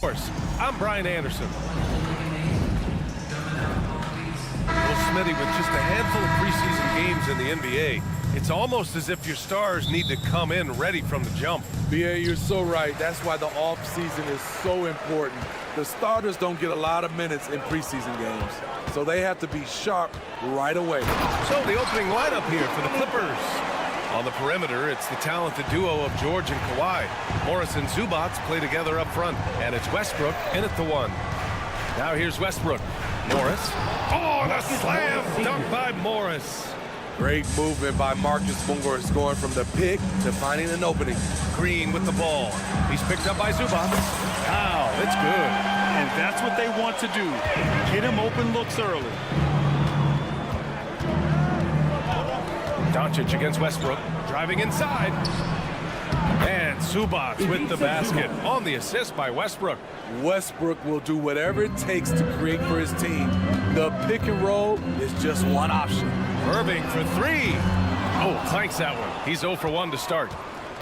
course, I'm Brian Anderson. Well, Smitty, with just a handful of preseason games in the NBA, it's almost as if your stars need to come in ready from the jump. B.A., you're so right. That's why the offseason is so important. The starters don't get a lot of minutes in preseason games, so they have to be sharp right away. So the opening lineup here for the Clippers. On the perimeter, it's the talented duo of George and Kawhi. Morris and Zubac play together up front, and it's Westbrook in at the one. Now here's Westbrook. Morris. Oh, and a slam dunk by Morris. Great movement by Marcus Morris, going from the pick to finding an opening. Green with the ball. He's picked up by Zubac. Wow, it's good. And that's what they want to do. Get him open looks early. Doncic against Westbrook, driving inside. And Zubac with the basket on the assist by Westbrook. Westbrook will do whatever it takes to create for his team. The pick and roll is just one option. Irving for three. Oh, clanks that one. He's 0 for 1 to start.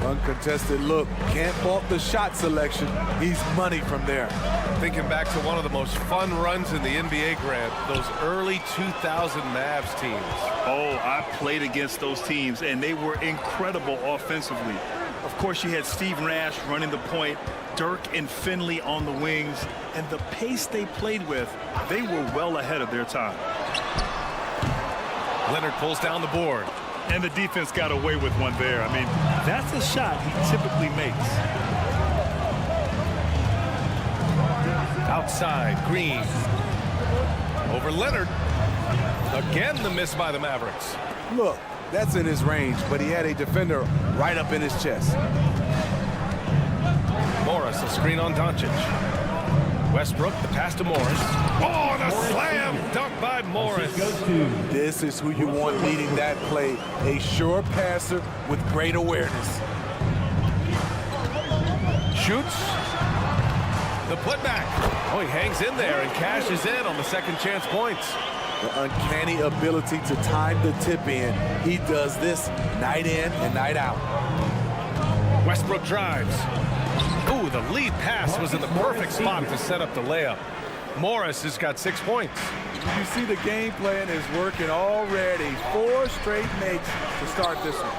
Uncontested look. Can't fault the shot selection. He's money from there. Thinking back to one of the most fun runs in the NBA, Grant, those early 2000 Mavs teams. Oh, I played against those teams, and they were incredible offensively. Of course, you had Steve Nash running the point, Dirk and Finley on the wings, and the pace they played with, they were well ahead of their time. Leonard pulls down the board. And the defense got away with one there. I mean, that's a shot he typically makes. Outside, Green. Over Leonard. Again, the miss by the Mavericks. Look, that's in his range, but he had a defender right up in his chest. Morris, a screen on Doncic. Westbrook, the pass to Morris. Oh, and a slam dunk by Morris. This is who you want leading that play. A sure passer with great awareness. Shoots. The putback. Oh, he hangs in there and cashes in on the second chance points. The uncanny ability to time the tip in. He does this night in and night out. Westbrook drives. Ooh, the lead pass was in the perfect spot to set up the layup. Morris has got 6 points. You see the game plan is working already. 4 straight makes to start this one.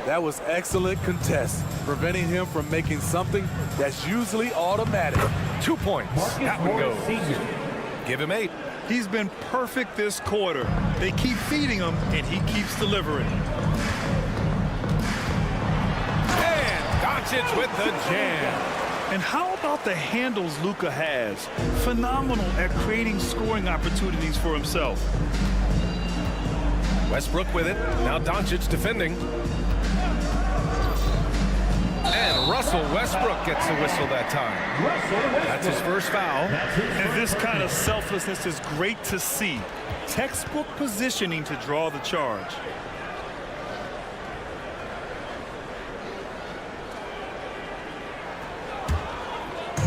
That was excellent contest, preventing him from making something that's usually automatic. 2 points. That one goes. Give him 8. He's been perfect this quarter. They keep feeding him, and he keeps delivering. And Doncic with the jam. And how about the handles Luka has? Phenomenal at creating scoring opportunities for himself. Westbrook with it. Now Doncic defending. And Russell Westbrook gets the whistle that time. That's his first foul. And this kind of selflessness is great to see. Textbook positioning to draw the charge.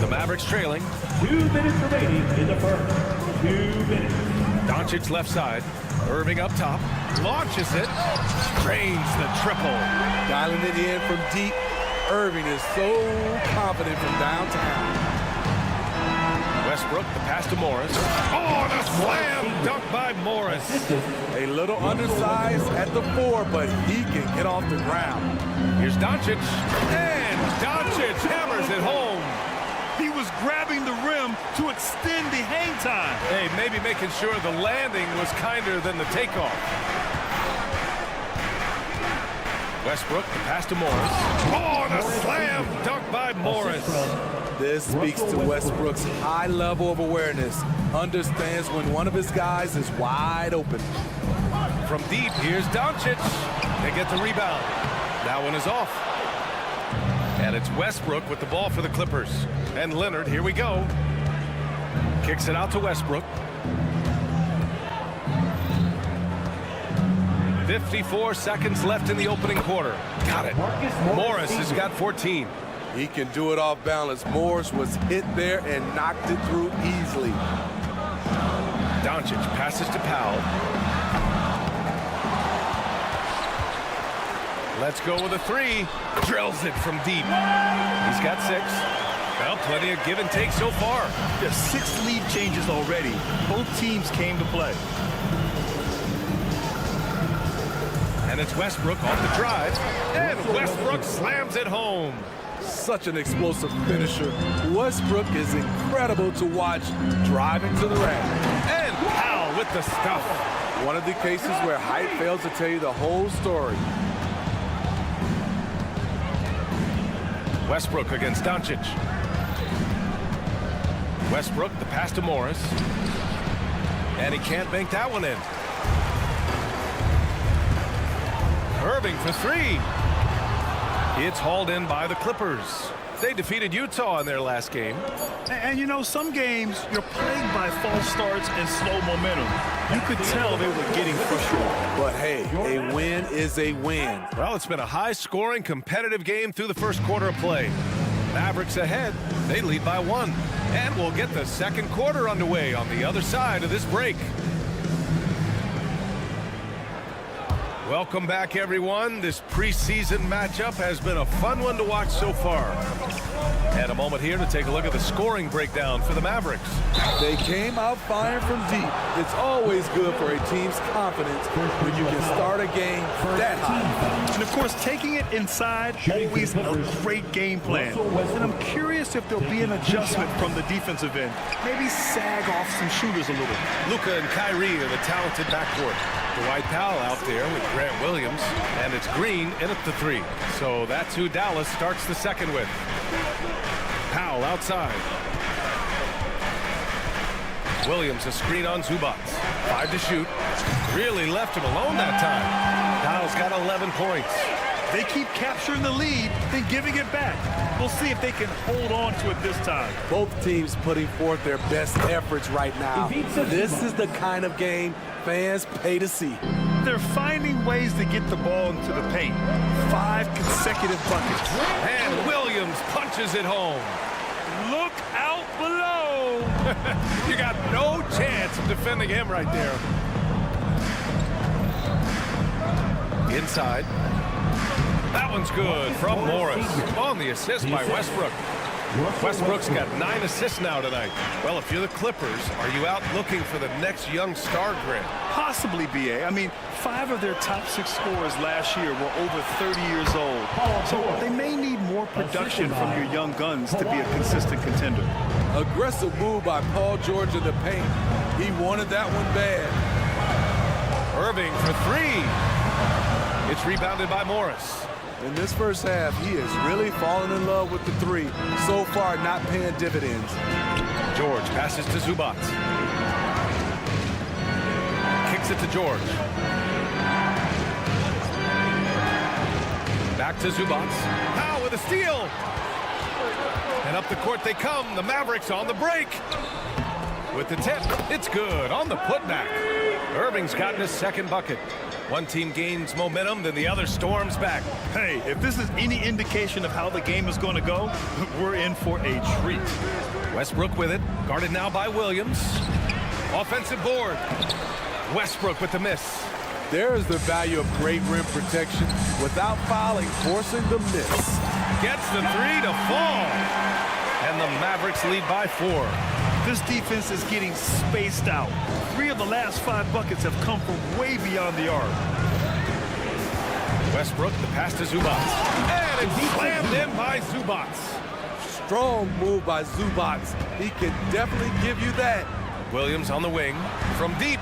The Mavericks trailing. 2 minutes remaining in the first. 2 minutes. Doncic left side. Irving up top. Launches it. Drains the triple. Dialing it in from deep. Irving is so confident from downtown. Westbrook, the pass to Morris. Oh, the slam dunk by Morris. A little undersized at the 4, but he can get off the ground. Here's Doncic. And Doncic hammers it home. He was grabbing the rim to extend the hang time. Hey, maybe making sure the landing was kinder than the takeoff. Westbrook, the pass to Morris. Oh, and a slam dunk by Morris. This speaks to Westbrook's high level of awareness. Understands when one of his guys is wide open. From deep, here's Doncic. They get the rebound. That one is off. And it's Westbrook with the ball for the Clippers. And Leonard, here we go. Kicks it out to Westbrook. 54 seconds left in the opening quarter. Got it. Morris has got 14. He can do it off balance. Morris was hit there and knocked it through easily. Doncic passes to Powell. Let's go with a 3. Drills it from deep. He's got 6. Well, plenty of give and take so far. There's 6 lead changes already. Both teams came to play. And it's Westbrook off the drive. And Westbrook slams it home. Such an explosive finisher. Westbrook is incredible to watch driving to the rack. And Powell with the stuff. One of the cases where height fails to tell you the whole story. Westbrook against Doncic. Westbrook, the pass to Morris. And he can't bank that one in. Irving for 3. It's hauled in by the Clippers. They defeated Utah in their last game. And you know, some games you're plagued by false starts and slow momentum. You could tell they were getting frustrated. But hey, a win is a win. Well, it's been a high-scoring, competitive game through the first quarter of play. Mavericks ahead. They lead by 1. And we'll get the second quarter underway on the other side of this break. Welcome back, everyone. This preseason matchup has been a fun one to watch so far. And a moment here to take a look at the scoring breakdown for the Mavericks. They came out firing from deep. It's always good for a team's confidence when you can start a game that high. And of course, taking it inside, always a great game plan. And I'm curious if there'll be an adjustment from the defensive end. Maybe sag off some shooters a little. Luka and Kyrie are the talented backcourt. Dwight Powell out there with Grant Williams, and it's Green in at the 3. So that's who Dallas starts the second with. Powell outside. Williams a screen on Zubac. 5 to shoot. Really left him alone that time. Powell's got 11 points. They keep capturing the lead, then giving it back. We'll see if they can hold on to it this time. Both teams putting forth their best efforts right now. This is the kind of game fans pay to see. They're finding ways to get the ball into the paint. 5 consecutive buckets. And Williams punches it home. Look out below. You got no chance of defending him right there. Inside. That one's good from Morris. On the assist by Westbrook. Westbrook's got 9 assists now tonight. Well, if you're the Clippers, are you out looking for the next young star, Grant? Possibly, B.A. I mean, 5 of their top 6 scorers last year were over 30 years old. So they may need more production from your young guns to be a consistent contender. Aggressive move by Paul George in the paint. He wanted that one bad. Irving for 3. It's rebounded by Morris. In this first half, he is really falling in love with the 3. So far, not paying dividends. George passes to Zubac. Kicks it to George. Back to Zubac. Powell with a steal. And up the court they come. The Mavericks on the break. With the tip, it's good on the putback. Irving's gotten his second bucket. One team gains momentum, then the other storms back. Hey, if this is any indication of how the game is going to go, we're in for a treat. Westbrook with it, guarded now by Williams. Offensive board. Westbrook with the miss. There is the value of great rim protection without fouling, forcing the miss. Gets the 3 to fall. And the Mavericks lead by 4. This defense is getting spaced out. 3 of the last 5 buckets have come from way beyond the arc. Westbrook, the pass to Zubac. And it's slammed in by Zubac. Strong move by Zubac. He can definitely give you that. Williams on the wing from deep.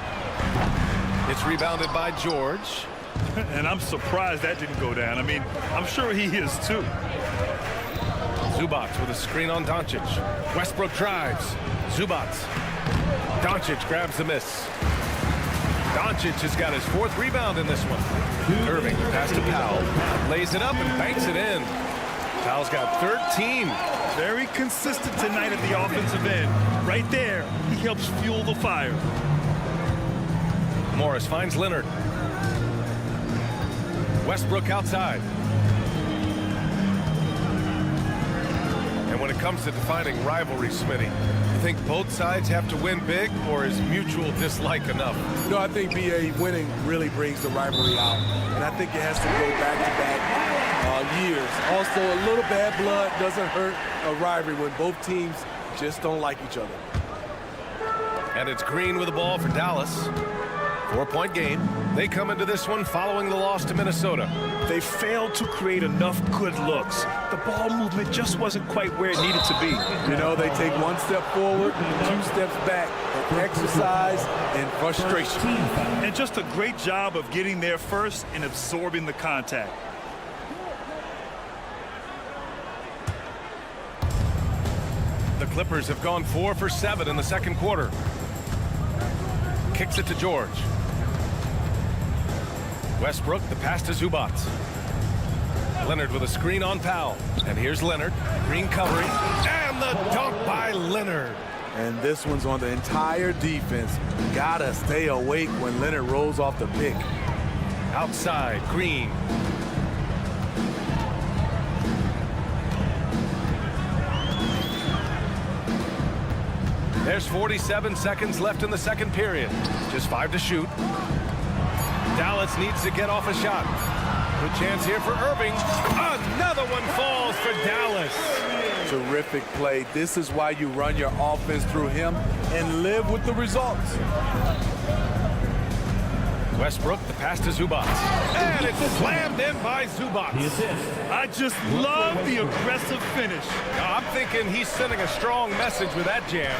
It's rebounded by George. And I'm surprised that didn't go down. I mean, I'm sure he is too. Zubac with a screen on Doncic. Westbrook drives. Zubac. Doncic grabs the miss. Doncic has got his 4th rebound in this one. Irving pass to Powell. Lays it up and banks it in. Powell's got 13. Very consistent tonight at the offensive end. Right there, he helps fuel the fire. Morris finds Leonard. Westbrook outside. And when it comes to defining rivalry, Smitty, you think both sides have to win big, or is mutual dislike enough? No, I think BA winning really brings the rivalry out. And I think it has to go back-to-back years. Also, a little bad blood doesn't hurt a rivalry when both teams just don't like each other. And it's Green with the ball for Dallas. 4-point game. They come into this one following the loss to Minnesota. They failed to create enough good looks. The ball movement just wasn't quite where it needed to be. You know, they take one step forward, 2 steps back, exercise and frustration. And just a great job of getting there first and absorbing the contact. The Clippers have gone 4 for 7 in the second quarter. Kicks it to George. Westbrook, the pass to Zubac. Leonard with a screen on Powell. And here's Leonard. Green covering. And the dunk by Leonard. And this one's on the entire defense. Gotta stay awake when Leonard rolls off the pick. Outside, Green. There's 47 seconds left in the second period. Just 5 to shoot. Dallas needs to get off a shot. Good chance here for Irving. Another one falls for Dallas. Terrific play. This is why you run your offense through him and live with the results. Westbrook, the pass to Zubac. And it's slammed in by Zubac. I just love the aggressive finish. I'm thinking he's sending a strong message with that jam.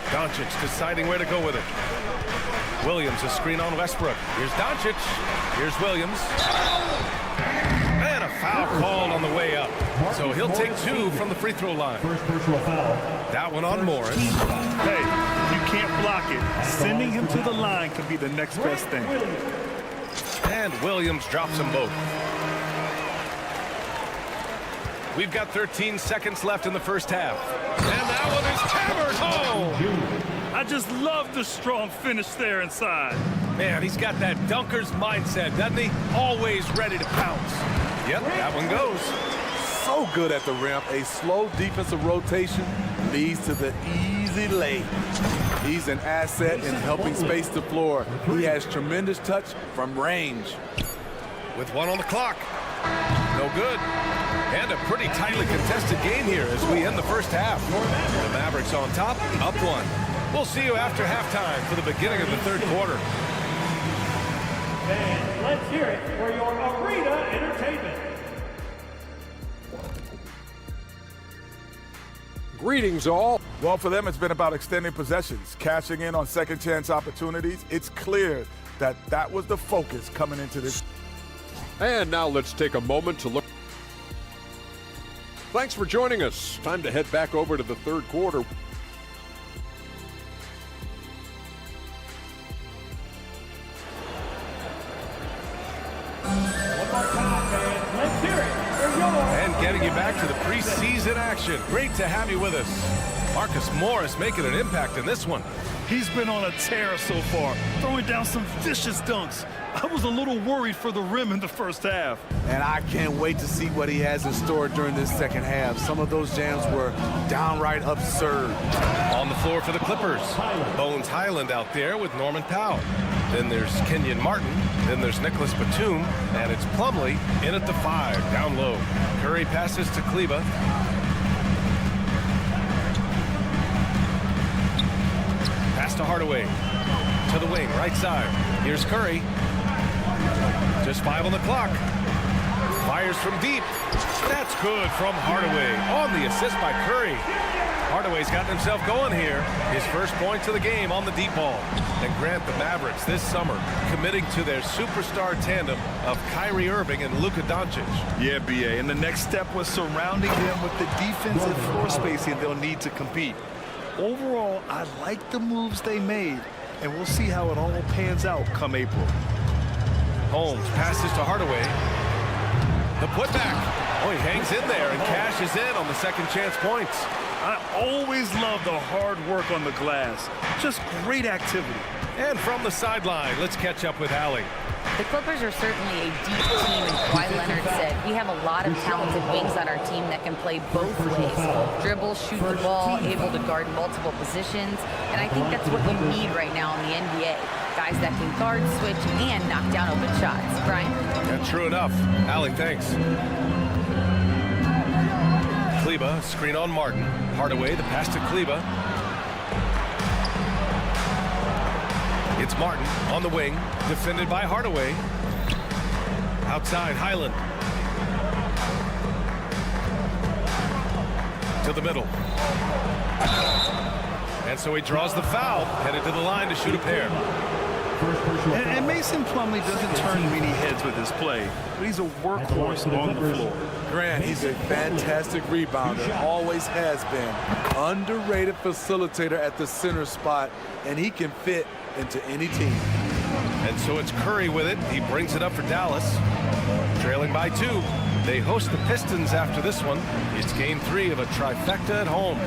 Doncic deciding where to go with it. Williams, a screen on Westbrook. Here's Doncic. Here's Williams. And a foul called on the way up. So he'll take 2 from the free throw line. First personal foul. That one on Morris. Hey, you can't block it. Sending him to the line could be the next best thing. And Williams drops them both. We've got 13 seconds left in the first half. And that one is hammered home. I just love the strong finish there inside. Man, he's got that dunker's mindset, doesn't he? Always ready to pounce. Yep, that one goes. So good at the rim. A slow defensive rotation leads to the easy lay. He's an asset in helping space the floor. He has tremendous touch from range. With 1 on the clock. No good. And a pretty tightly contested game here as we end the first half. The Mavericks on top, up 1. We'll see you after halftime for the beginning of the third quarter. And let's hear it for your arena entertainment. Greetings, all. Well, for them, it's been about extending possessions, cashing in on second chance opportunities. It's clear that that was the focus coming into this. And now let's take a moment to look. Thanks for joining us. Time to head back over to the third quarter. Let's hear it for your And getting you back to the preseason action. Great to have you with us. Marcus Morris making an impact in this one. He's been on a tear so far, throwing down some vicious dunks. I was a little worried for the rim in the first half. And I can't wait to see what he has in store during this second half. Some of those jams were downright absurd. On the floor for the Clippers. Bones Highland out there with Norman Powell. Then there's Kenyon Martin. Then there's Nicholas Batum. And it's Plumlee in at the 5, down low. Curry passes to Kleba. Pass to Hardaway. To the wing, right side. Here's Curry. Just 5 on the clock. Fires from deep. That's good from Hardaway. On the assist by Curry. Hardaway's gotten himself going here. His first points of the game on the deep ball. And Grant, the Mavericks this summer committing to their superstar tandem of Kyrie Irving and Luka Doncic. Yeah, BA, and the next step was surrounding them with the defense and floor spacing they'll need to compete. Overall, I like the moves they made, and we'll see how it all pans out come April. Holmes passes to Hardaway. The putback. Oh, he hangs in there and cashes in on the second chance points. I always love the hard work on the glass. Just great activity. And from the sideline, let's catch up with Allie. The Clippers are certainly a deep team, and Kawhi Leonard said, we have a lot of talented wings on our team that can play both ways. Dribble, shoot the ball, able to guard multiple positions, and I think that's what you need right now in the NBA. Guys that can guard, switch, and knock down open shots. Brian? Yeah, true enough. Allie, thanks. Kleba, screen on Martin. Hardaway, the pass to Kleba. It's Martin on the wing, defended by Hardaway. Outside, Highland. To the middle. And so he draws the foul, headed to the line to shoot a pair. And Mason Plumlee doesn't turn many heads with his play, but he's a workhorse on the floor. Grant, he's a fantastic rebounder, always has been. Underrated facilitator at the center spot, and he can fit into any team. And so it's Curry with it. He brings it up for Dallas. Trailing by 2. They host the Pistons after this one. It's game 3 of a trifecta at home.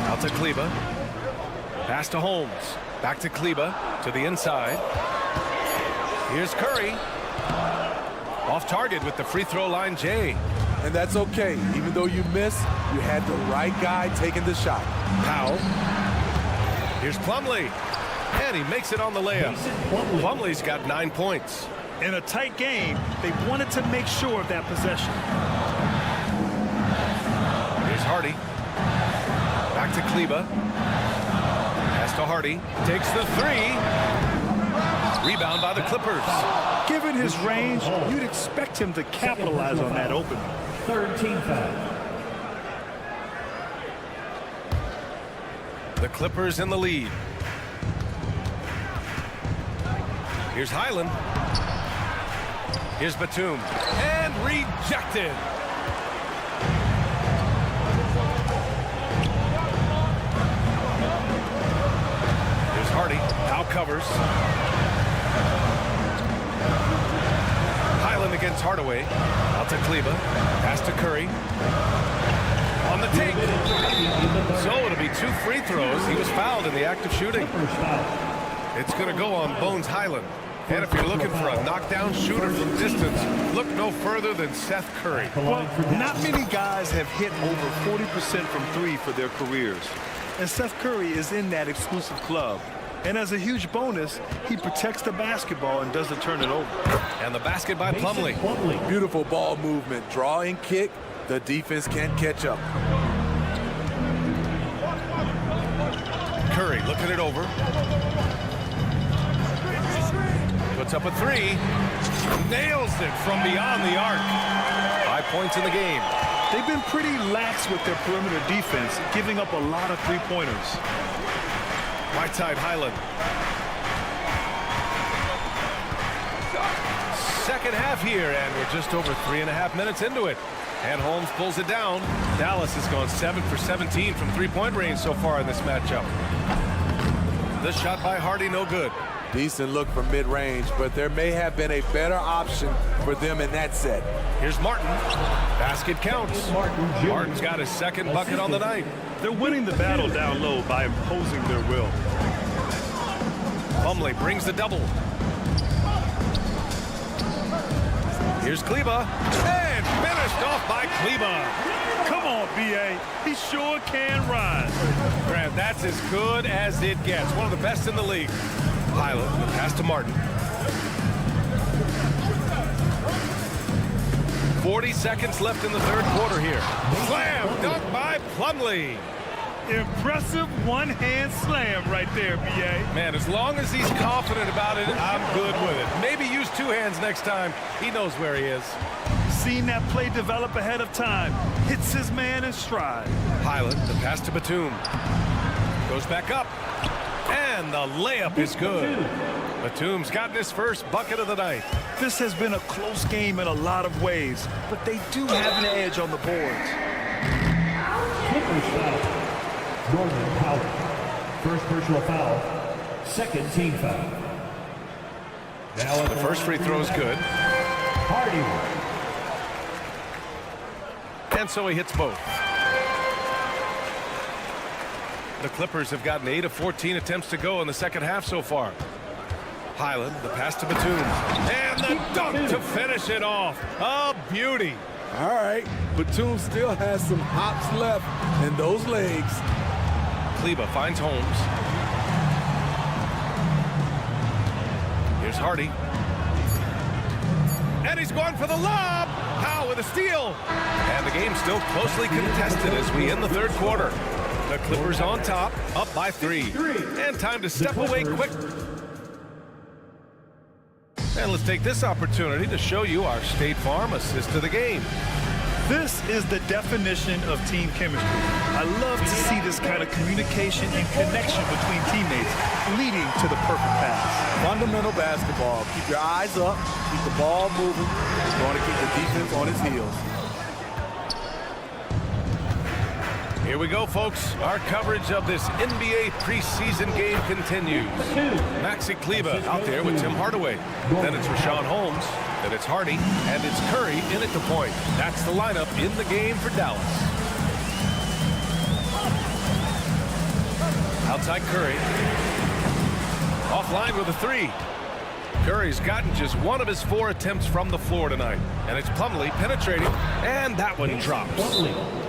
Out to Kleba. Pass to Holmes. Back to Kleba. To the inside. Here's Curry. Off target with the free throw line, Jay. And that's okay. Even though you miss, you had the right guy taking the shot. Powell. Here's Plumlee. And he makes it on the layup. Plumlee's got 9 points. In a tight game, they wanted to make sure of that possession. Here's Hardy. Back to Kleba. Pass to Hardy. Takes the 3. Rebound by the Clippers. Given his range, you'd expect him to capitalize on that opening. Third team foul. The Clippers in the lead. Here's Highland. Here's Batum. And rejected. Here's Hardy. Now covers. Highland against Hardaway. Out to Kleba. Pass to Curry. On the take. So it'll be 2 free throws. He was fouled in the act of shooting. It's going to go on Bones Highland. And if you're looking for a knockdown shooter from distance, look no further than Seth Curry. Well, not many guys have hit over 40% from 3 for their careers. And Seth Curry is in that exclusive club. And as a huge bonus, he protects the basketball and doesn't turn it over. And the basket by Plumlee. Beautiful ball movement. Draw and kick. The defense can't catch up. Curry looking it over. Puts up a 3. Nails it from beyond the arc. 5 points in the game. They've been pretty lax with their perimeter defense, giving up a lot of three-pointers. Right side, Highland. Second half here, and we're just over 3.5 minutes into it. And Holmes pulls it down. Dallas has gone 7 for 17 from three-point range so far in this matchup. This shot by Hardy, no good. Decent look from mid-range, but there may have been a better option for them in that set. Here's Martin. Basket counts. Martin's got his second bucket on the night. They're winning the battle down low by imposing their will. Plumlee brings the double. Here's Kleba. And finished off by Kleba. Come on, B.A. He sure can rise. Grant, that's as good as it gets. One of the best in the league. Highland, the pass to Martin. 40 seconds left in the third quarter here. Slam dunk by Plumlee. Impressive one-hand slam right there, B.A. Man, as long as he's confident about it, I'm good with it. Maybe use 2 hands next time. He knows where he is. Seen that play develop ahead of time. Hits his man in stride. Highland, the pass to Batum. Goes back up. And the layup is good. Batum's gotten his first bucket of the night. This has been a close game in a lot of ways, but they do have an edge on the boards. Clippers foul. Norman Powell. First personal foul. Second team foul. Now The first free throw is good. Hardy. And so he hits both. The Clippers have gotten 8 of 14 attempts to go in the second half so far. Highland, the pass to Batum. And the dunk to finish it off. A beauty. All right, Batum still has some hops left in those legs. Kleba finds Holmes. Here's Hardy. And he's going for the lob. Powell with a steal. And the game's still closely contested as we end the third quarter. The Clippers on top, up by 3. And time to step away quick. And let's take this opportunity to show you our State Farm assist to the game. This is the definition of team chemistry. I love to see this kind of communication and connection between teammates leading to the perfect pass. Fundamental basketball. Keep your eyes up, keep the ball moving. It's going to keep the defense on its heels. Here we go, folks. Our coverage of this NBA preseason game continues. Maxi Kleba out there with Tim Hardaway. Then it's Rashawn Holmes. Then it's Hardy. And it's Curry in at the point. That's the lineup in the game for Dallas. Outside Curry. Offline with a 3. Curry's gotten just 1 of his 4 attempts from the floor tonight. And it's Plumlee penetrating. And that one drops.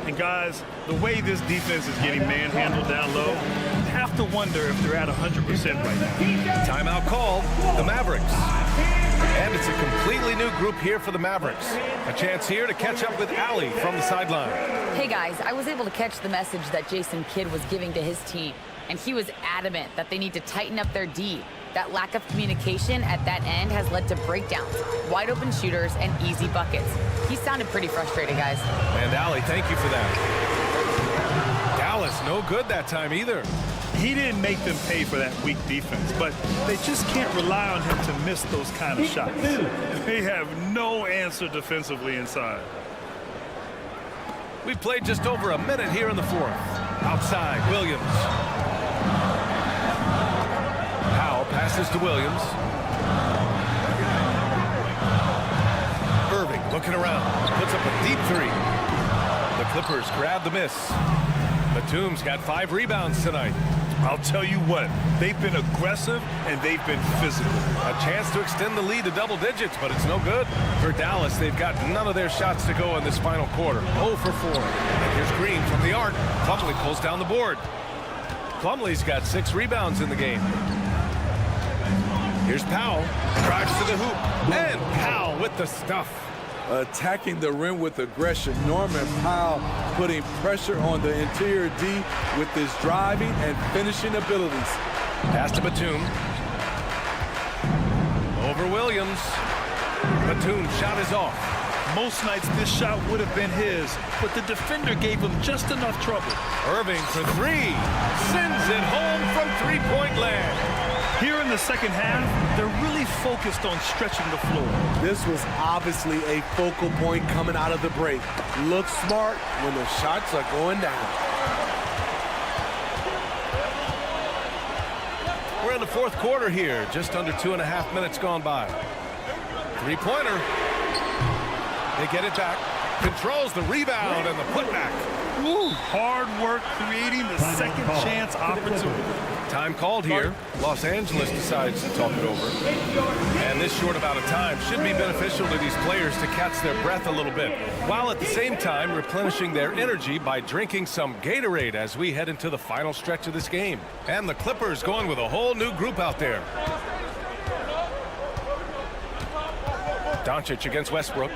And guys, the way this defense is getting manhandled down low, you have to wonder if they're at 100% right now. Timeout called, the Mavericks. And it's a completely new group here for the Mavericks. A chance here to catch up with Allie from the sideline. Hey guys, I was able to catch the message that Jason Kidd was giving to his team, and he was adamant that they need to tighten up their D. That lack of communication at that end has led to breakdowns, wide open shooters, and easy buckets. He sounded pretty frustrated, guys. And Allie, thank you for that. Dallas, no good that time either. He didn't make them pay for that weak defense, but they just can't rely on him to miss those kind of shots. They have no answer defensively inside. We played just over a minute here in the fourth. Outside, Williams. Powell passes to Williams. Irving looking around, puts up a deep 3. The Clippers grab the miss. Batum's got 5 rebounds tonight. I'll tell you what, they've been aggressive and they've been physical. A chance to extend the lead to double digits, but it's no good. For Dallas, they've got none of their shots to go in this final quarter. 0 for 4. And here's Green from the arc. Plumlee pulls down the board. Plumlee's got 6 rebounds in the game. Here's Powell. Drives to the hoop. And Powell with the stuff. Attacking the rim with aggression. Norman Powell putting pressure on the interior D with his driving and finishing abilities. Pass to Batum. Over Williams. Batum shot is off. Most nights this shot would have been his, but the defender gave him just enough trouble. Irving for 3. Sends it home from three-point land. Here in the second half, they're really focused on stretching the floor. This was obviously a focal point coming out of the break. Look smart when the shots are going down. We're in the fourth quarter here, just under 2.5 minutes gone by. Three-pointer. They get it back. Controls the rebound and the putback. Ooh, hard work creating the second chance opportunity. Time called here. Los Angeles decides to talk it over. And this short amount of time should be beneficial to these players to catch their breath a little bit, while at the same time replenishing their energy by drinking some Gatorade as we head into the final stretch of this game. And the Clippers going with a whole new group out there. Doncic against Westbrook.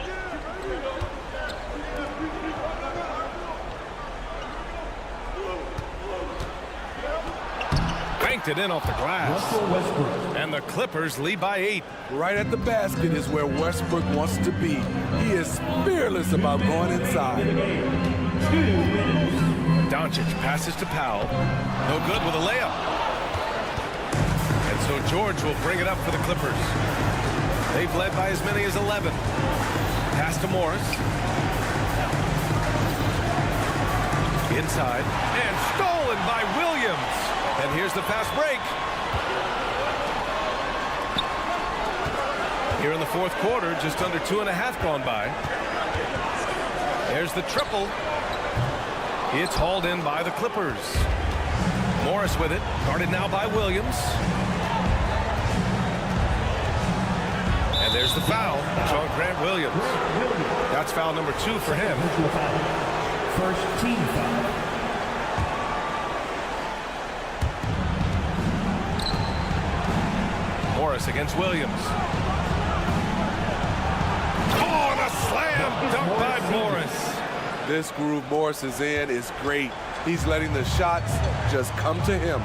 It in off the glass. And the Clippers lead by 8. Right at the basket is where Westbrook wants to be. He is fearless about going inside. Doncic passes to Powell. No good with a layup. And so George will bring it up for the Clippers. They've led by as many as 11. Pass to Morris. Inside. And stolen by Williams. And here's the fast break. Here in the fourth quarter, just under 2.5 gone by. There's the triple. It's hauled in by the Clippers. Morris with it, guarded now by Williams. And there's the foul on Grant Williams. That's foul number 2 for him. First team foul. Morris against Williams. Oh, and a slam dunk by Morris. This groove Morris is in is great. He's letting the shots just come to him.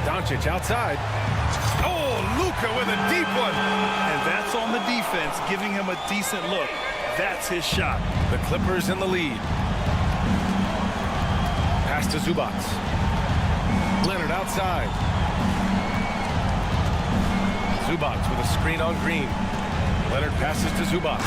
Doncic outside. Oh, Luka with a deep one. And that's on the defense, giving him a decent look. That's his shot. The Clippers in the lead. Pass to Zubac. Leonard outside. Zubac with a screen on Green. Leonard passes to Zubac.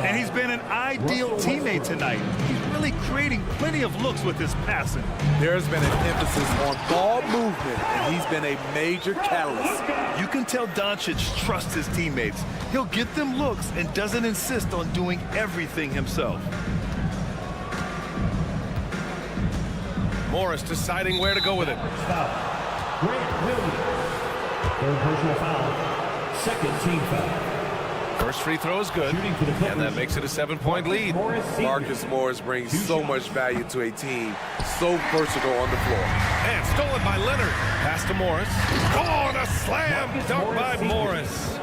And he's been an ideal teammate tonight. He's really creating plenty of looks with his passing. There's been an emphasis on ball movement, and he's been a major catalyst. You can tell Doncic trusts his teammates. He'll get them looks and doesn't insist on doing everything himself. Morris deciding where to go with it. Foul. Grant Williams. Third personal foul. Second team foul. First free throw is good, and that makes it a 7-point lead. Marcus Morris brings so much value to a team, so versatile on the floor. And stolen by Leonard. Pass to Morris. Oh, and a slam dunk by Morris.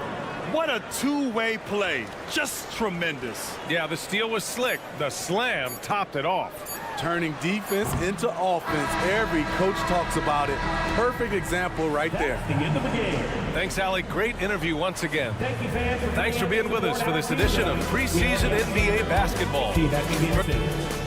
What a two-way play. Just tremendous. Yeah, the steal was slick. The slam topped it off. Turning defense into offense. Every coach talks about it. Perfect example right there. The end of the game. Thanks, Allie. Great interview once again. Thank you, fans. Thanks for being with us for this edition of preseason NBA basketball. See that begins.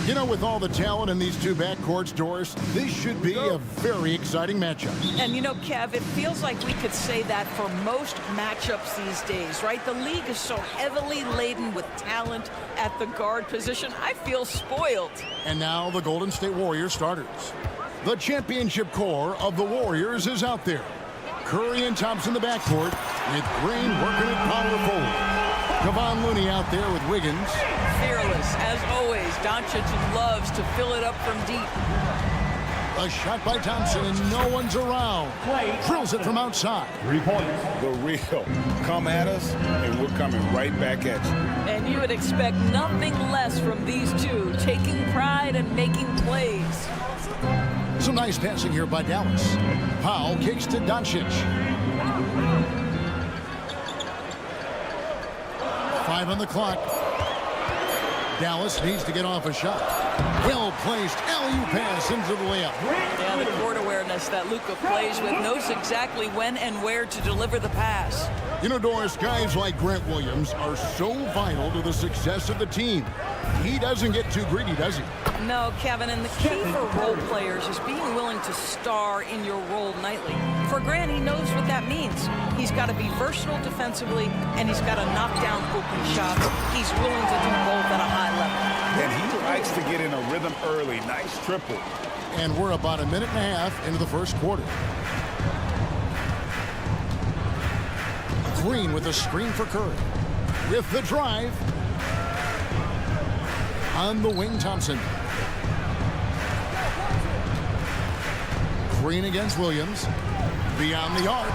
You know, with all the talent in these two backcourts, Doris, this should be a very exciting matchup. And you know, Kev, it feels like we could say that for most matchups these days, right? The league is so heavily laden with talent at the guard position. I feel spoiled. And now the Golden State Warriors starters. The championship core of the Warriors is out there. Curry and Thompson in the backcourt with Green working at power forward. Kevon Looney out there with Wiggins. Fearless, as always. Doncic loves to fill it up from deep. A shot by Thompson, and no one's around. Drills it from outside. 3 points. The real. Come at us, and we're coming right back at you. And you would expect nothing less from these two, taking pride and making plays. Some nice passing here by Dallas. Powell kicks to Doncic. 5 on the clock. Dallas needs to get off a shot. Well-placed alley-oop pass into the layup. Yeah, the court awareness that Luka plays with, knows exactly when and where to deliver the pass. You know, Doris, guys like Grant Williams are so vital to the success of the team. He doesn't get too greedy, does he? No, Kevin, and the key for role players is being willing to star in your role nightly. For Grant, he knows what that means. He's got to be versatile defensively, and he's got to knock down open shots. He's willing to do both at a high level. And he likes to get in a rhythm early. Nice triple. And we're about a minute and a half into the first quarter. Green with a screen for Curry. With the drive. On the wing, Thompson. Green against Williams. Beyond the arc.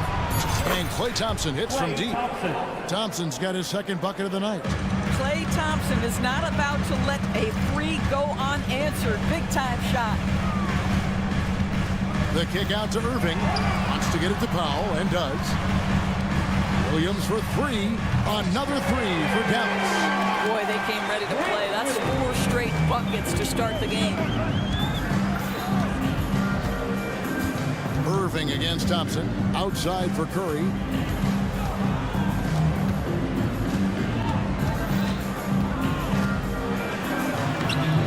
And Klay Thompson hits from deep. Thompson's got his second bucket of the night. Klay Thompson is not about to let a three go unanswered. Big-time shot. The kick out to Irving. Wants to get it to Powell, and does. Williams for three. Another three for Dallas. Boy, they came ready to play. That's 4 straight buckets to start the game. Irving against Thompson. Outside for Curry.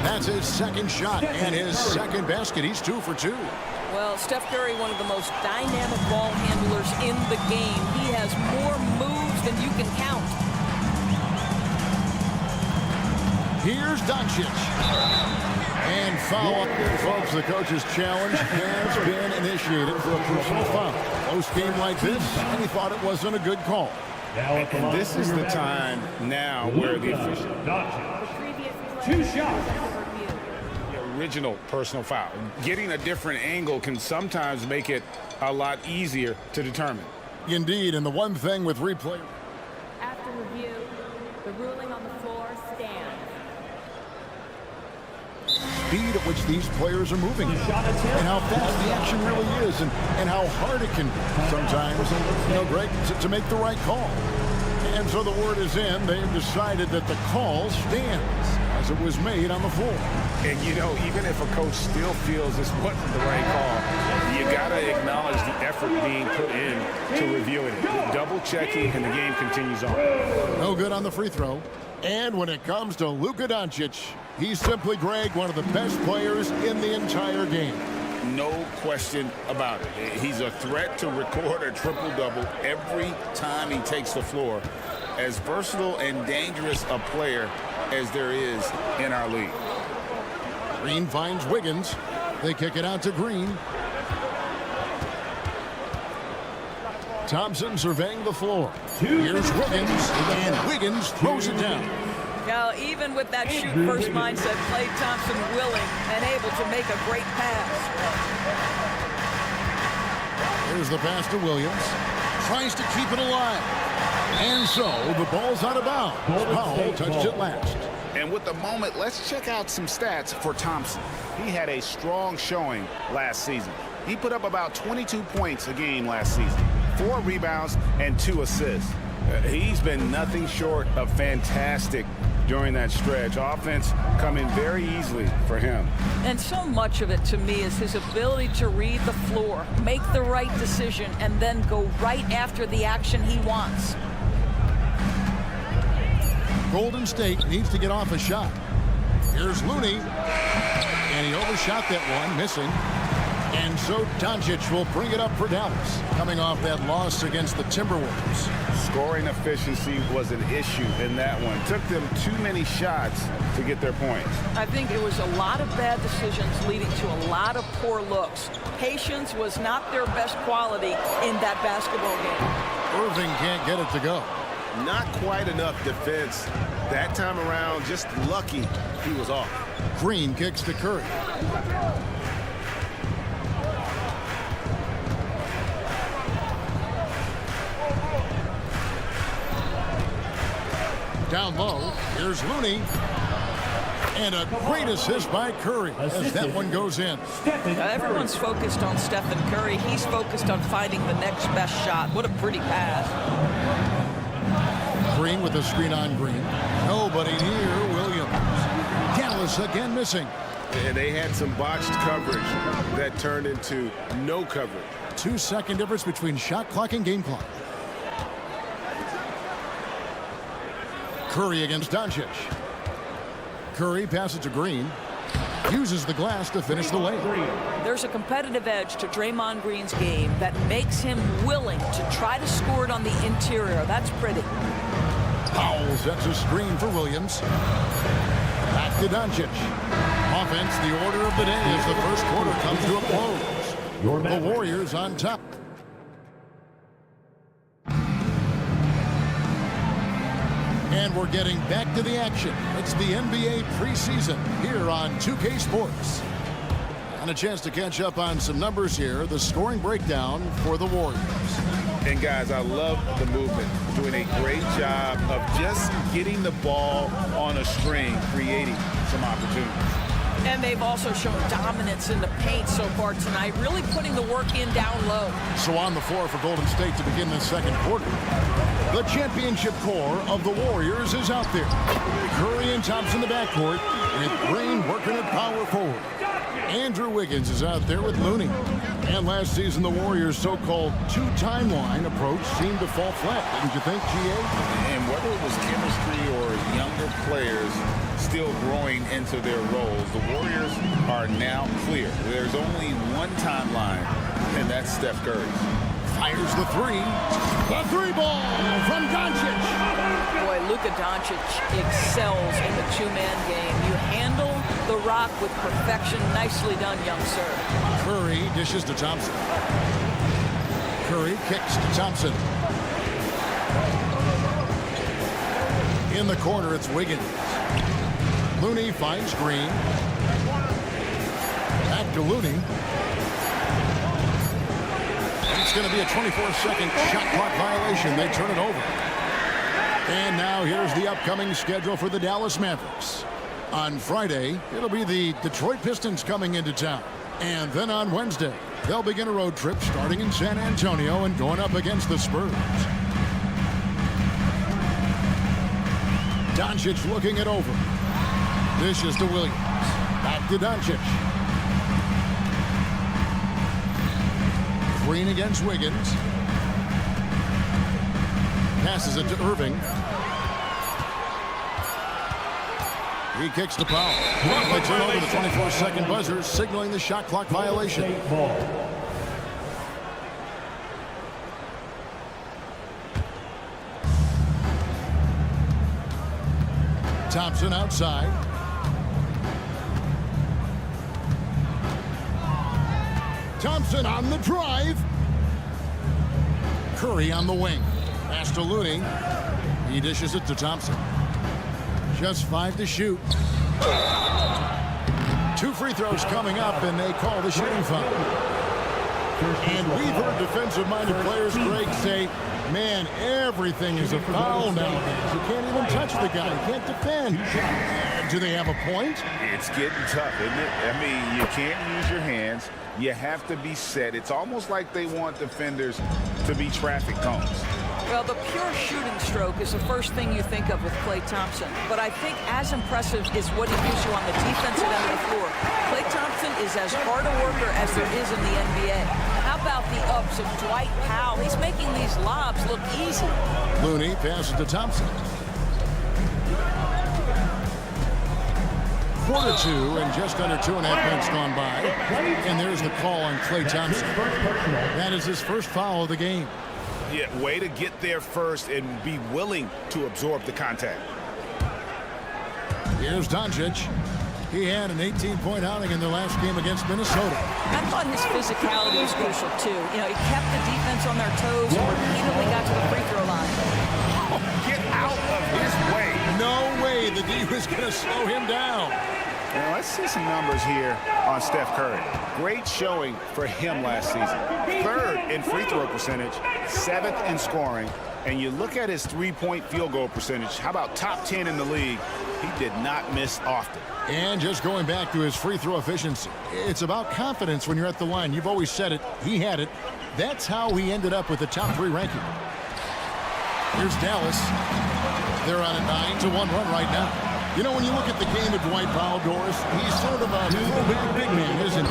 That's his second shot and his second basket. He's 2 for 2. Well, Steph Curry, one of the most dynamic ball handlers in the game. He has more moves than you can count. Here's Doncic. And foul. Folks, the coach's challenge has been initiated for a personal foul. Close game like this, and he thought it wasn't a good call. And this is the time now where the official... 2 shots. The original personal foul. Getting a different angle can sometimes make it a lot easier to determine. Indeed, and the one thing with replay... After review, the ruling on the floor stands. Speed at which these players are moving and how fast the action really is and how hard it can be sometimes, you know, Greg, to make the right call. And so the word is in. They've decided that the call stands. as it was made on the floor. And, you know, even if a coach still feels this wasn't the right call, you got to acknowledge the effort being put in to reviewing it. Double-checking, and the game continues on. No good on the free throw. And when it comes to Luka Doncic, he's simply, Greg, one of the best players in the entire game. No question about it. He's a threat to record a triple-double every time he takes the floor. As versatile and dangerous a player as there is in our league. Green finds Wiggins. They kick it out to Green. Thompson surveying the floor. Here's Wiggins, and Wiggins throws it down. Now, even with that shoot-first mindset, Klay Thompson willing and able to make a great pass. Here's the pass to Williams. Tries to keep it alive. And so, the ball's out of bounds. Powell touched it last. And with the moment, let's check out some stats for Thompson. He had a strong showing last season. He put up about 22 points a game last season, 4 rebounds, and 2 assists. He's been nothing short of fantastic during that stretch. Offense coming very easily for him. And so much of it to me is his ability to read the floor, make the right decision, and then go right after the action he wants. Golden State needs to get off a shot. Here's Looney. And he overshot that one, missing. And so Doncic will bring it up for Dallas, coming off that loss against the Timberwolves. Scoring efficiency was an issue in that one. Took them too many shots to get their points. I think it was a lot of bad decisions leading to a lot of poor looks. Patience was not their best quality in that basketball game. Irving can't get it to go. Not quite enough defense that time around. Just lucky he was off. Green kicks to Curry. Down low, here's Looney. And a great assist by Curry as that one goes in. Everyone's focused on Stephen Curry. He's focused on finding the next best shot. What a pretty pass. Green with the screen on Green. Nobody near Williams. Dallas again missing. And they had some botched coverage that turned into no coverage. 2-second difference between shot clock and game clock. Curry against Doncic. Curry passes to Green. Uses the glass to finish the lane. There's a competitive edge to Draymond Green's game that makes him willing to try to score it on the interior. That's pretty. Powell sets a screen for Williams. Back to Doncic. Offense, the order of the day as the first quarter comes to a close. The Warriors on top. And we're getting back to the action. It's the NBA preseason here on 2K Sports. And a chance to catch up on some numbers here. The scoring breakdown for the Warriors. And guys, I love the movement. Doing a great job of just getting the ball on a string, creating some opportunities. And they've also shown dominance in the paint so far tonight, really putting the work in down low. So on the floor for Golden State to begin the second quarter. The championship core of the Warriors is out there. Curry and Thompson in the backcourt with Green working at power forward. Andrew Wiggins is out there with Looney. And last season, the Warriors' so-called two-timeline approach seemed to fall flat, didn't you think, G.A.? And whether it was chemistry or younger players still growing into their roles, the Warriors are now clear. There's only one timeline, and that's Steph Curry. Fires the three. The three ball from Doncic. Boy, Luka Doncic excels in the two-man game. You handle the rock with perfection. Nicely done, young sir. Curry dishes to Thompson. Curry kicks to Thompson. In the corner, it's Wiggins. Looney finds Green. Back to Looney. It's going to be a 24-second shot clock violation. They turn it over. And now here's the upcoming schedule for the Dallas Mavericks. On Friday, it'll be the Detroit Pistons coming into town. And then on Wednesday, they'll begin a road trip starting in San Antonio and going up against the Spurs. Doncic looking it over. Dishes to Williams. Back to Doncic. Green against Wiggins. Passes it to Irving. He kicks the foul. They turn over the 24-second buzzer, signaling the shot clock violation. Thompson outside. Thompson on the drive. Curry on the wing. Pass to Looney. He dishes it to Thompson. Just 5 to shoot. 2 free throws coming up, and they call the shooting foul. And we've heard defensive-minded players, Greg, say, man, everything is a foul nowadays. You can't even touch the guy. You can't defend. Do they have a point? It's getting tough, isn't it? I mean, you can't use your hands. You have to be set. It's almost like they want defenders to be traffic cones. Well, the pure shooting stroke is the first thing you think of with Klay Thompson. But I think as impressive is what he gives you on the defensive end of the floor. Klay Thompson is as hard a worker as there is in the NBA. How about the ups of Dwight Powell? He's making these lobs look easy. Looney passes to Thompson. Quarter 2 and just under 2.5 minutes gone by. And there's the call on Klay Thompson. That is his first foul of the game. Yeah, way to get there first and be willing to absorb the contact. Here's Doncic. He had an 18-point outing in the last game against Minnesota. I thought his physicality was crucial, too. You know, he kept the defense on their toes and repeatedly got to the free throw line. Oh, get out of his way. No way the D was going to slow him down. Now, let's see some numbers here on Steph Curry. Great showing for him last season. 3rd in free throw percentage, 7th in scoring, and you look at his 3-point field goal percentage. How about top 10 in the league? He did not miss often. And just going back to his free throw efficiency, it's about confidence when you're at the line. You've always said it. He had it. That's how he ended up with the top 3 ranking. Here's Dallas. They're on a 9-1 run right now. You know, when you look at the game of Dwight Powell, Doris, he's sort of a big man, isn't he?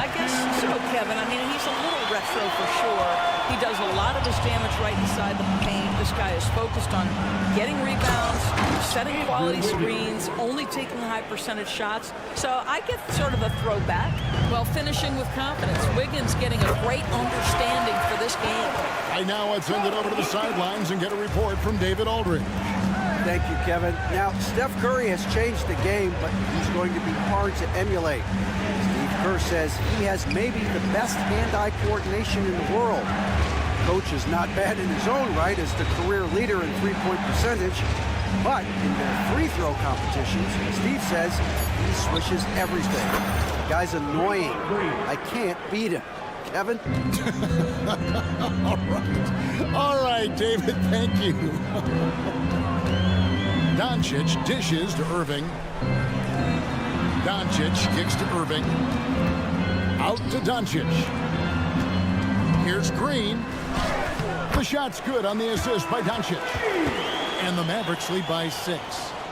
I guess so, Kevin. I mean, he's a little retro for sure. He does a lot of his damage right inside the paint. This guy is focused on getting rebounds, setting quality screens, only taking high percentage shots. So I get sort of a throwback while finishing with confidence. Wiggins getting a great understanding for this game. Right now, let's send it over to the sidelines and get a report from David Aldridge. Thank you, Kevin. Now, Steph Curry has changed the game, but he's going to be hard to emulate. Steve Kerr says he has maybe the best hand-eye coordination in the world. Coach is not bad in his own right as the career leader in three-point percentage, but in their free throw competitions, Steve says he swishes everything. The guy's annoying. I can't beat him. Kevin? All right, David, thank you. Doncic dishes to Irving. Doncic kicks to Irving. Out to Doncic. Here's Green. The shot's good on the assist by Doncic. And the Mavericks lead by 6.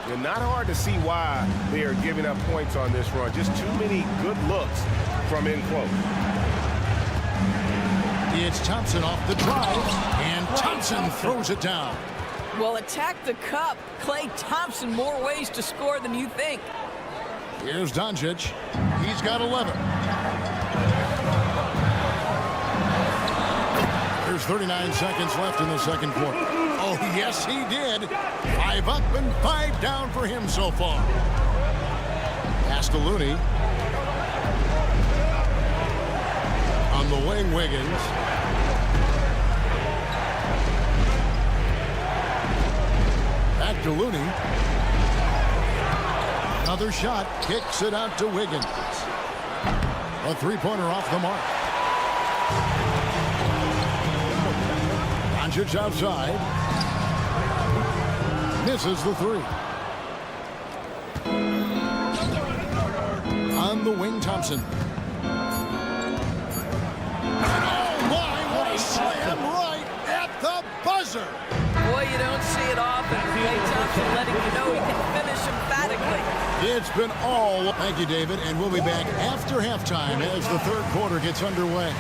Yeah, not hard to see why they are giving up points on this run. Just too many good looks from in close. It's Thompson off the drive. And Thompson throws it down. Well, attack the cup. Klay Thompson, more ways to score than you think. Here's Doncic. He's got 11. There's 39 seconds left in the second quarter. Oh, yes, he did. 5 up and 5 down for him so far. Pass to Looney. On the wing, Wiggins. Back to Looney. Another shot. Kicks it out to Wiggins. A three-pointer off the mark. Doncic outside. Misses the 3. On the wing, Thompson. Oh, my, what a slam right at the buzzer. Boy, you don't see it often. Klay Thompson letting you know he can finish emphatically. It's been all. Thank you, David. And we'll be back after halftime as the third quarter gets underway.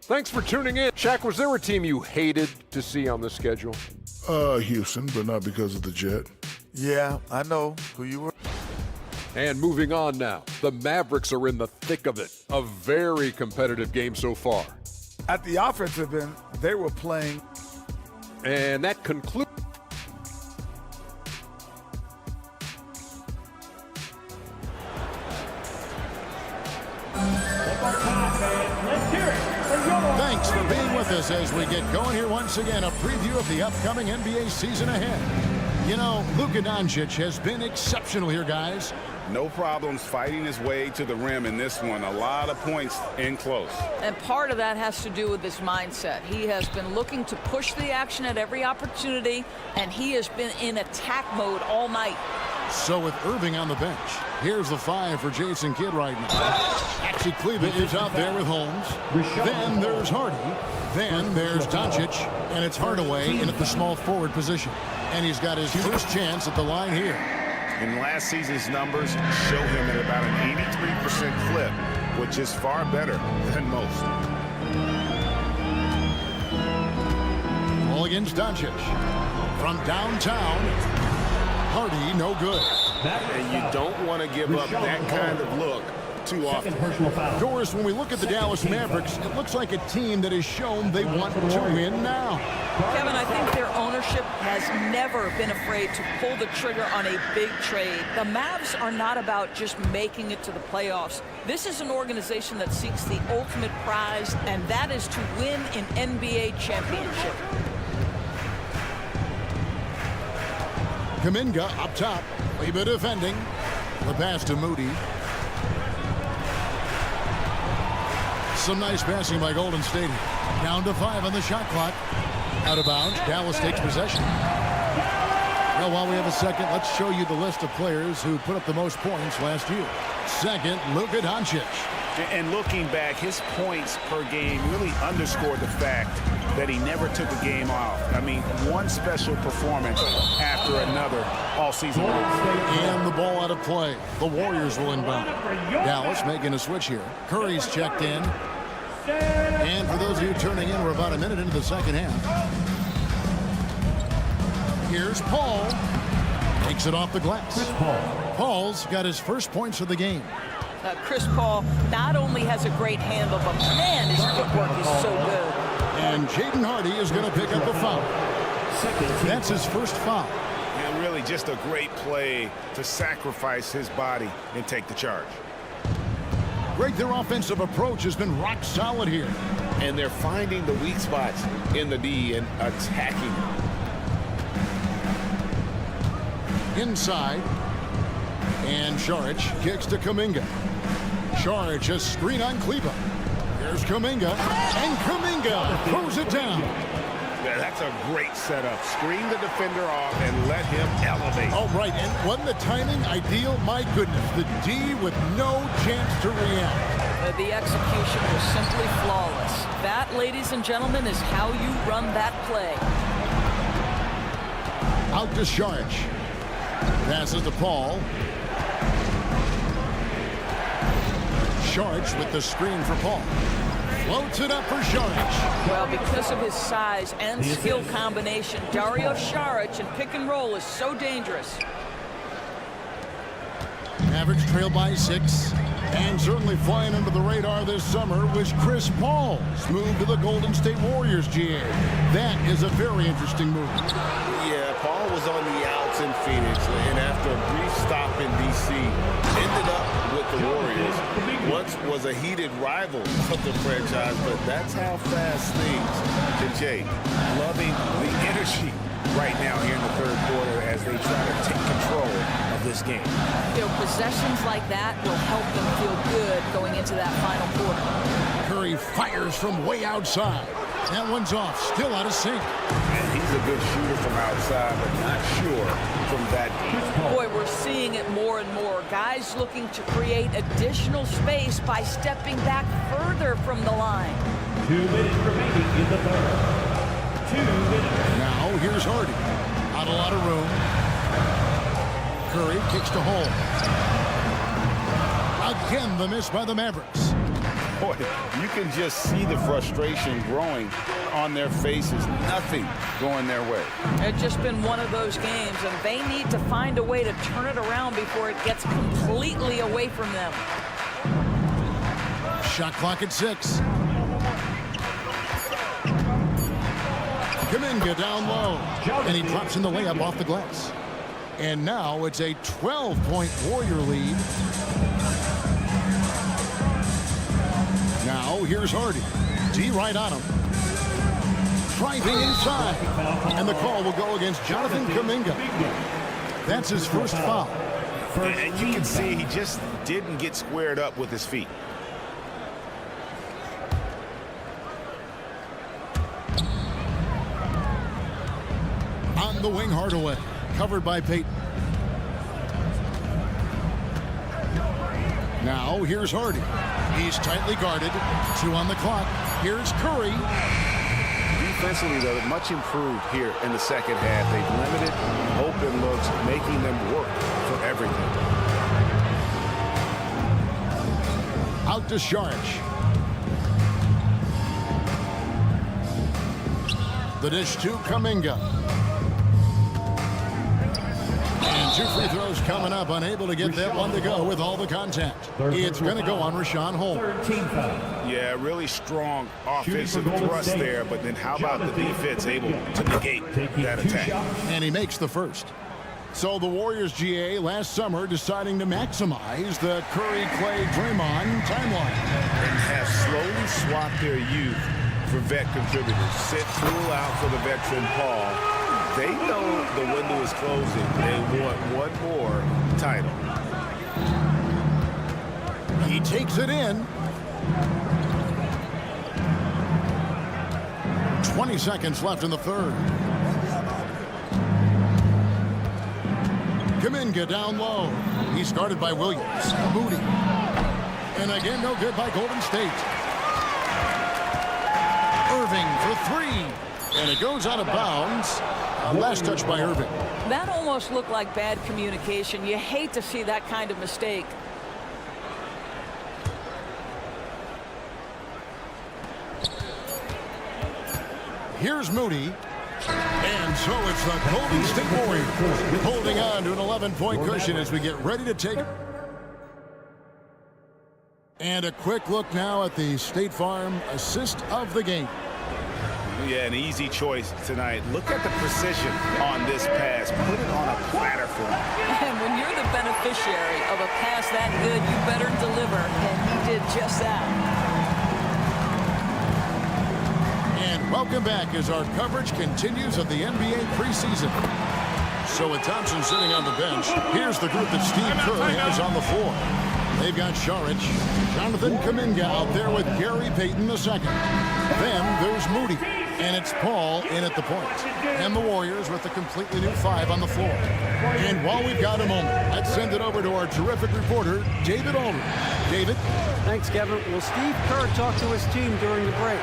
Thanks for tuning in. Shaq, was there a team you hated to see on the schedule? Houston, but not because of the Jet. Yeah, I know who you were. And moving on now, the Mavericks are in the thick of it. A very competitive game so far. At the offensive end, they were playing. And that concludes. Thanks for being with us as we get going here once again. A preview of the upcoming NBA season ahead. You know, Luka Doncic has been exceptional here, guys. No problems fighting his way to the rim in this one. A lot of points in close. And part of that has to do with his mindset. He has been looking to push the action at every opportunity, and he has been in attack mode all night. So with Irving on the bench, here's the 5 for Jason Kidd right now. Actually, Cleveland is out there with Holmes. Then there's Hardy. Then there's Doncic. And it's Hardaway in at the small forward position. And he's got his first chance at the line here. In last season's numbers, show him at about an 83% clip, which is far better than most. Ball against Doncic. From downtown. Hardy, no good. And you don't want to give up that kind of look too often. Doris, when we look at the Dallas Mavericks, it looks like a team that has shown they want to win now. Kevin, I think their ownership has never been afraid to pull the trigger on a big trade. The Mavs are not about just making it to the playoffs. This is an organization that seeks the ultimate prize, and that is to win an NBA championship. Kuminga up top. Leba defending. The pass to Moody. Some nice passing by Golden State. Down to 5 on the shot clock. Out of bounds. Dallas takes possession. Well, while we have a second, let's show you the list of players who put up the most points last year. Second, Luka Doncic. And looking back, his points per game really underscored the fact that he never took a game off. I mean, one special performance after another all season long. And the ball out of play. The Warriors will inbound. Dallas making a switch here. Curry's checked in. And for those of you turning in, we're about a minute into the second half. Here's Paul. Takes it off the glass. Paul's got his first points of the game. Chris Paul not only has a great handle, but man, his footwork is so good. And Jaden Hardy is going to pick up a foul. That's his first foul. And really just a great play to sacrifice his body and take the charge. Great, their offensive approach has been rock solid here. And they're finding the weak spots in the D and attacking. Inside. And Saric kicks to Kuminga. Saric a screen on Kleber. Here's Kuminga. And Kuminga throws it down. Yeah, that's a great setup. Screen the defender off and let him elevate. All right, and wasn't the timing ideal? My goodness, the D with no chance to react. The execution was simply flawless. That, ladies and gentlemen, is how you run that play. Out to Saric. Passes to Paul. Saric with the screen for Paul. Floats it up for Saric. Well, because of his size and skill combination, Dario Saric in pick and roll is so dangerous. Mavericks trail by 6. And certainly flying under the radar this summer was Chris Paul. Move to the Golden State Warriors, GA. That is a very interesting move. Yeah, Paul was on the outs in Phoenix, and after a brief stop in D.C., ended up with the Warriors. Once was a heated rival of the franchise, but that's how fast things can change. Loving the energy right now here in the third quarter as they try to take control of this game. You know, possessions like that will help them feel good going into that final quarter. Curry fires from way outside. That one's off, still out of sync. And he's a good shooter from outside, but not sure from that deep. Boy, we're seeing it more and more. Guys looking to create additional space by stepping back further from the line. 2 minutes remaining in the third. 2 minutes. Now here's Hardy. Not a lot of room. Curry kicks to home. Again, the miss by the Mavericks. Boy, you can just see the frustration growing on their faces. Nothing going their way. It's just been one of those games, and they need to find a way to turn it around before it gets completely away from them. Shot clock at 6. Kuminga down low, and he drops in the layup off the glass. And now it's a 12-point Warrior lead. Now here's Hardy. D right on him. Driving inside. And the call will go against Jonathan Kuminga. That's his first foul. And you can see he just didn't get squared up with his feet. On the wing, Hardaway. Covered by Payton. Now here's Hardy. He's tightly guarded. 2 on the clock. Here's Curry. Defensively, though, much improved here in the second half. They've limited open looks, making them work for everything. Out to Saric. The dish to Kuminga. And 2 free throws coming up. Unable to get that one to go with all the contact. It's going to go on Rashawn Holmes. Yeah, really strong offensive thrust there, but then how about the defense able to negate that attack? And he makes the first. So the Warriors GA last summer deciding to maximize the Curry, Clay, Draymond timeline. And have slowly swapped their youth for vet contributors. Sit Poole out for the veteran Paul. They know the window is closing. They want one more title. He takes it in. 20 seconds left in the third. Kuminga down low. He's guarded by Williams. Moody. And again, no good by Golden State. Irving for 3. And it goes out of bounds. Last touch by Irving. That almost looked like bad communication. You hate to see that kind of mistake. Here's Moody. And so it's the Golden State Warriors holding on to an 11-point cushion as we get ready to take it. And a quick look now at the State Farm assist of the game. Yeah, an easy choice tonight. Look at the precision on this pass. Put it on a platter for him. And when you're the beneficiary of a pass that good, you better deliver. And he did just that. And welcome back as our coverage continues of the NBA preseason. So with Thompson sitting on the bench, here's the group that Steve Kerr has on the floor. They've got Saric, Jonathan Kuminga out there with Gary Payton II. Then there's Moody, and it's Paul in at the point. And the Warriors with a completely new 5 on the floor. And while we've got a moment, let's send it over to our terrific reporter, David Aldridge. David? Thanks, Kevin. Well, Steve Kerr talked to his team during the break.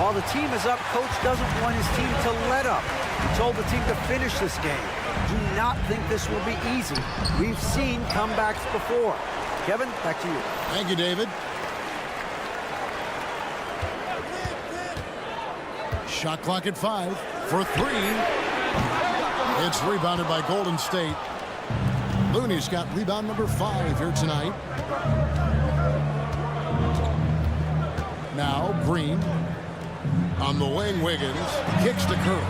While the team is up, Coach doesn't want his team to let up. He told the team to finish this game. Do not think this will be easy. We've seen comebacks before. Kevin, back to you. Thank you, David. Shot clock at 5 for 3. It's rebounded by Golden State. Looney's got rebound number 5 here tonight. Now Green on the wing. Wiggins kicks to Curry.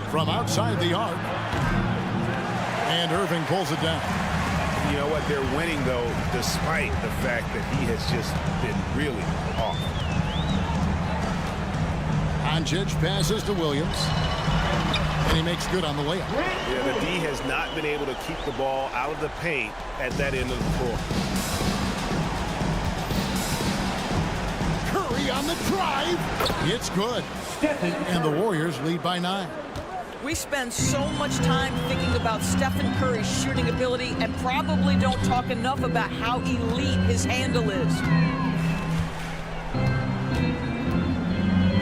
From outside the arc. And Irving pulls it down. You know what? They're winning, though, despite the fact that he has just been really off. Doncic passes to Williams. And he makes good on the layup. Yeah, the D has not been able to keep the ball out of the paint at that end of the floor. Curry on the drive. It's good. And the Warriors lead by 9. We spend so much time thinking about Stephen Curry's shooting ability and probably don't talk enough about how elite his handle is.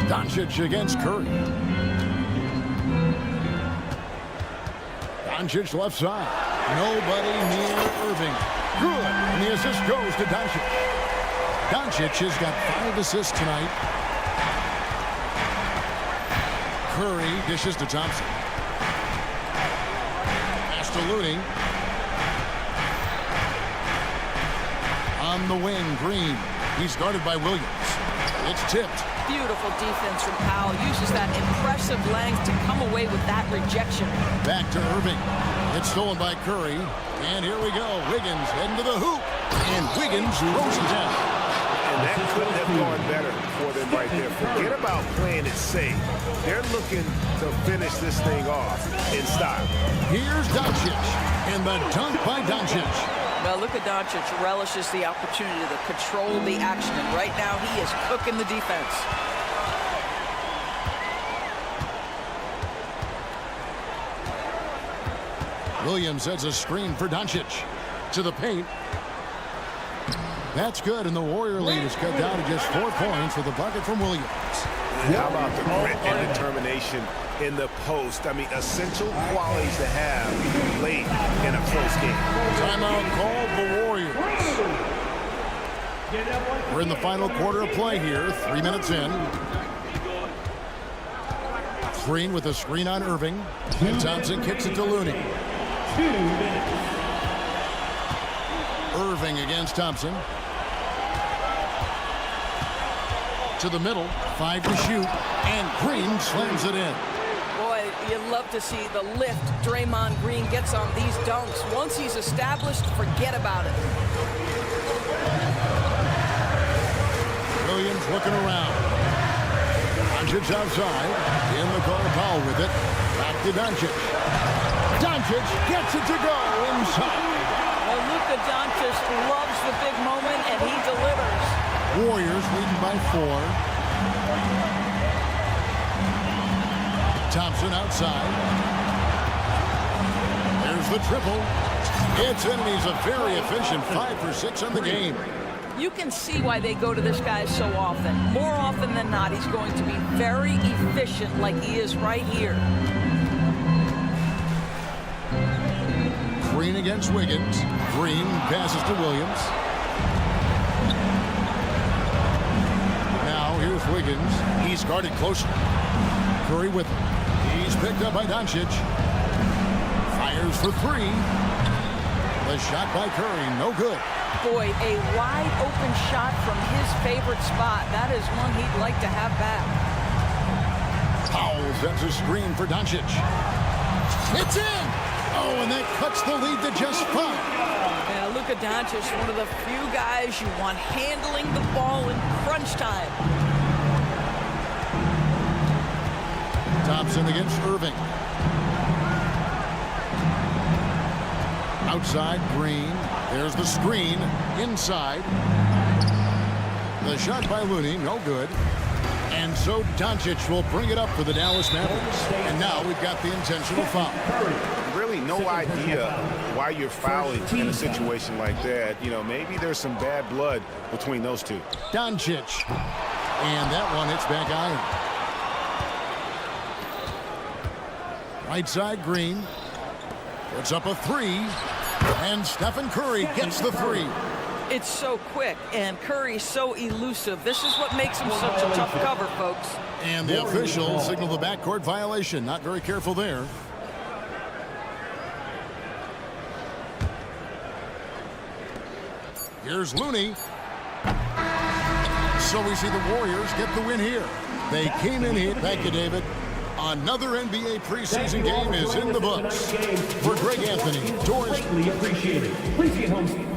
Doncic against Curry. Doncic left side. Nobody near Irving. Good. And the assist goes to Doncic. Doncic has got 5 assists tonight. Curry dishes to Thompson. Pass to Looney. On the wing, Green. He's guarded by Williams. It's tipped. Beautiful defense from Powell. Uses that impressive length to come away with that rejection. Back to Irving. It's stolen by Curry. And here we go. Wiggins heading to the hoop. And Wiggins throws it down. And that couldn't have gone better for them right there. Forget about playing it safe. They're looking to finish this thing off in style. Here's Doncic. And the dunk by Doncic. Now Luka Doncic relishes the opportunity to control the action. And right now he is cooking the defense. Williams sets a screen for Doncic. To the paint. That's good, and the Warrior lead is cut down to just 4 points with a bucket from Williams. How about the grit and determination in the post? I mean, essential qualities to have late in a close game. Timeout called the Warriors. We're in the final quarter of play here, 3 minutes in. Green with a screen on Irving. And Thompson kicks it to Looney. 2 minutes. Irving against Thompson. To the middle, 5 to shoot, and Green slams it in. Boy, you'd love to see the lift Draymond Green gets on these dunks. Once he's established, forget about it. Williams looking around. Doncic outside. In the corner, Powell with it. Back to Doncic. Doncic gets it to go inside. Well, Luka Doncic loves the big moment, and he delivers. Warriors leading by 4. Thompson outside. There's the triple. It's in, and he's a very efficient 5 for 6 on the game. You can see why they go to this guy so often. More often than not, he's going to be very efficient like he is right here. Green against Wiggins. Green passes to Williams. Now here's Wiggins. He's guarded closely. Curry with him. He's picked up by Doncic. Fires for 3. The shot by Curry, no good. Boy, a wide open shot from his favorite spot. That is one he'd like to have back. Powell sets a screen for Doncic. It's in! Oh, and that cuts the lead to just 5. Yeah, Luka Doncic, one of the few guys you want handling the ball in crunch time. Thompson against Irving. Outside, Green. There's the screen. Inside. The shot by Looney, no good. And so Doncic will bring it up for the Dallas Mavericks. And now we've got the intentional foul. Really no idea why you're fouling in a situation like that. You know, maybe there's some bad blood between those two. Doncic. And that one hits back iron. Right side, Green. Puts up a 3. And Stephen Curry gets the 3. It's so quick, and Curry's so elusive. This is what makes him such a tough cover, folks. And the official signaled the backcourt violation. Not very careful there. Here's Looney. So we see the Warriors get the win here. They came in here. Thank you, David. Another NBA preseason game is in the books. For Greg Anthony, Doris. Greatly appreciated. Please get home.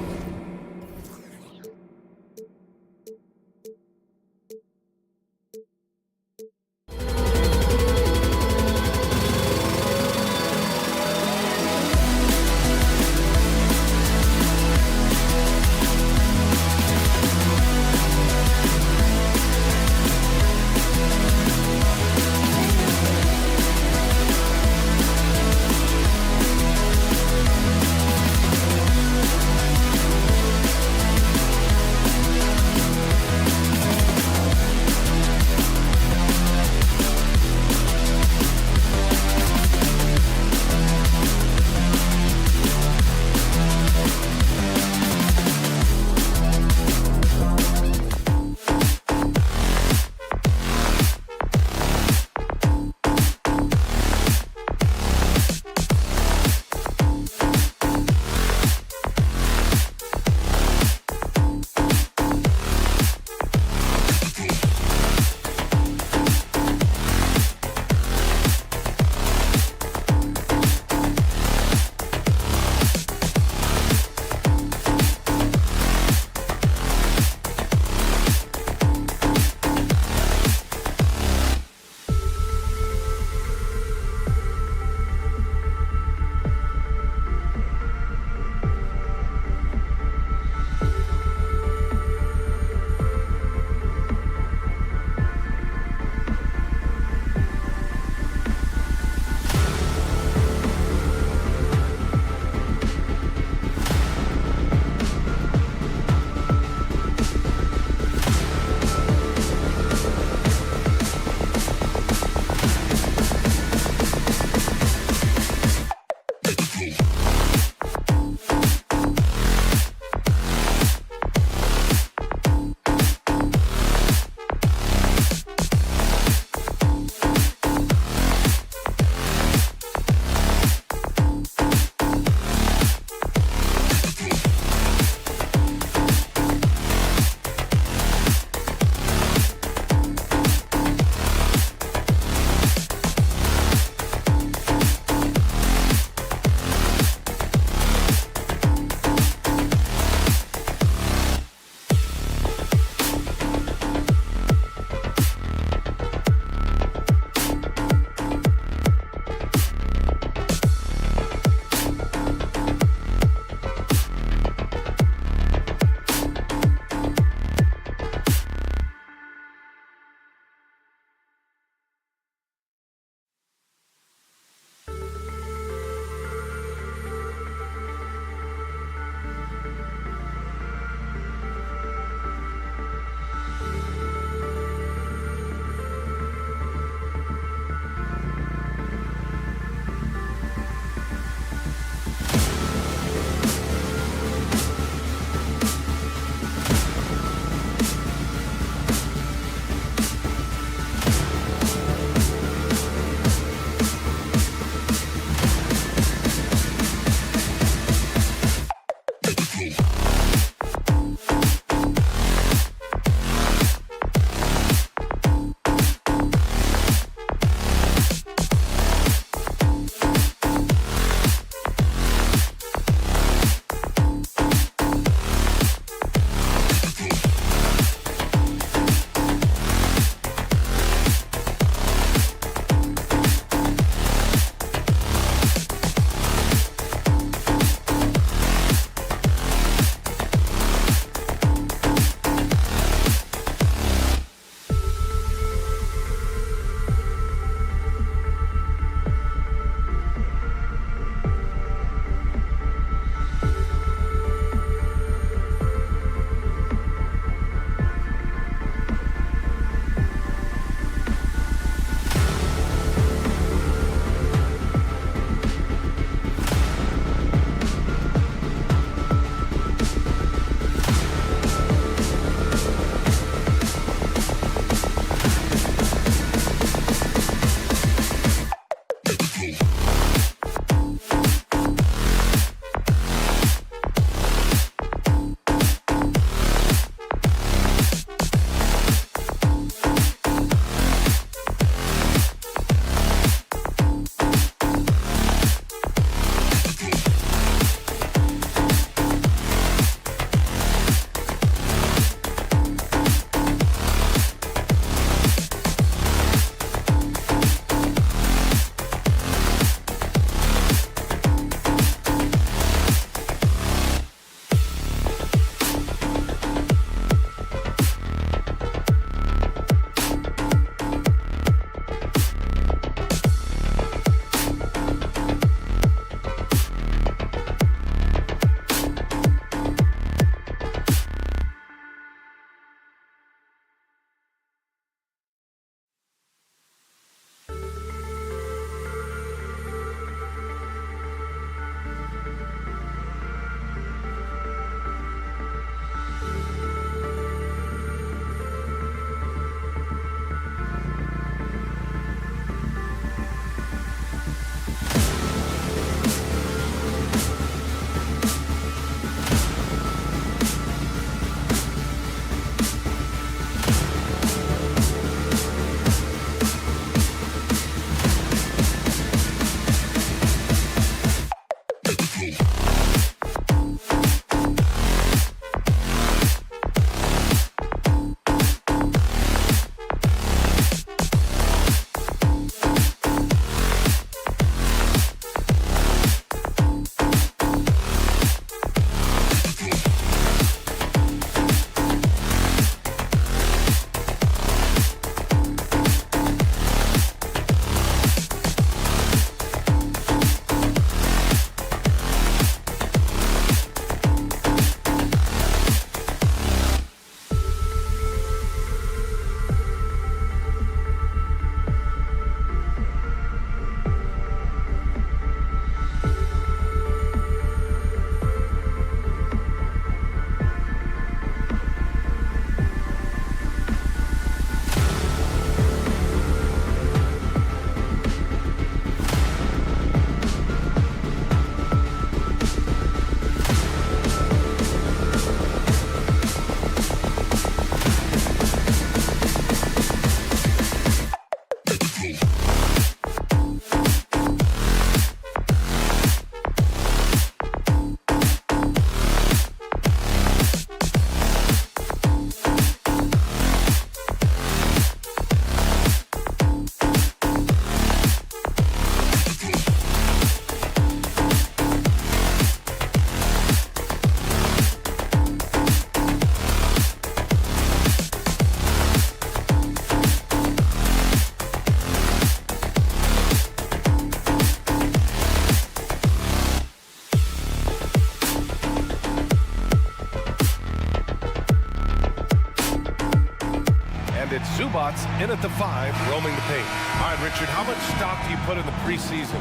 Zubac in at the 5, roaming the paint. All right, Richard, how much stock do you put in the preseason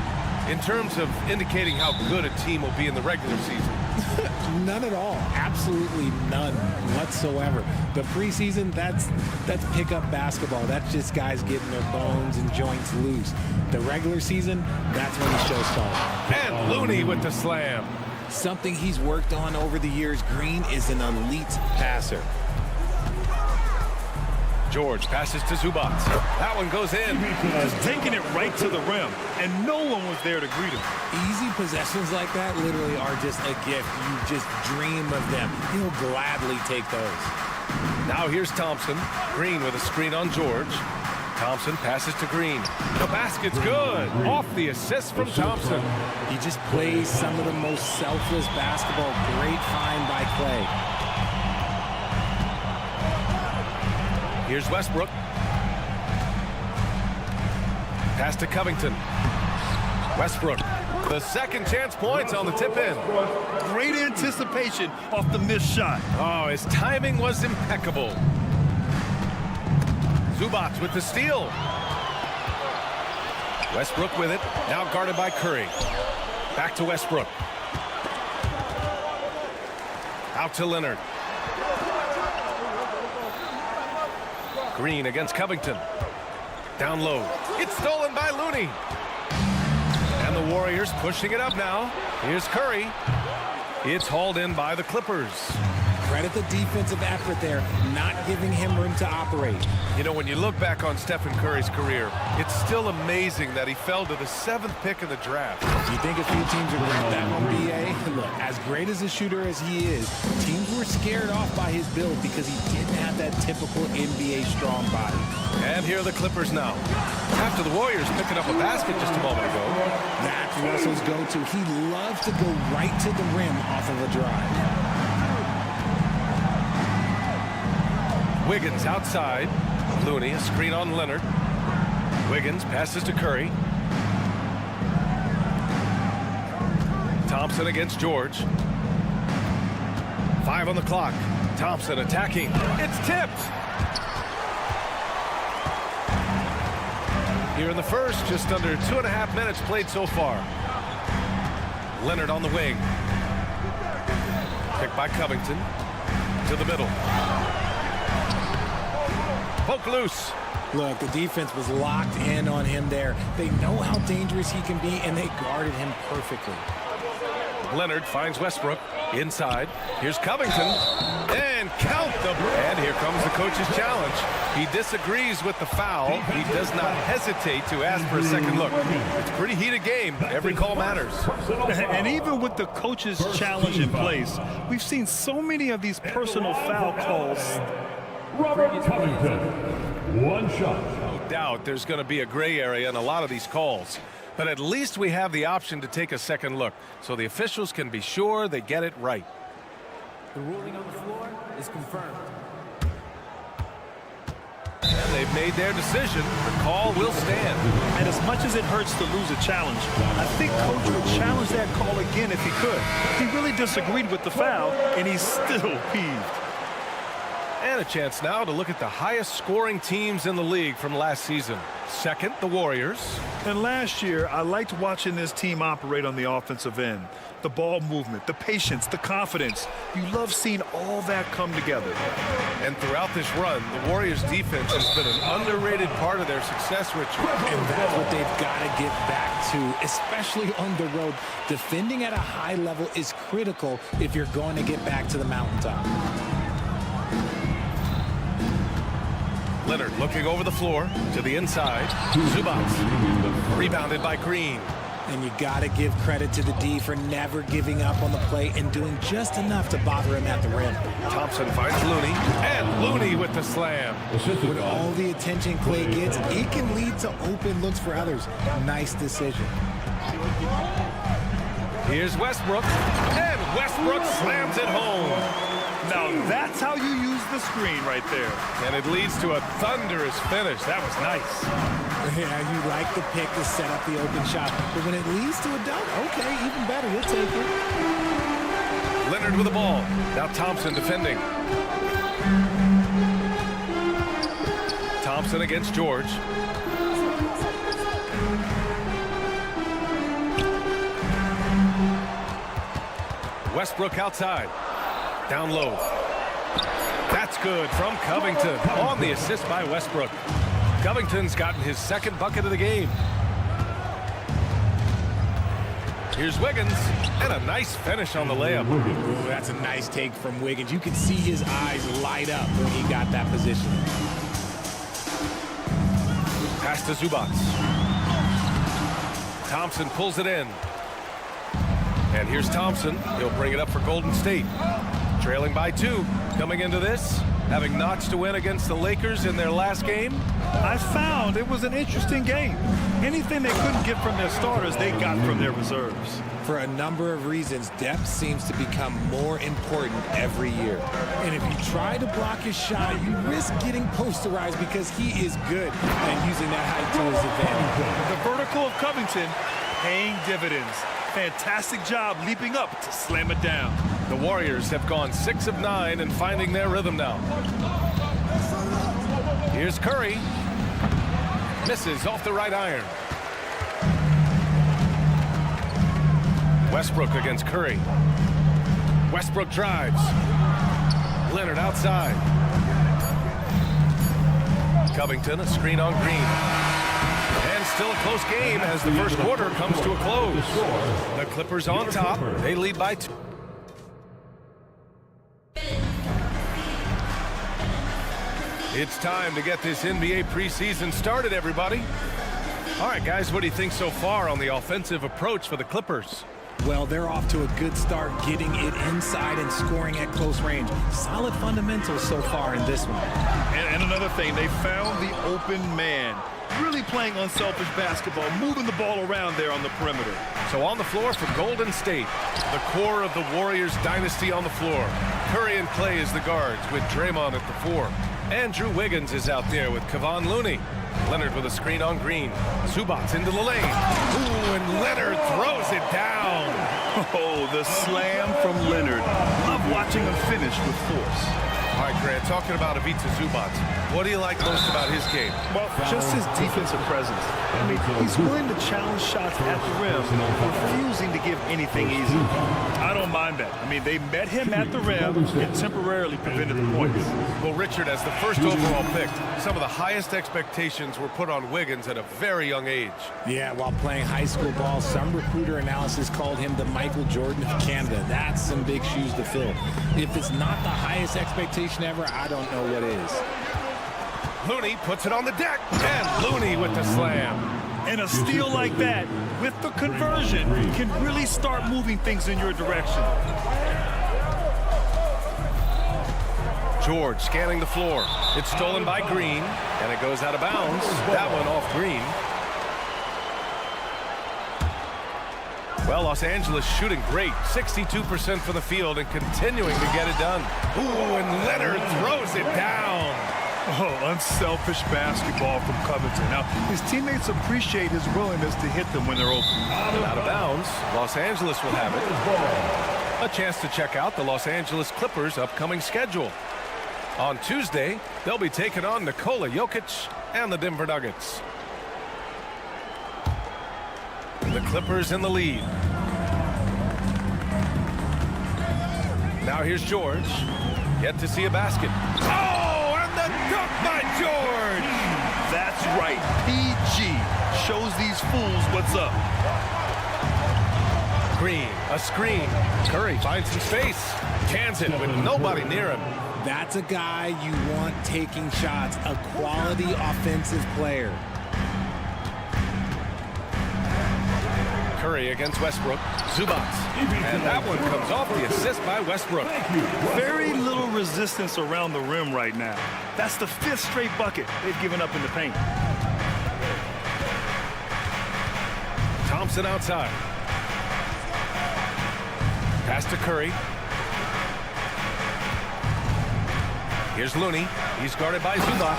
in terms of indicating how good a team will be in the regular season? None at all. Absolutely none whatsoever. The preseason, that's pickup basketball. That's just guys getting their bones and joints loose. The regular season, that's when the show starts. And Looney with the slam. Something he's worked on over the years. Green is an elite passer. George passes to Zubac. That one goes in. Just taking it right to the rim, and no one was there to greet him. Easy possessions like that literally are just a gift. You just dream of them. He'll gladly take those. Now here's Thompson. Green with a screen on George. Thompson passes to Green. The basket's good. Off the assist from Thompson. He just plays some of the most selfless basketball. Great find by Clay. Here's Westbrook. Pass to Covington. Westbrook. The second chance points on the tip in. Great anticipation off the missed shot. Oh, his timing was impeccable. Zubac with the steal. Westbrook with it. Now guarded by Curry. Back to Westbrook. Out to Leonard. Green against Covington. Down low. It's stolen by Looney. And the Warriors pushing it up now. Here's Curry. It's hauled in by the Clippers. Credit the defensive effort there, not giving him room to operate. You know, when you look back on Stephen Curry's career, it's still amazing that he fell to the 7th pick in the draft. You think a few teams are going that one, BA? Look, as great as a shooter as he is, teams were scared off by his build because he didn't have that typical NBA strong body. And here are the Clippers now. After the Warriors picking up a basket just a moment ago. That's Russell's go-to. He loves to go right to the rim off of a drive. Wiggins outside. Looney, a screen on Leonard. Wiggins passes to Curry. Thompson against George. 5 on the clock. Thompson attacking. It's tipped. Here in the first, just under 2.5 minutes played so far. Leonard on the wing. Picked by Covington. To the middle. Poke loose. Look, the defense was locked in on him there. They know how dangerous he can be, and they guarded him perfectly. Leonard finds Westbrook inside. Here's Covington. And count them. And here comes the coach's challenge. He disagrees with the foul. He does not hesitate to ask for a second look. It's a pretty heated game. Every call matters. And even with the coach's challenge in place, we've seen so many of these personal foul calls. Robert Covington, one shot. No doubt there's going to be a gray area in a lot of these calls. But at least we have the option to take a second look, so the officials can be sure they get it right. The ruling on the floor is confirmed. And they've made their decision. The call will stand. And as much as it hurts to lose a challenge, I think Coach would challenge that call again if he could. He really disagreed with the foul, and he's still peeved. And a chance now to look at the highest scoring teams in the league from last season. Second, the Warriors. And last year, I liked watching this team operate on the offensive end. The ball movement, the patience, the confidence. You love seeing all that come together. And throughout this run, the Warriors' defense has been an underrated part of their success, Richard. And that's what they've got to get back to, especially on the road. Defending at a high level is critical if you're going to get back to the mountaintop. Leonard looking over the floor to the inside. Zubac rebounded by Green. And you got to give credit to the D for never giving up on the play and doing just enough to bother him at the rim. Thompson finds Looney, and Looney with the slam. With all the attention Clay gets, it can lead to open looks for others. Nice decision. Here's Westbrook, and Westbrook slams it home. Now that's how you use the screen right there. And it leads to a thunderous finish. That was nice. Yeah, you like the pick to set up the open shot. But when it leads to a dunk, okay, even better. You'll take it. Leonard with the ball. Now Thompson defending. Thompson against George. Westbrook outside. Down low. That's good from Covington on the assist by Westbrook. Covington's gotten his second bucket of the game. Here's Wiggins, and a nice finish on the layup. Ooh, that's a nice take from Wiggins. You could see his eyes light up when he got that position. Pass to Zubac. Thompson pulls it in. And here's Thompson. He'll bring it up for Golden State. Trailing by 2. Coming into this, having notched a win against the Lakers in their last game. I found it was an interesting game. Anything they couldn't get from their starters, they got from their reserves. For a number of reasons, depth seems to become more important every year. And if you try to block his shot, you risk getting posterized because he is good at using that height to his advantage. The vertical of Covington paying dividends. Fantastic job leaping up to slam it down. The Warriors have gone 6 of 9 and finding their rhythm now. Here's Curry. Misses off the right iron. Westbrook against Curry. Westbrook drives. Leonard outside. Covington, a screen on Green. And still a close game as the first quarter comes to a close. The Clippers on top. They lead by 2. It's time to get this NBA preseason started, everybody. All right, guys, what do you think so far on the offensive approach for the Clippers? Well, they're off to a good start getting it inside and scoring at close range. Solid fundamentals so far in this one. And another thing, they found the open man. Really playing unselfish basketball, moving the ball around there on the perimeter. So on the floor for Golden State, the core of the Warriors dynasty on the floor. Curry and Clay as the guards with Draymond at the 4. Andrew Wiggins is out there with Kevon Looney. Leonard with a screen on Green. Zubac into the lane. Ooh, and Leonard throws it down. Oh, the slam from Leonard. Love watching him finish with force. All right, Grant, talking about Ivica Zubac, what do you like most about his game? Well, just his defensive presence. I mean, he's willing to challenge shots at the rim, refusing to give anything easy. I don't mind that. I mean, they met him at the rim and temporarily prevented the points. Well, Richard, as the first overall pick, some of the highest expectations were put on Wiggins at a very young age. Yeah, while playing high school ball, some recruiter analysis called him the Michael Jordan of Canada. That's some big shoes to fill. If it's not the highest expectation ever, I don't know what is. Looney puts it on the deck, and Looney with the slam. And a steal like that, with the conversion, can really start moving things in your direction. George scanning the floor. It's stolen by Green, and it goes out of bounds. That one off Green. Well, Los Angeles shooting great. 62% from the field and continuing to get it done. Ooh, and Leonard throws it down. Oh, unselfish basketball from Covington. Now, his teammates appreciate his willingness to hit them when they're open. Out of bounds. Los Angeles will have it. A chance to check out the Los Angeles Clippers' upcoming schedule. On Tuesday, they'll be taking on Nikola Jokic and the Denver Nuggets. The Clippers in the lead. Now here's George. Yet to see a basket. Oh, and the dunk by George! That's right. PG shows these fools what's up. Green, a screen. Curry finds some space. Cans it with nobody near him. That's a guy you want taking shots, a quality offensive player. Curry against Westbrook. Zubac. And that one comes off the assist by Westbrook. Very little resistance around the rim right now. That's the 5th straight bucket they've given up in the paint. Thompson outside. Pass to Curry. Here's Looney. He's guarded by Zubac.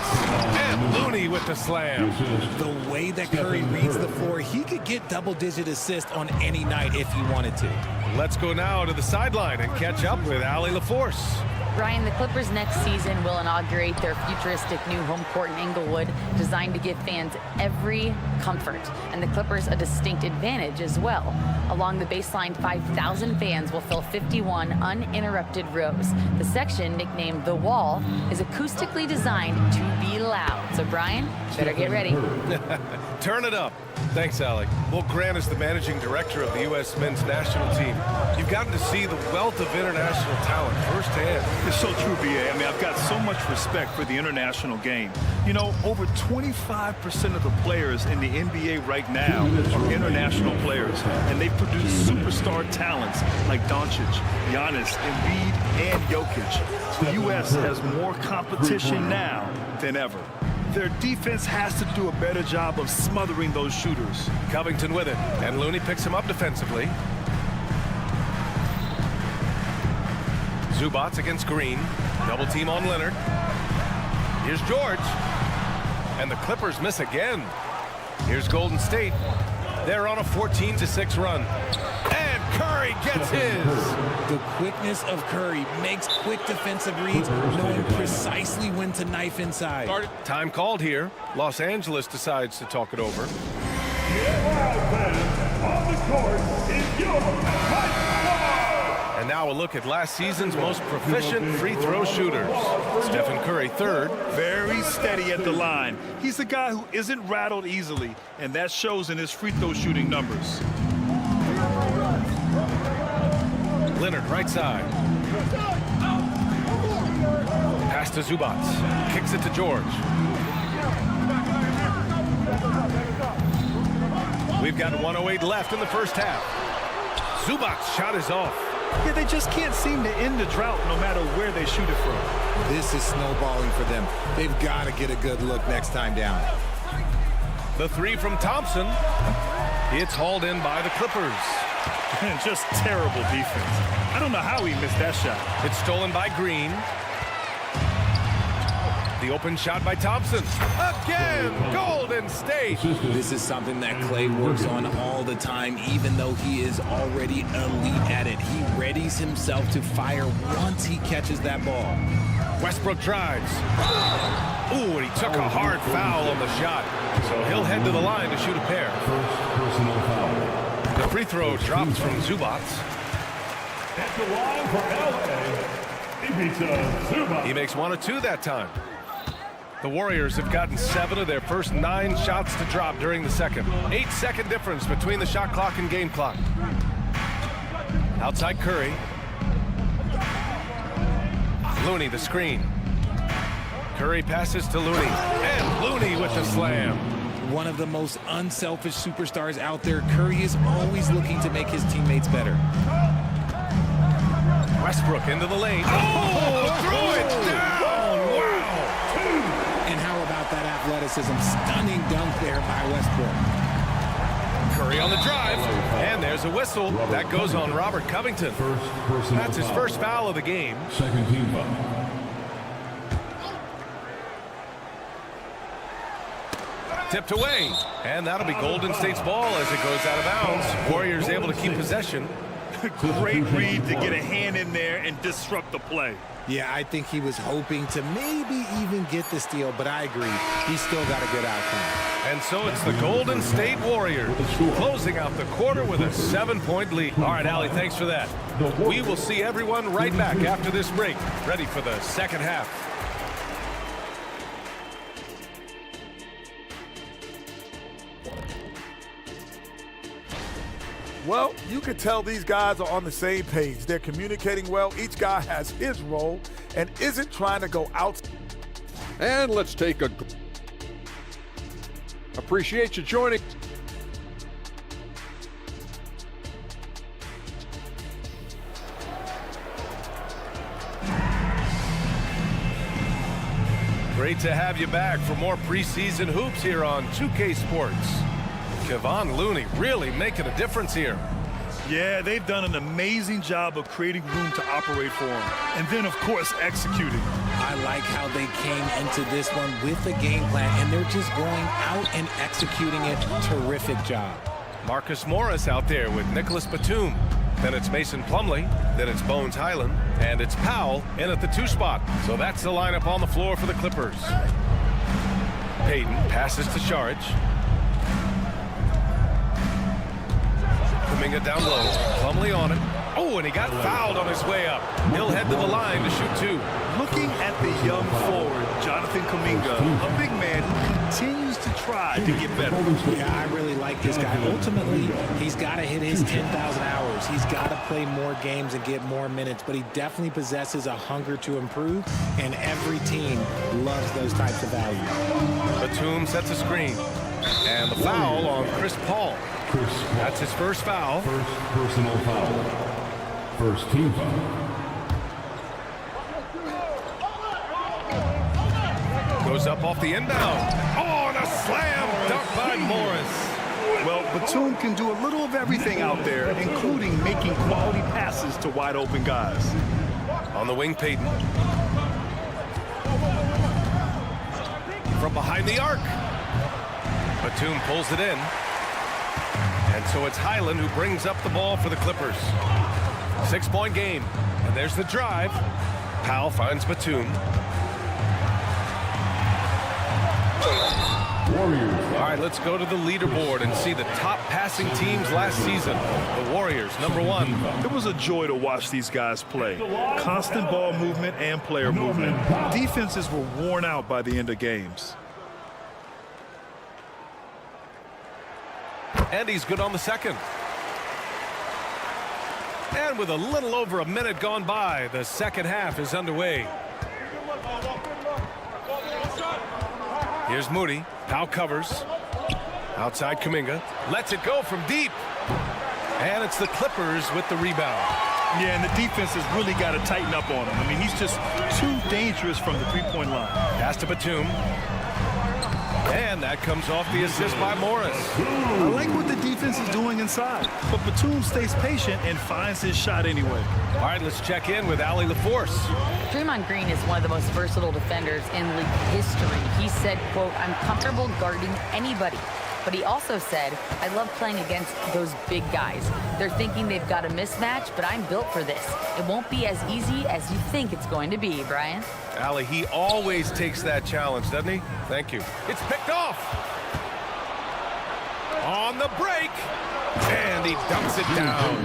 And Looney with the slam. The way that Curry reads the floor, he could get double-digit assists on any night if he wanted to. Let's go now to the sideline and catch up with Allie LaForce. Ryan, the Clippers next season will inaugurate their futuristic new home court in Inglewood, designed to give fans every comfort, and the Clippers a distinct advantage as well. Along the baseline, 5,000 fans will fill 51 uninterrupted rows. The section, nicknamed The Wall, is acoustically designed to be loud. So, Brian, better get ready. Turn it up. Thanks, Alec. Well, Grant is the managing director of the U.S. men's national team. You've gotten to see the wealth of international talent firsthand. It's so true, B.A. I mean, I've got so much respect for the international game. You know, over 25% of the players in the NBA right now are international players, and they produce superstar talents like Doncic, Giannis, Embiid, and Jokic. The U.S. has more competition now than ever. Their defense has to do a better job of smothering those shooters. Covington with it, and Looney picks him up defensively. Zubats against Green. Double team on Leonard. Here's George. And the Clippers miss again. Here's Golden State. They're on a 14-6 run. And Curry gets his. The quickness of Curry makes quick defensive reads, knowing precisely when to knife inside. Time called here. Los Angeles decides to talk it over. And now a look at last season's most proficient free throw shooters. Stephen Curry, third. Very steady at the line. He's the guy who isn't rattled easily, and that shows in his free throw shooting numbers. Leonard, right side. Pass to Zubats. Kicks it to George. We've got 1:08 left in the first half. Zubats' shot is off. Yeah, they just can't seem to end the drought no matter where they shoot it from. This is snowballing for them. They've got to get a good look next time down. The three from Thompson. It's hauled in by the Clippers. Just terrible defense. I don't know how he missed that shot. It's stolen by Green. The open shot by Thompson. Again, Golden State. This is something that Clay works on all the time, even though he is already elite at it. He readies himself to fire once he catches that ball. Westbrook drives. Ooh, and he took a hard foul on the shot. So he'll head to the line to shoot a pair. Personal foul. The free throw drops from Zubats. At the line for LA, he beats Zubats. He makes 1 of 2 that time. The Warriors have gotten 7 of their first 9 shots to drop during the second. 8-second difference between the shot clock and game clock. Outside Curry. Looney, the screen. Curry passes to Looney. And Looney with the slam. One of the most unselfish superstars out there, Curry is always looking to make his teammates better. Westbrook into the lane. Oh, threw it down! Wow! And how about that athleticism? Stunning dunk there by Westbrook. Curry on the drive, and there's a whistle. That goes on Robert Covington. That's his first foul of the game. Second team foul. Tipped away, and that'll be Golden State's ball as it goes out of bounds. Warriors able to keep possession. Great read to get a hand in there and disrupt the play. Yeah, I think he was hoping to maybe even get the steal, but I agree. He's still got a good outcome. And so it's the Golden State Warriors closing out the quarter with a 7-point lead. All right, Allie, thanks for that. We will see everyone right back after this break, ready for the second half. Well, you can tell these guys are on the same page. They're communicating well. Each guy has his role and isn't trying to go out. And let's take a... Appreciate you joining. Great to have you back for more preseason hoops here on 2K Sports. Kevon Looney really making a difference here. Yeah, they've done an amazing job of creating room to operate for him. And then, of course, executing. I like how they came into this one with a game plan, and they're just going out and executing it. Terrific job. Marcus Morris out there with Nicholas Batum. Then it's Mason Plumlee. Then it's Bones Highland. And it's Powell in at the 2 spot. So that's the lineup on the floor for the Clippers. Payton passes to Saric. Kuminga down low. Plumlee on it. Oh, and he got fouled on his way up. He'll head to the line to shoot 2. Looking at the young forward, Jonathan Kuminga, a big man who continues to try to get better. Yeah, I really like this guy. Ultimately, he's got to hit his 10,000 hours. He's got to play more games and get more minutes, but he definitely possesses a hunger to improve, and every team loves those types of values. Batum sets a screen. And the foul on Chris Paul. That's his first foul. First personal foul. First team foul. Goes up off the inbound. Oh, and a slam dunk by Morris. Well, Batum can do a little of everything out there, including making quality passes to wide open guys. On the wing, Payton. From behind the arc. Batum pulls it in. And so it's Highland who brings up the ball for the Clippers. 6-point game. And there's the drive. Powell finds Batum. Warriors. All right, let's go to the leaderboard and see the top passing teams last season. The Warriors, #1. It was a joy to watch these guys play. Constant ball movement and player movement. Defenses were worn out by the end of games. And he's good on the second. And with a little over a minute gone by, the second half is underway. Here's Moody. Powell covers. Outside Kuminga. Lets it go from deep. And it's the Clippers with the rebound. Yeah, and the defense has really got to tighten up on him. I mean, he's just too dangerous from the three-point line. Pass to Batum. And that comes off the assist by Morris. I like what the defense is doing inside, but Batum stays patient and finds his shot anyway. All right, let's check in with Allie LaForce. Draymond Green is one of the most versatile defenders in league history. He said, quote, "I'm comfortable guarding anybody." But he also said, "I love playing against those big guys. They're thinking they've got a mismatch, but I'm built for this. It won't be as easy as you think it's going to be," Brian. Allie, he always takes that challenge, doesn't he? Thank you. It's picked off. On the break. And he dumps it down.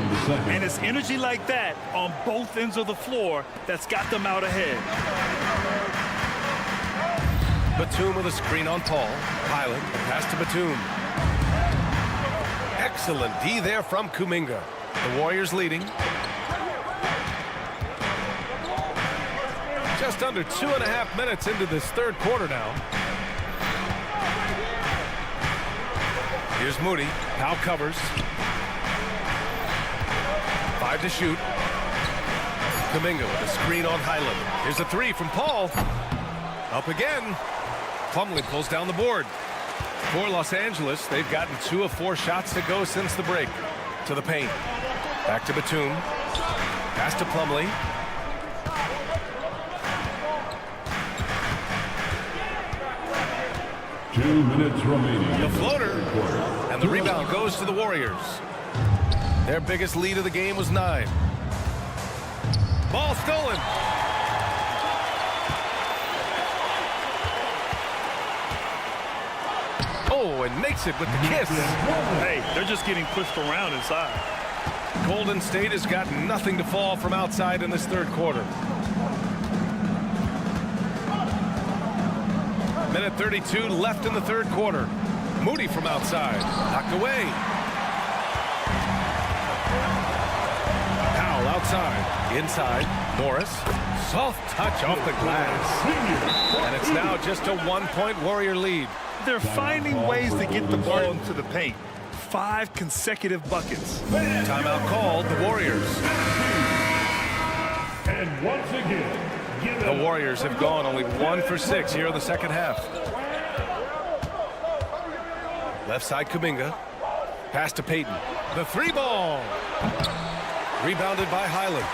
And it's energy like that on both ends of the floor that's got them out ahead. Batum with a screen on Paul. Highland, pass to Batum. Excellent D there from Kuminga. The Warriors leading. Just under 2.5 minutes into this third quarter now. Here's Moody. Powell covers. 5 to shoot. Kuminga with a screen on Highland. Here's a 3 from Paul. Up again. Plumlee pulls down the board. For Los Angeles, they've gotten 2 of 4 shots to go since the break. To the paint. Back to Batum. Pass to Plumlee. Two minutes remaining. The floater. And the rebound goes to the Warriors. Their biggest lead of the game was 9. Ball stolen. Oh, and makes it with the kiss. Hey, they're just getting pushed around inside. Golden State has got nothing to fall from outside in this third quarter. Minute 32 left in the third quarter. Moody from outside. Knocked away. Powell outside. Inside. Morris. Soft touch off the glass. And it's now just a 1-point Warrior lead. They're finding ways to get the ball into the paint. 5 consecutive buckets. Timeout called. The Warriors. And once again, the Warriors have gone only 1 for 6 here in the second half. Left side Kuminga. Pass to Payton. The 3 ball. Rebounded by Highland.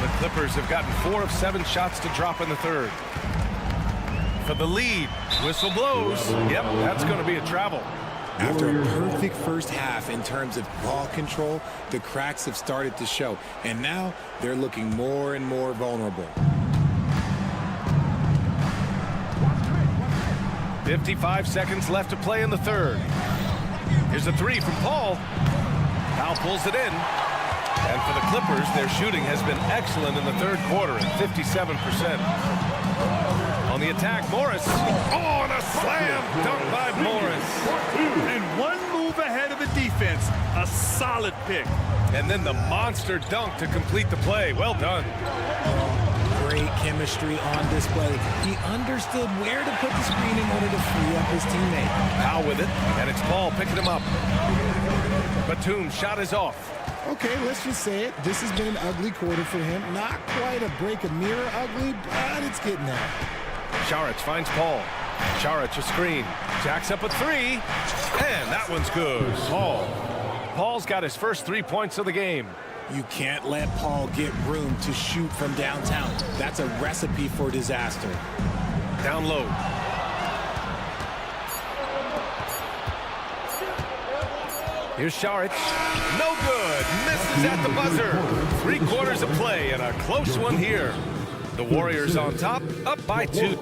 The Clippers have gotten 4 of 7 shots to drop in the third. For the lead. Whistle blows. Yep, that's going to be a travel. After a perfect first half in terms of ball control, the cracks have started to show, and now they're looking more and more vulnerable. 55 seconds left to play in the third. Here's a three from Paul. Powell pulls it in. And for the Clippers, their shooting has been excellent in the third quarter at 57%. On the attack, Morris. Oh, and a slam dunk by Morris. And one move ahead of the defense. A solid pick. And then the monster dunk to complete the play. Well done. Great chemistry on display. He understood where to put the screen in order to free up his teammate. Powell with it, and it's Paul picking him up. Batum's shot is off. Okay, let's just say it. This has been an ugly quarter for him. Not quite a break a mirror ugly, but it's getting there. Saric finds Paul. Saric a screen. Jacks up a three. And that one's good. Paul's got his first 3 points of the game. You can't let Paul get room to shoot from downtown. That's a recipe for disaster. Down low. Here's Saric. No good. Misses at the buzzer. 3 quarters of play and a close one here. The Warriors on top, up by 2.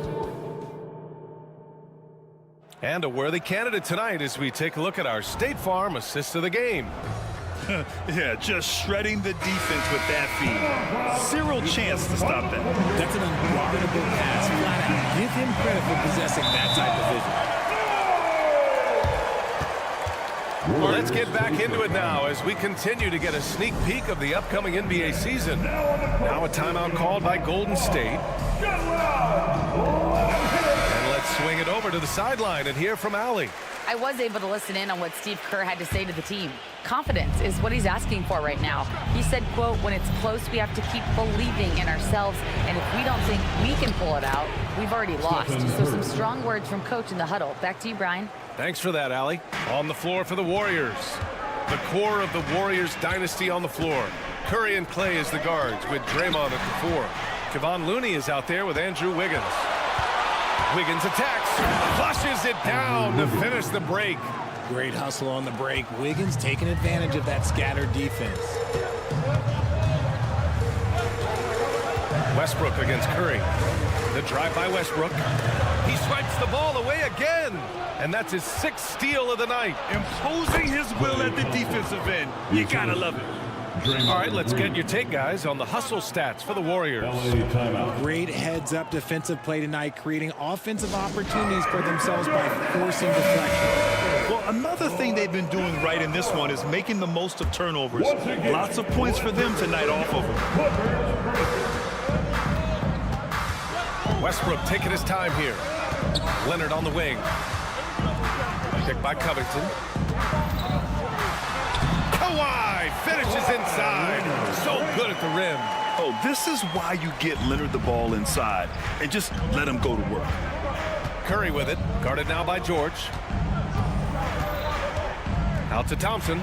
And a worthy candidate tonight as we take a look at our State Farm assist of the game. Yeah, just shredding the defense with that feed. Zero chance to stop that. That's an unguardable pass. Flat out. Give him credit for possessing that type of vision. Well, let's get back into it now as we continue to get a sneak peek of the upcoming NBA season. Now a timeout called by Golden State. And let's swing it over to the sideline and hear from Allie. I was able to listen in on what Steve Kerr had to say to the team. Confidence is what he's asking for right now. He said, quote, when it's close, we have to keep believing in ourselves. And if we don't think we can pull it out, we've already lost. So some strong words from coach in the huddle. Back to you, Brian. Thanks for that, Allie. On the floor for the Warriors. The core of the Warriors dynasty on the floor. Curry and Clay as the guards with Draymond at the 4. Kevon Looney is out there with Andrew Wiggins. Wiggins attacks, flushes it down to finish the break. Great hustle on the break. Wiggins taking advantage of that scattered defense. Westbrook against Curry. The drive by Westbrook. He swipes the ball away again. And that's his 6th steal of the night. Imposing his will at the defensive end. You gotta love it. All right, let's get your take, guys, on the hustle stats for the Warriors. Great heads-up defensive play tonight, creating offensive opportunities for themselves by forcing deflection. Well, another thing they've been doing right in this one is making the most of turnovers. Lots of points for them tonight off of them. Westbrook taking his time here. Leonard on the wing. Picked by Covington. Kawhi finishes inside. So good at the rim. Oh, this is why you get Leonard the ball inside and just let him go to work. Curry with it. Guarded now by George. Out to Thompson.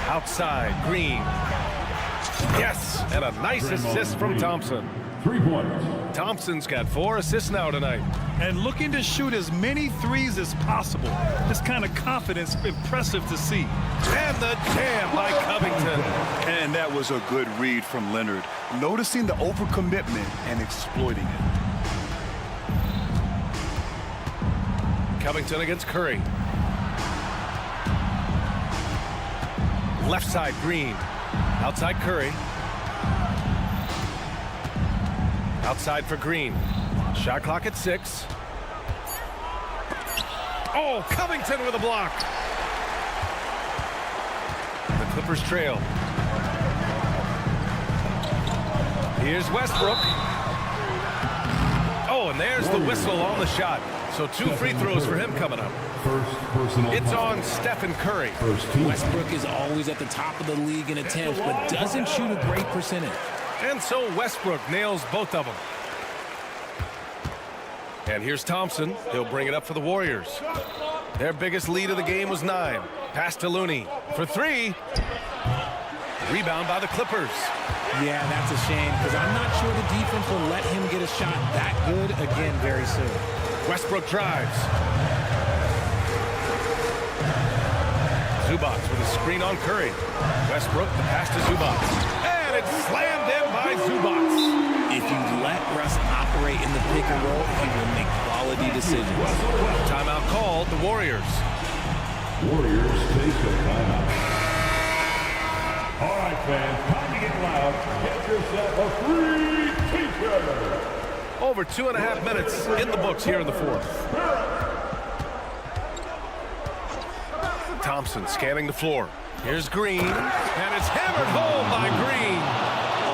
Outside, Green. Yes, and a nice assist from Thompson. 3 points. Thompson's got 4 assists now tonight. And looking to shoot as many threes as possible. This kind of confidence, impressive to see. And the jam by Covington. And that was a good read from Leonard. Noticing the overcommitment and exploiting it. Covington against Curry. Left side, Green. Outside, Curry. Outside for Green. Shot clock at 6. Oh, Covington with a block. The Clippers trail. Here's Westbrook. Oh, and there's the whistle on the shot. So 2 free throws for him coming up. It's on Stephen Curry. Westbrook is always at the top of the league in attempts, but doesn't shoot a great percentage. And so Westbrook nails both of them. And here's Thompson. He'll bring it up for the Warriors. Their biggest lead of the game was 9. Pass to Looney for 3. Rebound by the Clippers. Yeah, that's a shame because I'm not sure the defense will let him get a shot that good again very soon. Westbrook drives. Zubac with a screen on Curry. Westbrook, the pass to Zubac. And it's slammed in by Zubac. If you let Russ operate in the pick and roll, he will make quality decisions. Timeout called, the Warriors. Warriors take the timeout. All right, fans, time to get loud. Get yourself a free t-shirt. Over 2.5 minutes in the books here in the fourth. Thompson scanning the floor. Here's Green, and it's hammered home by Green.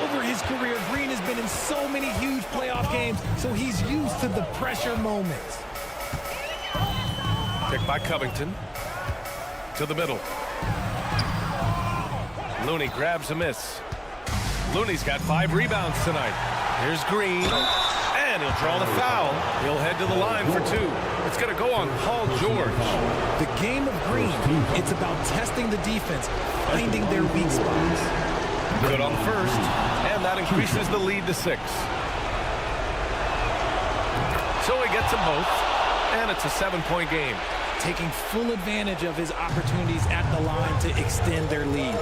Over his career, Green has been in so many huge playoff games, so he's used to the pressure moments. Picked by Covington. To the middle. Looney grabs a miss. Looney's got 5 rebounds tonight. Here's Green, and he'll draw the foul. He'll head to the line for 2. It's going to go on Paul George. The game of Green, it's about testing the defense, finding their weak spots. Good on the first, and that increases the lead to 6. So he gets them both, and it's a 7-point game. Taking full advantage of his opportunities at the line to extend their lead.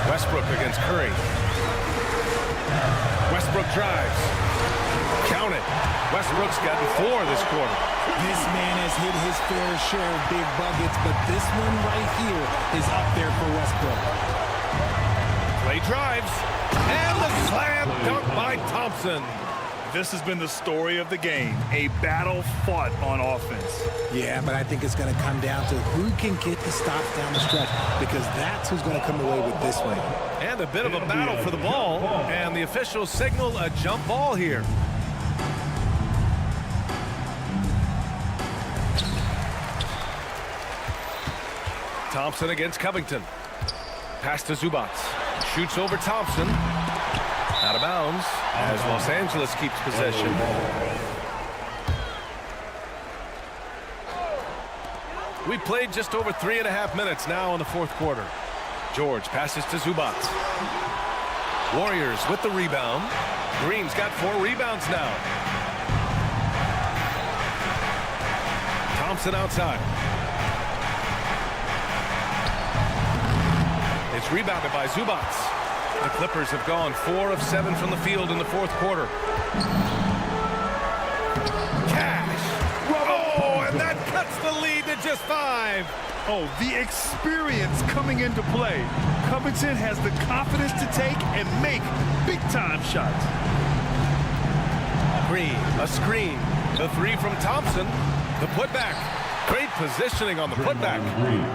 Westbrook against Curry. Westbrook drives. Count it. Westbrook's gotten 4 this quarter. This man has hit his fair share of big buckets, but this one right here is up there for Westbrook. Clay drives. And the slam dunk by Thompson. This has been the story of the game, a battle fought on offense. Yeah, but I think it's going to come down to who can get the stops down the stretch, because that's who's going to come away with this one. And a bit of a battle for the ball, and the officials signal a jump ball here. Thompson against Covington. Pass to Zubac. Shoots over Thompson. Out of bounds as Los Angeles keeps possession. We played just over 3.5 minutes now in the fourth quarter. George passes to Zubac. Warriors with the rebound. Green's got 4 rebounds now. Thompson outside. It's rebounded by Zubac. The Clippers have gone 4 of 7 from the field in the fourth quarter. Cash. Oh, and that cuts the lead to just 5. Oh, the experience coming into play. Covington has the confidence to take and make big-time shots. Green, a screen. The 3 from Thompson. The putback. Great positioning on the putback.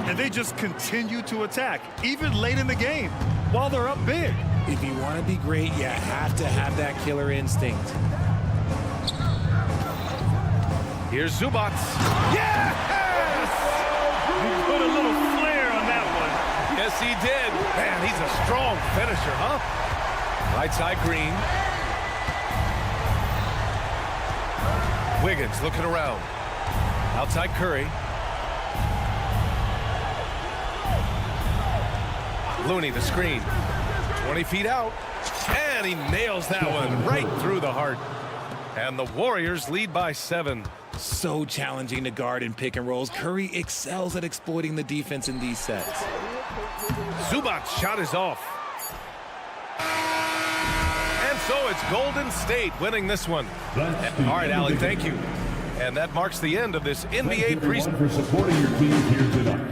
And they just continue to attack, even late in the game, while they're up big. If you want to be great, you have to have that killer instinct. Here's Zubac. Yes! He put a little flair on that one. Yes, he did. Man, he's a strong finisher, huh? Right side Green. Wiggins looking around. Outside Curry. Looney the screen. 20 feet out. And he nails that one right through the heart. And the Warriors lead by 7. So challenging to guard in pick and rolls. Curry excels at exploiting the defense in these sets. Zubac's shot is off. And so it's Golden State winning this one. All right, Alec, thank you. And that marks the end of this NBA preseason. For supporting your team here tonight.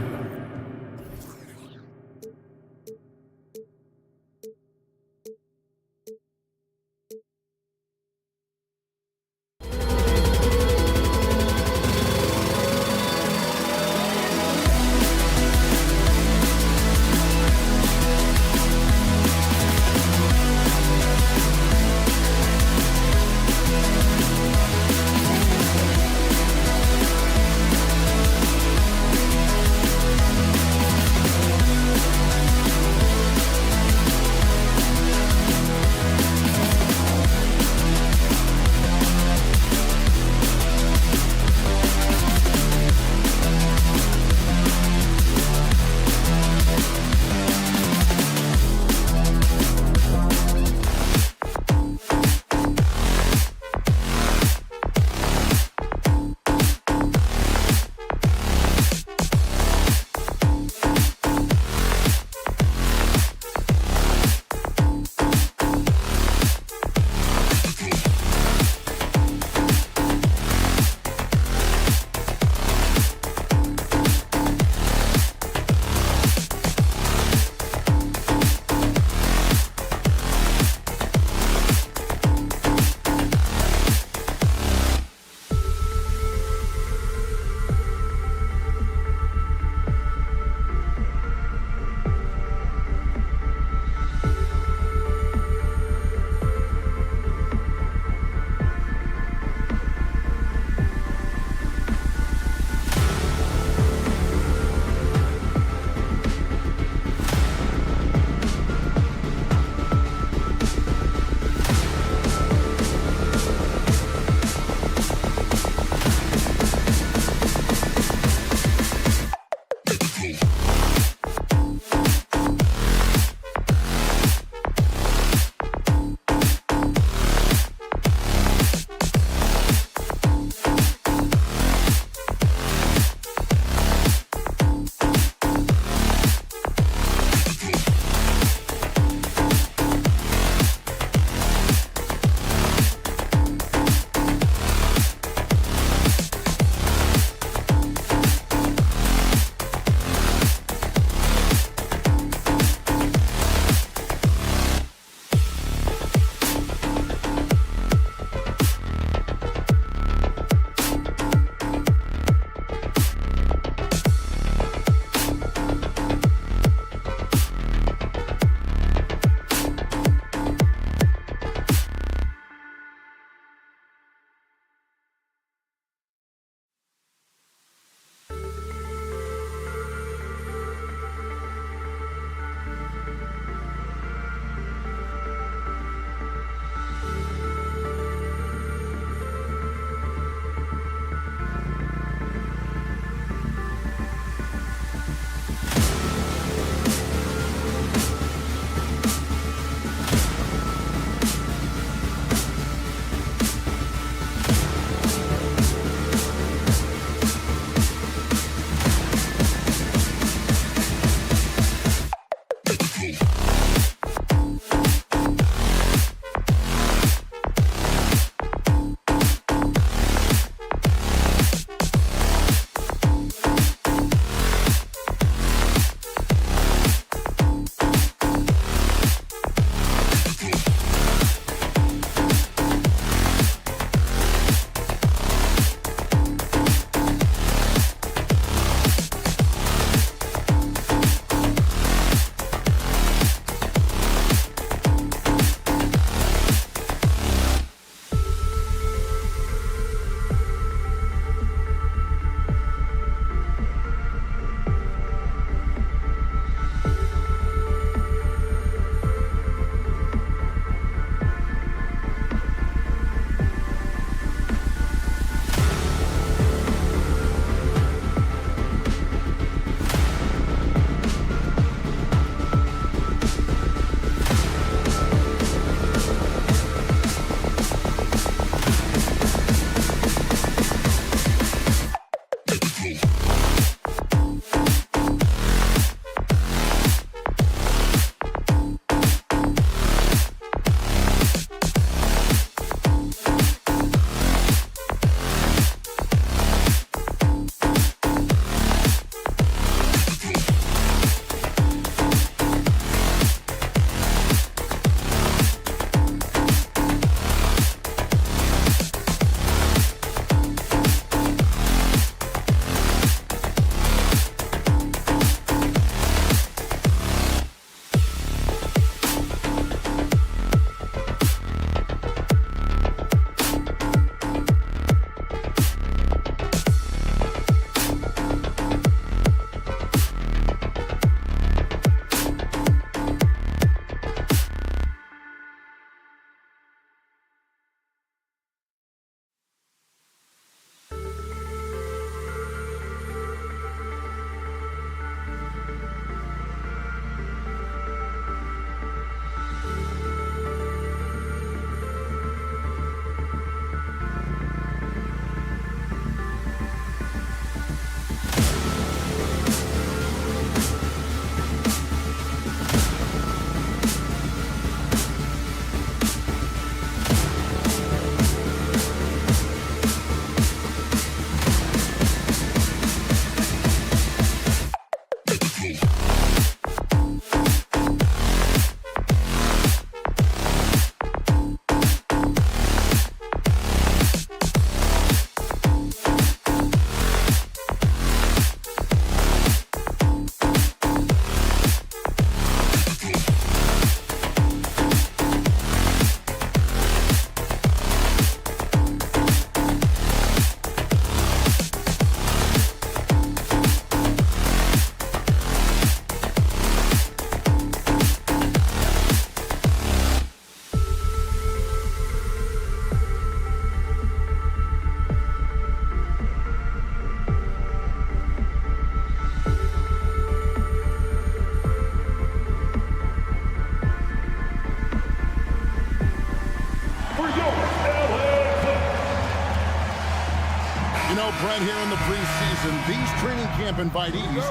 right here in the preseason. These training camp invitees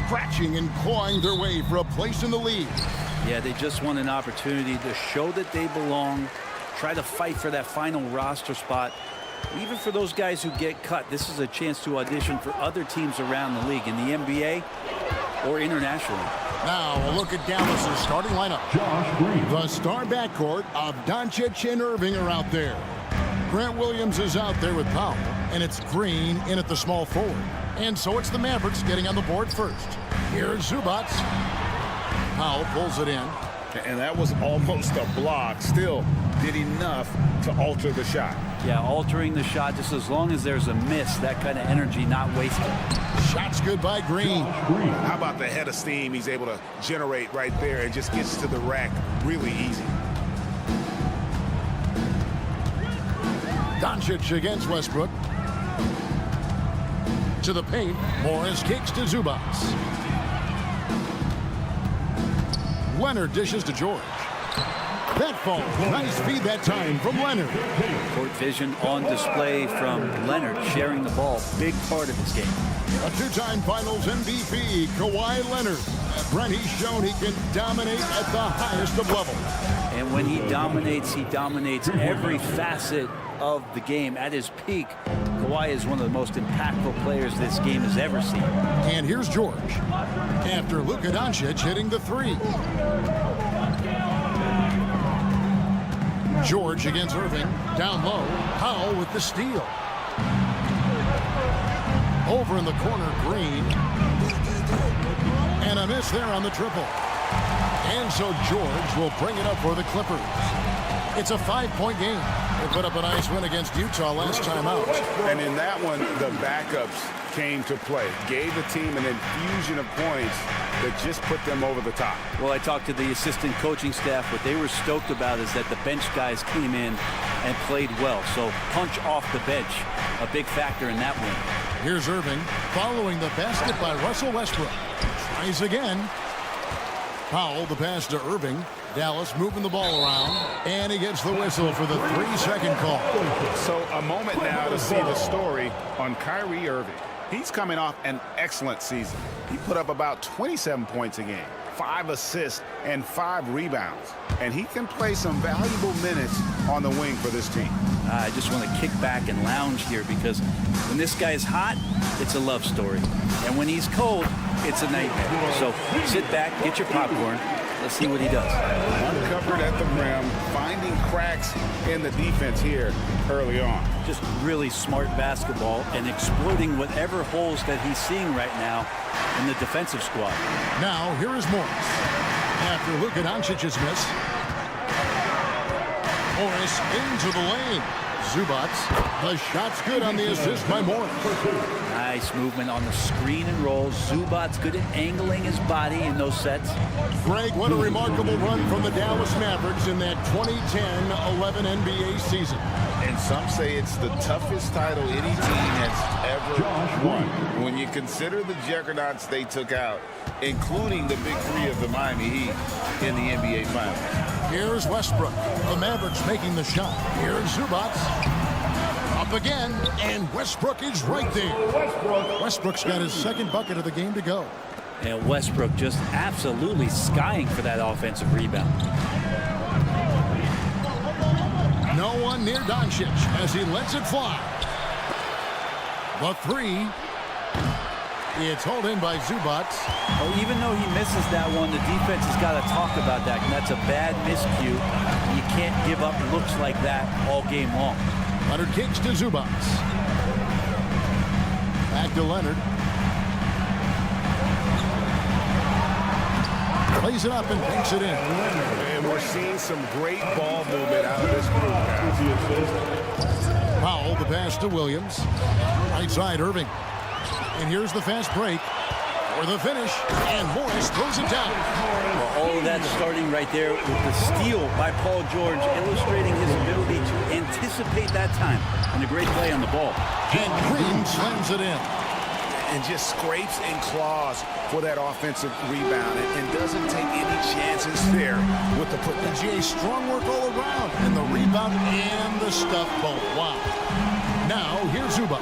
scratching and clawing their way for a place in the league. Yeah, they just want an opportunity to show that they belong, try to fight for that final roster spot. Even for those guys who get cut, this is a chance to audition for other teams around the league in the NBA or internationally. Now a look at Dallas's starting lineup. The star backcourt of Doncic and Irving are out there. Grant Williams is out there with Powell, and it's Green in at the small forward. And so it's the Mavericks getting on the board first. Here's Zubac. Powell pulls it in. And that was almost a block. Still did enough to alter the shot. Yeah, altering the shot just as long as there's a miss, that kind of energy not wasted. Shot's good by Green. How about the head of steam he's able to generate right there and just gets to the rack really easy. Doncic against Westbrook. To the paint. Morris kicks to Zubac. Leonard dishes to George. That falls. Nice feed that time from Leonard. Court vision on display from Leonard, sharing the ball. Big part of this game. A two-time Finals MVP, Kawhi Leonard. Brent, he's shown he can dominate at the highest of levels. And when he dominates every facet of the game. At his peak, Kawhi is one of the most impactful players this game has ever seen. And here's George. After Luka Doncic hitting the three. George against Irving. Down low. Powell with the steal. Over in the corner, Green. And a miss there on the triple. And so George will bring it up for the Clippers. It's a 5-point game. They put up a nice win against Utah last time out. And in that one, the backups came to play. Gave the team an infusion of points that just put them over the top. Well, I talked to the assistant coaching staff. What they were stoked about is that the bench guys came in and played well. So punch off the bench, a big factor in that win. Here's Irving following the basket by Russell Westbrook. Tries again. Powell, the pass to Irving. Dallas moving the ball around, and he gets the whistle for the 3-second call. So a moment now to see the story on Kyrie Irving. He's coming off an excellent season. He put up about 27 points a game, 5 assists, and 5 rebounds. And he can play some valuable minutes on the wing for this team. I just want to kick back and lounge here because when this guy's hot, it's a love story. And when he's cold, it's a nightmare. So sit back, get your popcorn. Let's see what he does. Uncovered at the rim, finding cracks in the defense here early on. Just really smart basketball and exploiting whatever holes that he's seeing right now in the defensive squad. Now, here is Morris. After Luka Doncic's miss. Morris into the lane. Zubac. The shot's good on the assist by Morris. Nice movement on the screen and roll. Zubac's good at angling his body in those sets. Greg, what a remarkable run from the Dallas Mavericks in that 2010-11 NBA season. And some say it's the toughest title any team has ever won. When you consider the juggernauts they took out, including the big three of the Miami Heat in the NBA Finals. Here's Westbrook. The Mavericks making the shot. Here's Zubac. Up again, and Westbrook is right there. Westbrook's got his second bucket of the game to go. And Westbrook just absolutely skying for that offensive rebound. No one near Doncic as he lets it fly. The three. It's hauled in by Zubac. Well, even though he misses that one, the defense has got to talk about that. And that's a bad miscue. You can't give up looks like that all game long. Leonard kicks to Zubac. Back to Leonard. Plays it up and takes it in. And we're seeing some great ball movement out of this group, guys. Powell, the pass to Williams. Right side, Irving. And here's the fast break for the finish, and Morris throws it down. Well, all of that starting right there with the steal by Paul George, illustrating his ability to anticipate that time and a great play on the ball. And Green slams it in. And just scrapes and claws for that offensive rebound and doesn't take any chances there with the put. Jay, strong work all around, and the rebound and the stuff both. Wow. Now, here's Zubac.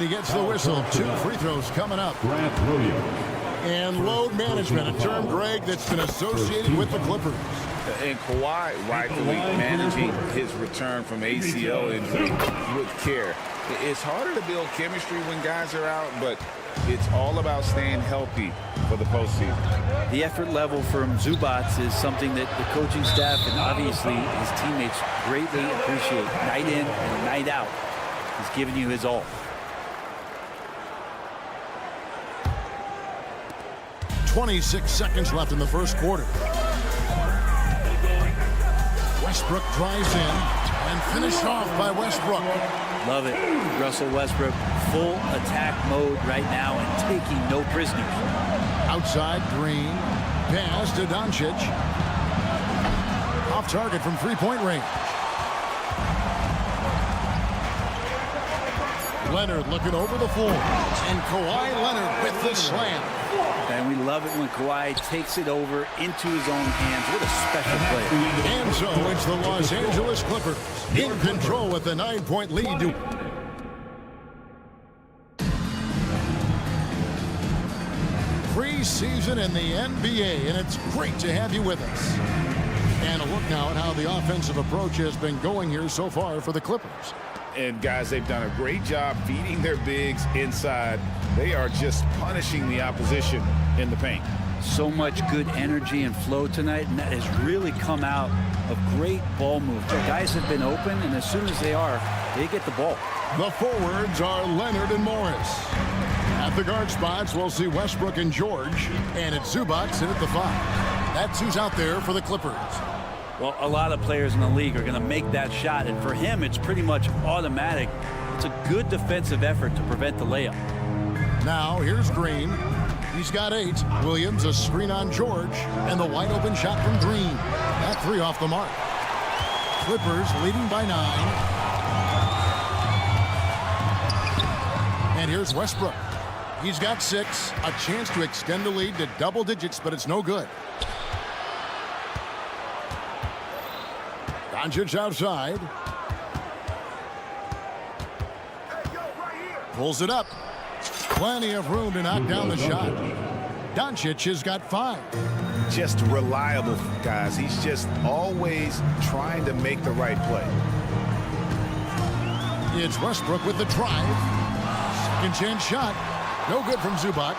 And he gets the whistle. 2 free throws coming up. And load management, a term, Greg, that's been associated with the Clippers. And Kawhi rightfully managing his return from ACL injury with care. It's harder to build chemistry when guys are out, but it's all about staying healthy for the postseason. The effort level from Zubac is something that the coaching staff and obviously his teammates greatly appreciate. Night in and night out, he's giving you his all. 26 seconds left in the first quarter. Westbrook drives in and finished off by Westbrook. Love it. Russell Westbrook, full attack mode right now and taking no prisoners. Outside, Green. Pass to Doncic. Off target from three-point range. Leonard looking over the floor. And Kawhi Leonard with the slam. And we love it when Kawhi takes it over into his own hands. What a special player. And so it's the Los Angeles Clippers in control with a 9-point lead. Preseason in the NBA, and it's great to have you with us. And a look now at how the offensive approach has been going here so far for the Clippers. And guys, they've done a great job feeding their bigs inside. They are just punishing the opposition in the paint. So much good energy and flow tonight, and that has really come out of great ball movement. The guys have been open, and as soon as they are, they get the ball. The forwards are Leonard and Morris. At the guard spots, we'll see Westbrook and George, and it's Zubac in at the 5. That's who's out there for the Clippers. Well, a lot of players in the league are going to make that shot, and for him, it's pretty much automatic. It's a good defensive effort to prevent the layup. Now, here's Green. He's got 8. Williams, a screen on George, and the wide-open shot from Green. That 3 off the mark. Clippers leading by 9. And here's Westbrook. He's got 6. A chance to extend the lead to double digits, but it's no good. Doncic outside. Pulls it up. Plenty of room to knock down the shot. Doncic has got 5. Just reliable, guys. He's just always trying to make the right play. It's Westbrook with the drive. Second chance shot. No good from Zubac.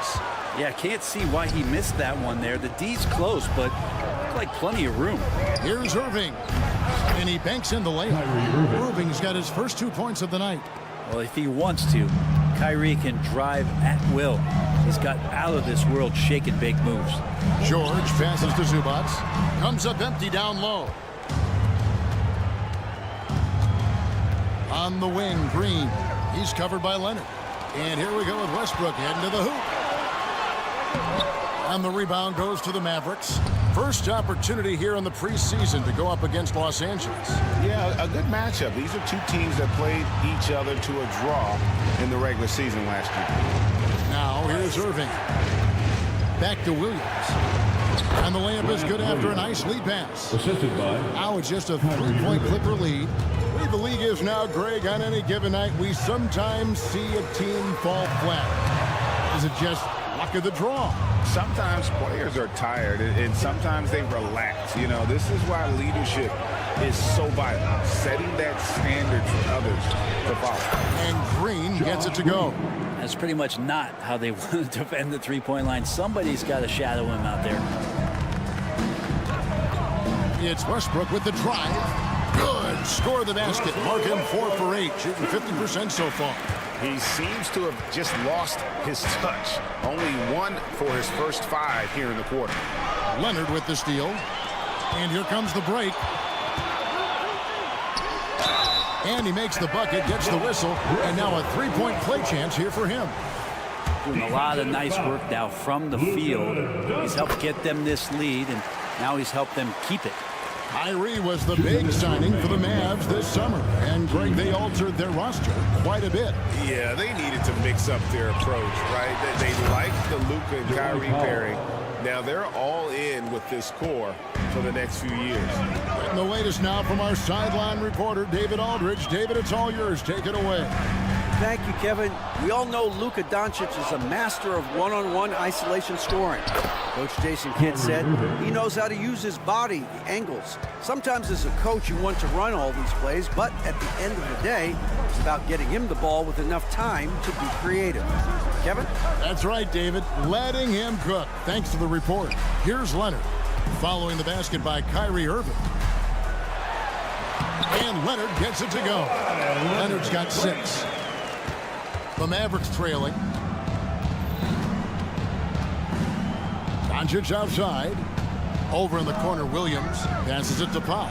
Yeah, can't see why he missed that one there. The D's close, but looked like plenty of room. Here's Irving. And he banks in the layup. Irving's got his first 2 points of the night. Well, if he wants to, Kyrie can drive at will. He's got out-of-this-world shake-and-bake moves. George passes to Zubac. Comes up empty down low. On the wing, Green. He's covered by Leonard. And here we go with Westbrook heading to the hoop. And the rebound goes to the Mavericks. First opportunity here in the preseason to go up against Los Angeles. Yeah, a good matchup. These are two teams that played each other to a draw in the regular season last year. Now here's Irving. Back to Williams. And the layup is good after a nice lead pass. Assisted by. Now it's just a 3-point Clipper lead. The league is now, Greg, on any given night, we sometimes see a team fall flat. Is it just luck of the draw? Sometimes players are tired, and sometimes they relax. You know, this is why leadership is so vital, setting that standard for others to follow. And Green gets it to go. That's pretty much not how they want to defend the three-point line. Somebody's got to shadow him out there. It's Westbrook with the drive. Good. Score the basket. Mark him 4 for 8. Shooting 50% so far. He seems to have just lost his touch. Only 1 for his first 5 here in the quarter. Leonard with the steal. And here comes the break. And he makes the bucket, gets the whistle, and now a 3-point play chance here for him. Doing a lot of nice work now from the field. He's helped get them this lead, and now he's helped them keep it. Kyrie was the big signing for the Mavs this summer. And, Greg, they altered their roster quite a bit. Yeah, they needed to mix up their approach, right? They liked the Luka and Kyrie pairing. Now they're all in with this core for the next few years. And the latest now from our sideline reporter, David Aldridge. David, it's all yours. Take it away. Thank you, Kevin. We all know Luka Doncic is a master of one-on-one isolation scoring. Coach Jason Kidd said he knows how to use his body, the angles. Sometimes as a coach, you want to run all these plays, but at the end of the day, it's about getting him the ball with enough time to be creative. Kevin? That's right, David. Letting him cook. Thanks to the report. Here's Leonard. Following the basket by Kyrie Irving. And Leonard gets it to go. Leonard's got 6. The Mavericks trailing. Doncic outside. Over in the corner, Williams passes it to Powell.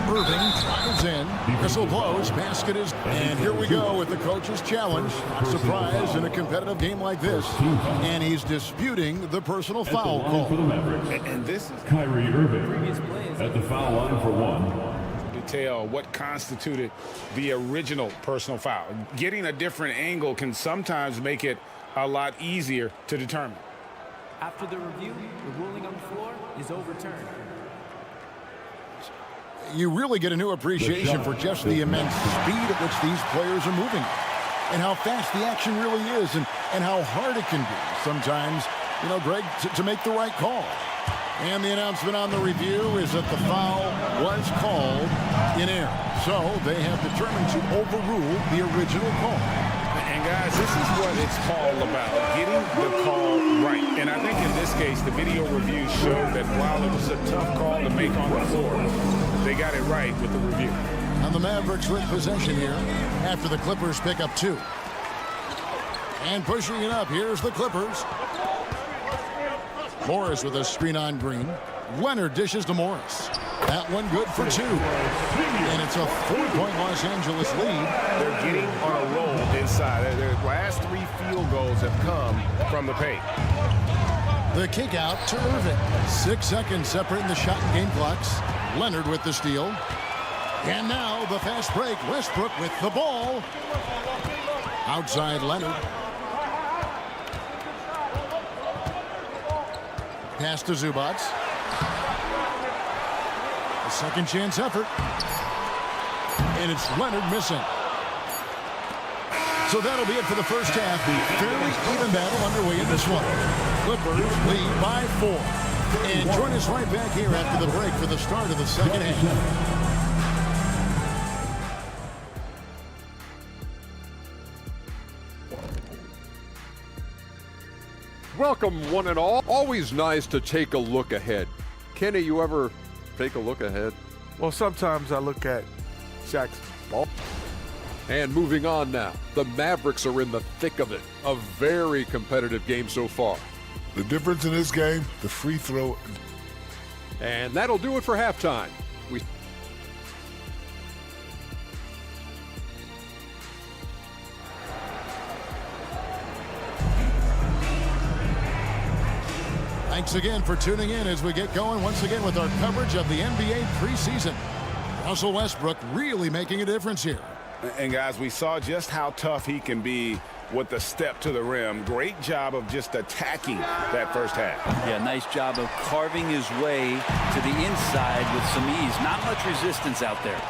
Irving drives in. Whistle blows. Basket is. And here we go with the coach's challenge. Not surprised in a competitive game like this. And he's disputing the personal foul call. For the Mavericks. And this is Kyrie Irving at the foul line for 1. Tell what constituted the original personal foul. Getting a different angle can sometimes make it a lot easier to determine. After the review, the ruling on the floor is overturned. You really get a new appreciation for just the immense speed at which these players are moving and how fast the action really is and how hard it can be sometimes, you know, Greg, to make the right call. And the announcement on the review is that the foul was called in error. So they have determined to overrule the original call. And guys, this is what it's all about, getting the call right. And I think in this case, the video review showed that while it was a tough call to make on the floor, they got it right with the review. And the Mavericks with possession here after the Clippers pick up 2. And pushing it up, here's the Clippers. Morris with a screen on Green. Leonard dishes to Morris. That one good for 2. And it's a 4-point Los Angeles lead. They're getting on a roll inside. Their last 3 field goals have come from the paint. The kick out to Irving. 6 seconds separating the shot and game clocks. Leonard with the steal. And now the fast break. Westbrook with the ball. Outside Leonard. Pass to Zubac. A second chance effort. And it's Leonard missing. So that'll be it for the first half. Fairly even battle underway in this one. Clippers lead by 4. And join us right back here after the break for the start of the second half. Welcome, one and all. Always nice to take a look ahead. Kenny, you ever take a look ahead? Well, sometimes I look at Shaq's ball. And moving on now, the Mavericks are in the thick of it. A very competitive game so far. The difference in this game, the free throw. And that'll do it for halftime. Thanks again for tuning in as we get going once again with our coverage of the NBA preseason. Russell Westbrook really making a difference here. And guys, we saw just how tough he can be with the step to the rim. Great job of just attacking that first half. Yeah, nice job of carving his way to the inside with some ease. Not much resistance out there.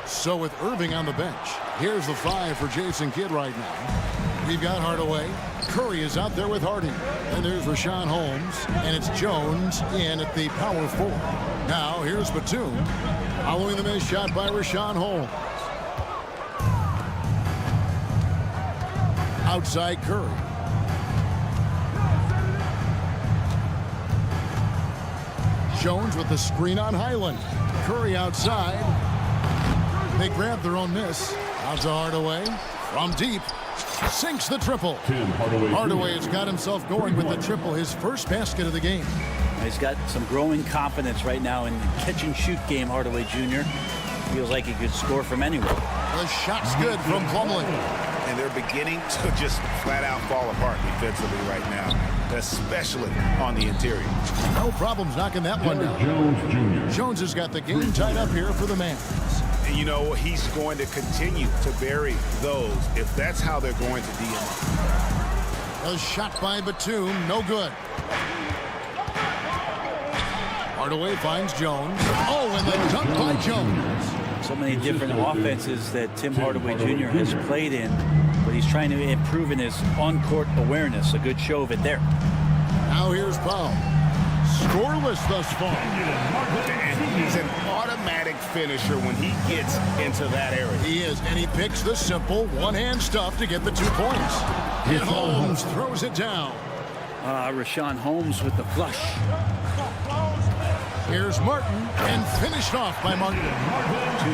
So with Irving on the bench, here's the 5 for Jason Kidd right now. We've got Hardaway. Curry is out there with Harden. And there's Rashawn Holmes. And it's Jones in at the power 4. Now here's Batum. Following the missed shot by Rashawn Holmes. Outside Curry. Jones with the screen on Highland. Curry outside. They grab their own miss. Out to Hardaway. From deep. Sinks the triple. Hardaway has got himself going with the triple, his first basket of the game. He's got some growing confidence right now in the catch-and-shoot game, Hardaway Jr. Feels like he could score from anywhere. The shot's good from Plumlee. And they're beginning to just flat-out fall apart defensively right now, especially on the interior. No problems knocking that one down. Jones has got the game tied up here for the Mavs. And you know, he's going to continue to bury those if that's how they're going to deal. A shot by Batum, no good. Hardaway finds Jones. Oh, and the dunk by Jones. So many different offenses that Tim Hardaway Jr. has played in, but he's trying to improve in his on-court awareness. A good show of it there. Now here's Powell. Scoreless thus far. And he's an automatic finisher when he gets into that area. He is, and he picks the simple one-hand stuff to get the 2 points. And Holmes throws it down. Rashawn Holmes with the flush. Here's Martin, and finished off by Martin.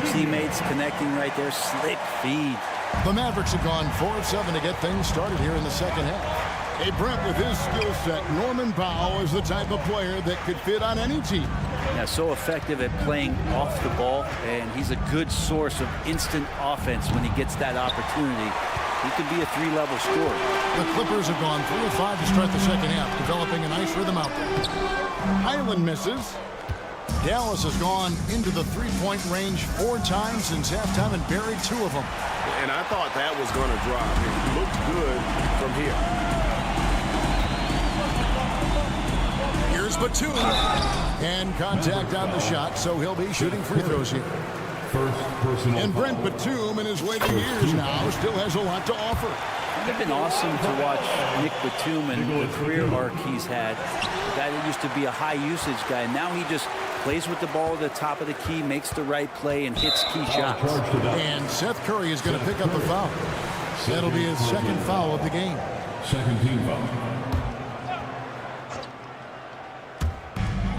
2 teammates connecting right there. Slick feed. The Mavericks have gone 4 of 7 to get things started here in the second half. Hey, Brent, with his skill set, Norman Powell is the type of player that could fit on any team. Yeah, so effective at playing off the ball, and he's a good source of instant offense when he gets that opportunity. He could be a 3-level scorer. The Clippers have gone 3 of 5 to start the second half, developing a nice rhythm out there. Highland misses. Dallas has gone into the 3-point range 4 times since halftime and buried 2 of them. And I thought that was going to drop. It looked good from here. Here's Batum. And contact on the shot, so he'll be shooting free throws here. And Brent Batum, in his later years now, still has a lot to offer. It's been awesome to watch Nick Batum and the career arc he's had. A guy that used to be a high-usage guy. Now he just plays with the ball at the top of the key, makes the right play, and hits key shots. And Seth Curry is going to pick up the foul. That'll be his second foul of the game. Second team foul.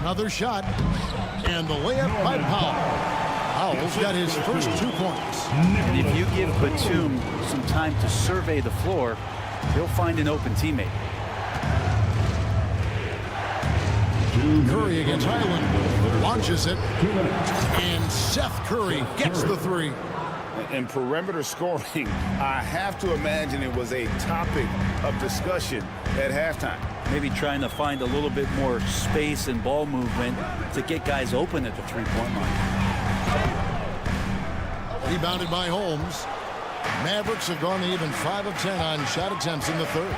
Another shot. And the layup by Powell. Powell's got his first 2 points. And if you give Batum some time to survey the floor, he'll find an open teammate. Curry against Highland. Launches it. And Seth Curry gets the 3. And perimeter scoring, I have to imagine it was a topic of discussion at halftime. Maybe trying to find a little bit more space and ball movement to get guys open at the 3-point line. Rebounded by Holmes. Mavericks have gone to even 5 of 10 on shot attempts in the third.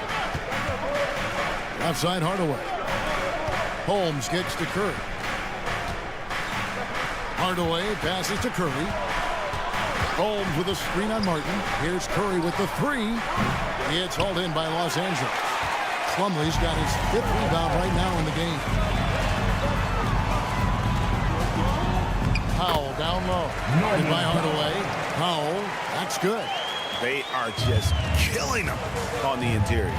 Outside Hardaway. Holmes gets to Curry. Hardaway passes to Curry. Holmes with a screen on Martin. Here's Curry with the 3. It's hauled in by Los Angeles. Plumlee's got his 5th rebound right now in the game. Powell down low. Guarded by Hardaway. Powell, that's good. They are just killing them on the interior.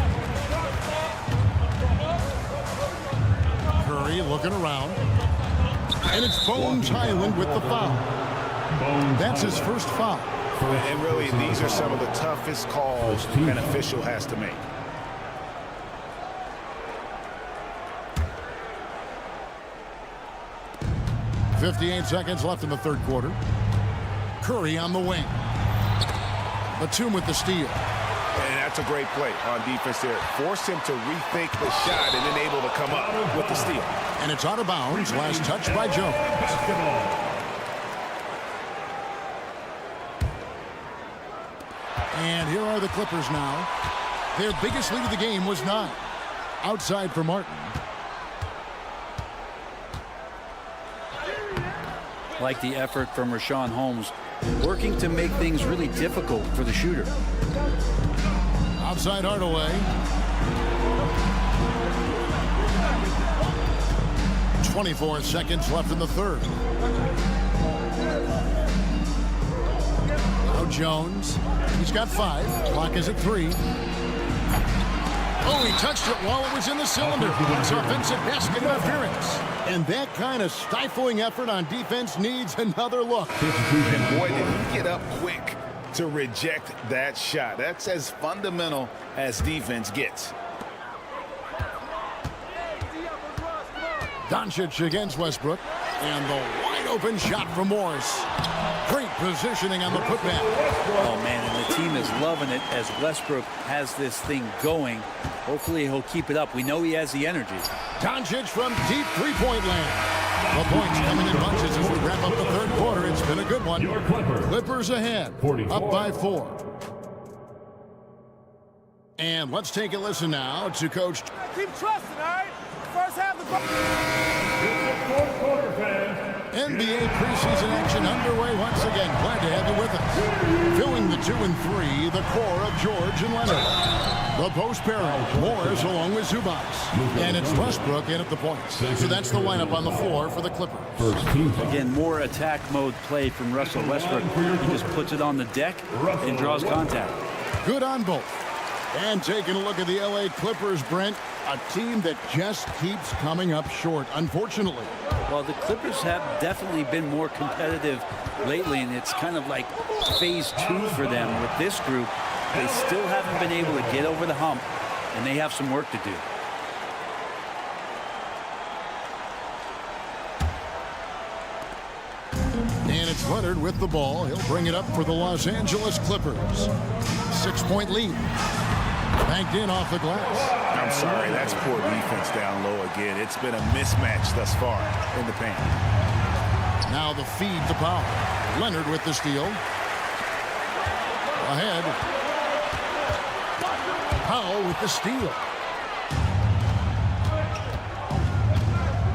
Curry looking around. And it's Bones Highland with the foul. That's his first foul. And really, these are some of the toughest calls an official has to make. .58 seconds left in the third quarter. Curry on the wing. Batum with the steal. And that's a great play on defense there. Forced him to rethink the shot and then able to come up with the steal. And it's out of bounds. Last touch by Jones. And here are the Clippers now. Their biggest lead of the game was 9. Outside for Martin. Like the effort from Rashawn Holmes, working to make things really difficult for the shooter. Outside Hardaway. 24 seconds left in the third. Now Jones. He's got 5. Clock is at 3. Oh, he touched it while it was in the cylinder. It's offensive basket interference. And that kind of stifling effort on defense needs another look. And boy, did he get up quick to reject that shot. That's as fundamental as defense gets. Doncic against Westbrook. And the wide open shot from Morris. Great positioning on the putback. Oh, man, and the team is loving it as Westbrook has this thing going. Hopefully he'll keep it up. We know he has the energy. Doncic from deep three-point land. The points coming in bunches as we wrap up the third quarter. It's been a good one. Clippers ahead, up by 4. And let's take a listen now to Coach. Keep trusting, all right? First half of the ball. NBA preseason action underway once again. Glad to have you with us. Filling the 2 and 3, the core of George and Leonard. The post pairing, Morris along with Zubac. And it's Westbrook in at the points. So that's the lineup on the floor for the Clippers. Again, more attack mode play from Russell Westbrook. He just puts it on the deck and draws contact. Good on both. And taking a look at the LA Clippers, Brent, a team that just keeps coming up short, unfortunately. Well, the Clippers have definitely been more competitive lately, and it's kind of like phase 2 for them with this group. They still haven't been able to get over the hump, and they have some work to do. And it's Leonard with the ball. He'll bring it up for the Los Angeles Clippers. 6-point lead. Banked in off the glass. I'm sorry, that's poor defense down low again. It's been a mismatch thus far in the paint. Now the feed to Powell. Leonard with the steal. Ahead. Powell with the steal.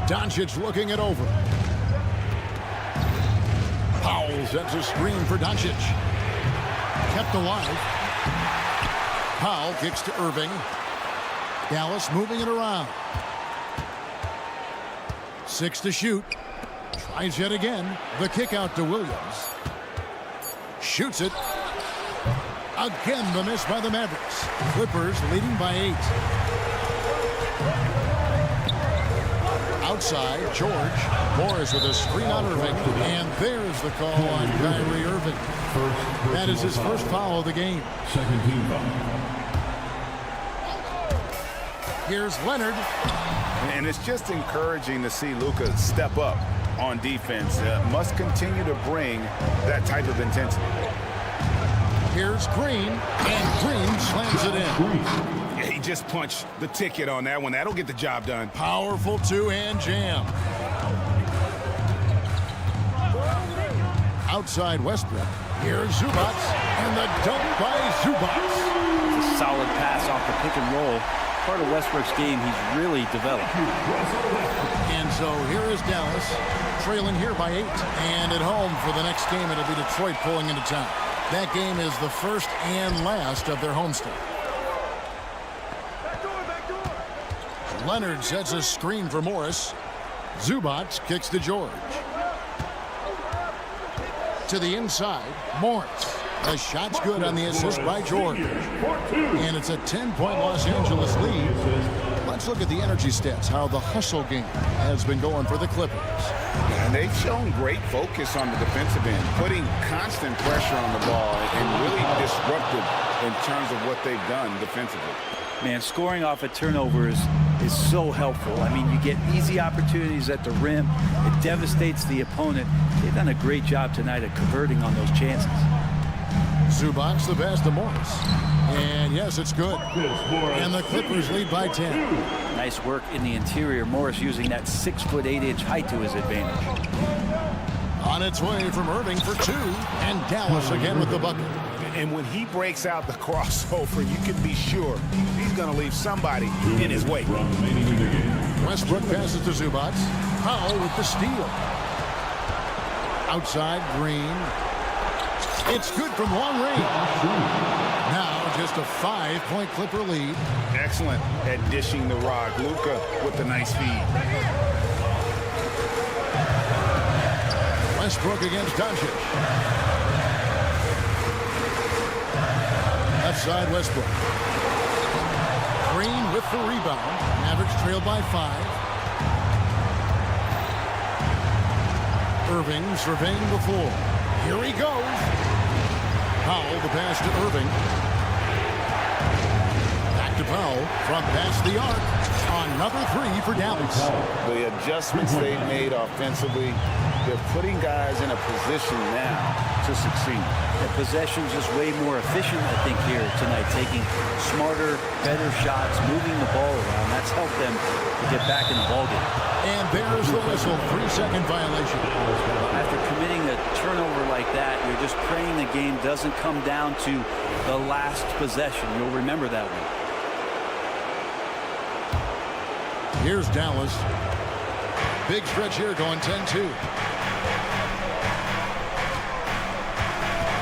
Doncic looking it over. Powell sets a screen for Doncic. Kept alive. Powell kicks to Irving. Dallas moving it around. 6 to shoot. Tries yet again. The kick out to Williams. Shoots it. Again the miss by the Mavericks. Clippers leading by 8. Outside, George. Morris with a screen on Irving. And there's the call on Kyrie Irving. That is his first foul of the game. Second team foul. Here's Leonard. And it's just encouraging to see Luka step up on defense. Must continue to bring that type of intensity. Here's Green, and Green slams it in. Yeah, he just punched the ticket on that one. That'll get the job done. Powerful two-hand jam. Outside Westbrook. Here's Zubac, and the dunk by Zubac. It's a solid pass off the pick and roll. Part of Westbrook's game he's really developed. And so here is Dallas, trailing here by 8. And at home for the next game, it'll be Detroit pulling into town. That game is the first and last of their homestand. Leonard sets a screen for Morris. Zubac kicks to George. To the inside, Morris. The shot's good on the assist by George. And it's a 10-point Los Angeles lead. Let's look at the energy stats, how the hustle game has been going for the Clippers. And they've shown great focus on the defensive end, putting constant pressure on the ball and really disruptive in terms of what they've done defensively. Man, scoring off of turnovers is so helpful. I mean, you get easy opportunities at the rim. It devastates the opponent. They've done a great job tonight at converting on those chances. Zubac the pass to Morris. And yes, it's good. And the Clippers lead by 10. Nice work in the interior. Morris using that 6'8" height to his advantage. On its way from Irving for 2. And Dallas again with the bucket. And when he breaks out the crossover, you can be sure he's going to leave somebody in his way. Westbrook passes to Zubac. Powell with the steal. Outside, Green. It's good from long range. Now just a 5-point Clipper lead. Excellent at dishing the rock. Luka with the nice feed. Westbrook against Doncic. Left side, Westbrook. Green with the rebound. Mavericks trailed by 5. Irving surveying the floor. Here he goes. Powell, the pass to Irving. Back to Powell from past the arc. Another 3 for Dallas. The adjustments they've made offensively, they're putting guys in a position now to succeed. The possession's just way more efficient, I think, here tonight. Taking smarter, better shots, moving the ball around. That's helped them to get back in the ballgame. And there's the whistle. 3-second violation. After committing a turnover like that, you're just praying the game doesn't come down to the last possession. You'll remember that one. Here's Dallas. Big stretch here going 10-2.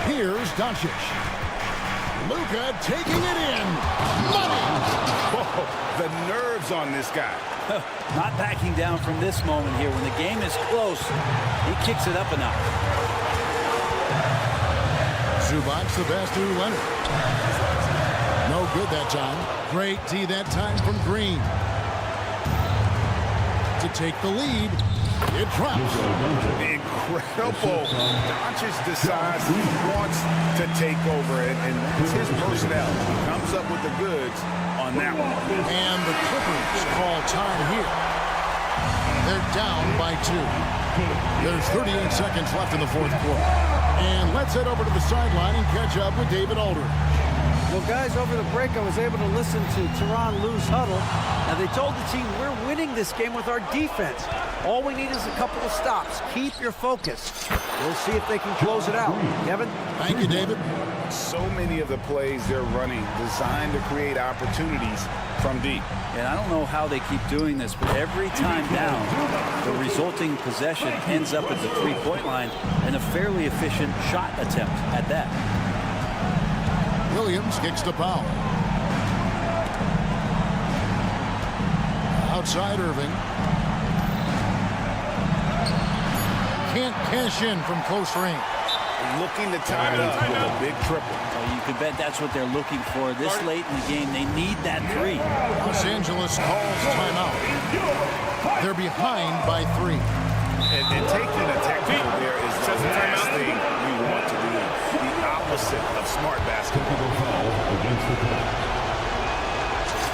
Here's Doncic. Luka taking it in. Money! Whoa, the nerves on this guy. Not backing down from this moment here. When the game is close, he kicks it up a notch. Zubac the pass to Leonard. No good that time. Great D that time from Green. To take the lead. It drops. Incredible. Doncic decides he wants to take over it, and it's his personnel. He comes up with the goods on that one. And the Clippers call time here. They're down by 2. There's 38 seconds left in the fourth quarter. And let's head over to the sideline and catch up with David Aldridge. Well, guys, over the break, I was able to listen to Teron Lue's huddle. Now, they told the team, we're winning this game with our defense. All we need is a couple of stops. Keep your focus. We'll see if they can close it out. Kevin? Thank you, David. So many of the plays they're running designed to create opportunities from deep. And I don't know how they keep doing this, but every time down, the resulting possession ends up at the three-point line and a fairly efficient shot attempt at that. Williams kicks to Powell. Outside Irving. Can't cash in from close range. Looking to time it up with a big triple. Well, you can bet that's what they're looking for this late in the game. They need that 3. Los Angeles calls timeout. They're behind by 3. And taking a technical there is the last thing you want to do. The opposite of smart basketball.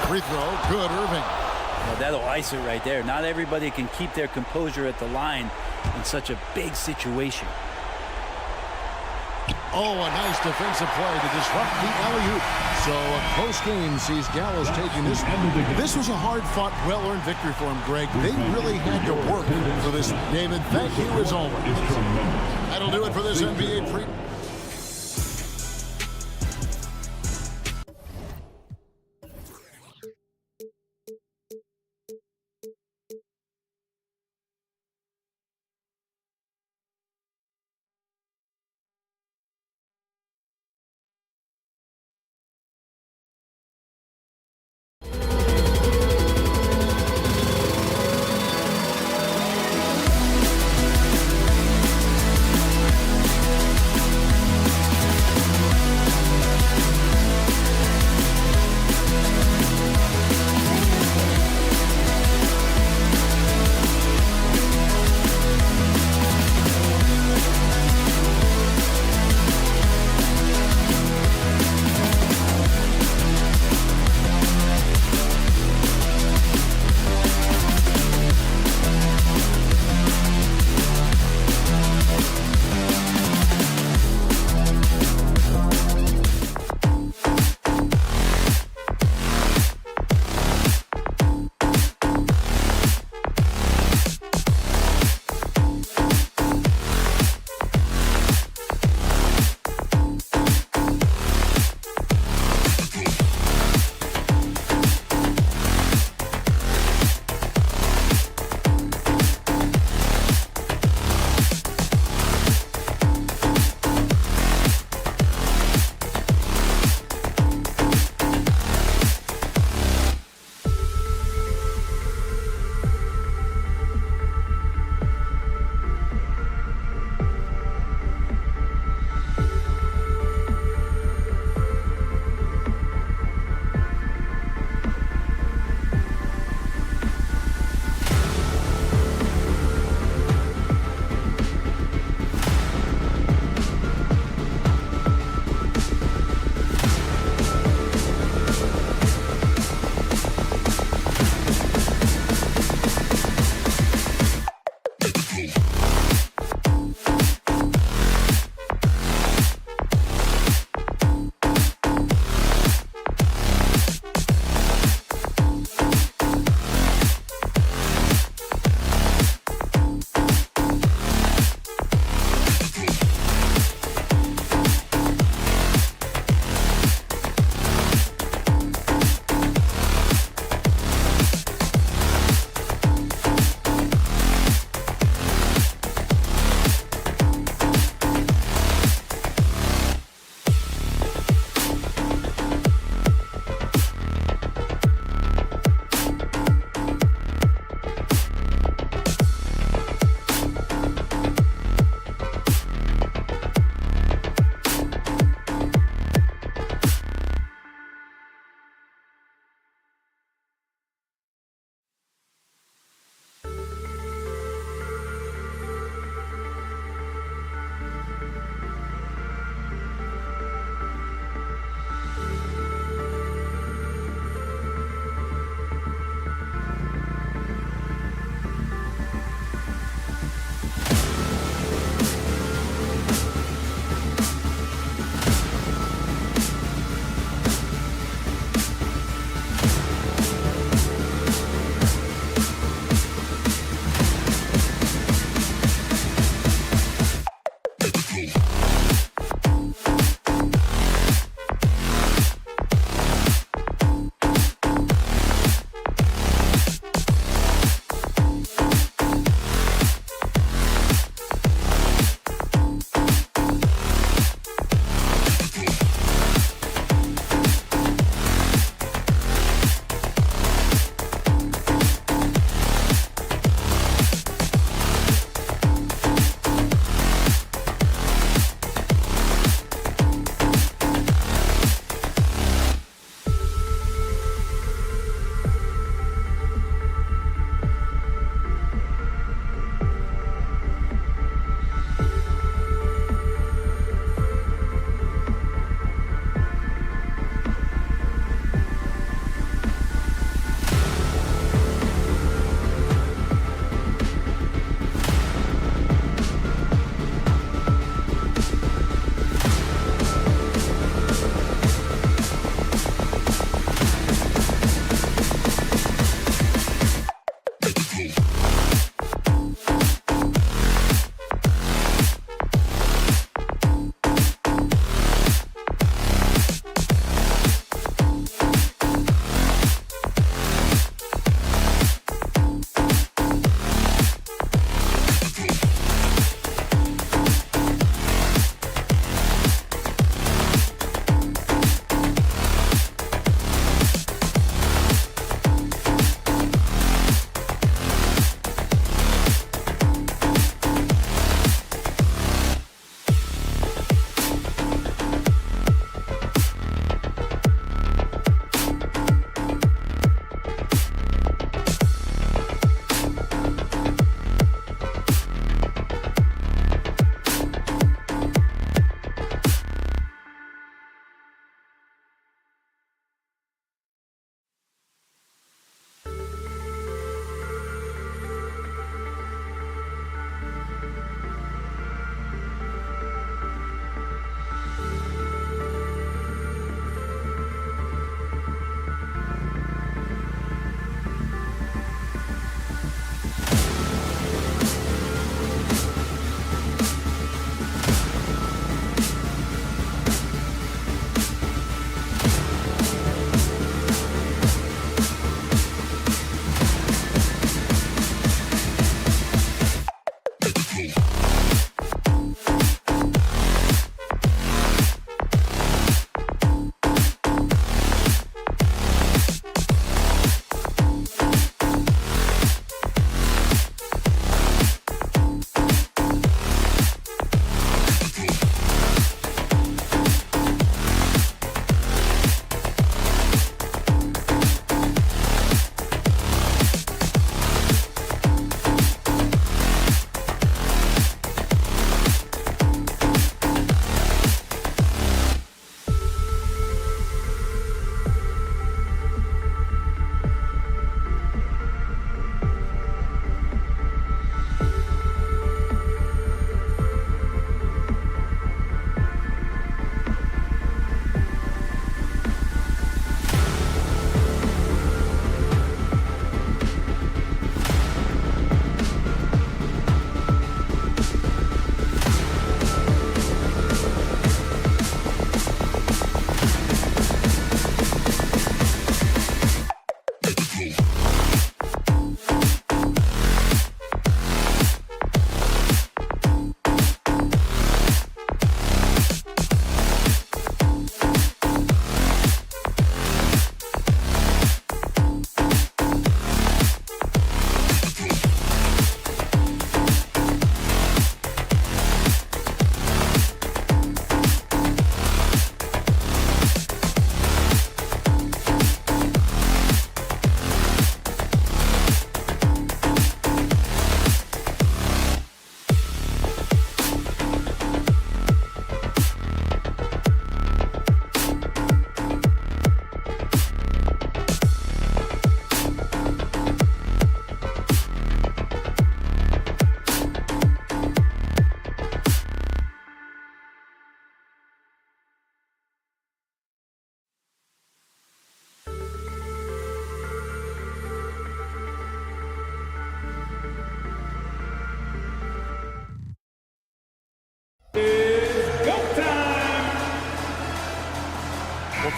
Free throw, good, Irving. Well, that'll ice it right there. Not everybody can keep their composure at the line in such a big situation. Oh, a nice defensive play to disrupt the alley-oop. So a close game sees Gallows taking this. This was a hard-fought, well-earned victory for him, Greg. They really had to work for this. David, thank you as always. That'll do it for this NBA preview.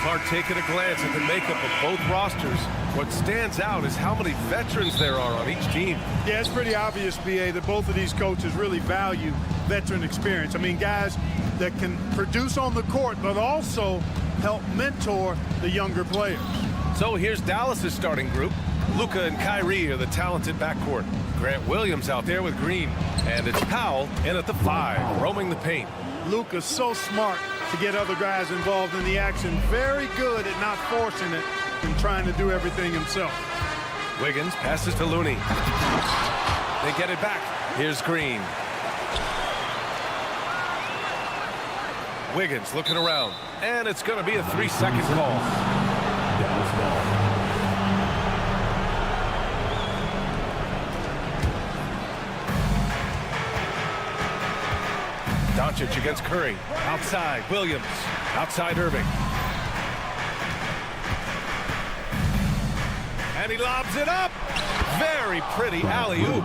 Clark, taking a glance at the makeup of both rosters, what stands out is how many veterans there are on each team. Yeah, it's pretty obvious, B.A., that both of these coaches really value veteran experience. I mean, guys that can produce on the court, but also help mentor the younger players. So here's Dallas's starting group. Luka and Kyrie are the talented backcourt. Grant Williams out there with Green. And it's Powell in at the 5, roaming the paint. Luka's so smart to get other guys involved in the action. Very good at not forcing it and trying to do everything himself. Wiggins passes to Looney. They get it back. Here's Green. Wiggins looking around. And it's going to be a 3-second call. Dallas ball. Doncic against Curry. Outside, Williams. Outside, Irving. And he lobs it up. Very pretty alley-oop.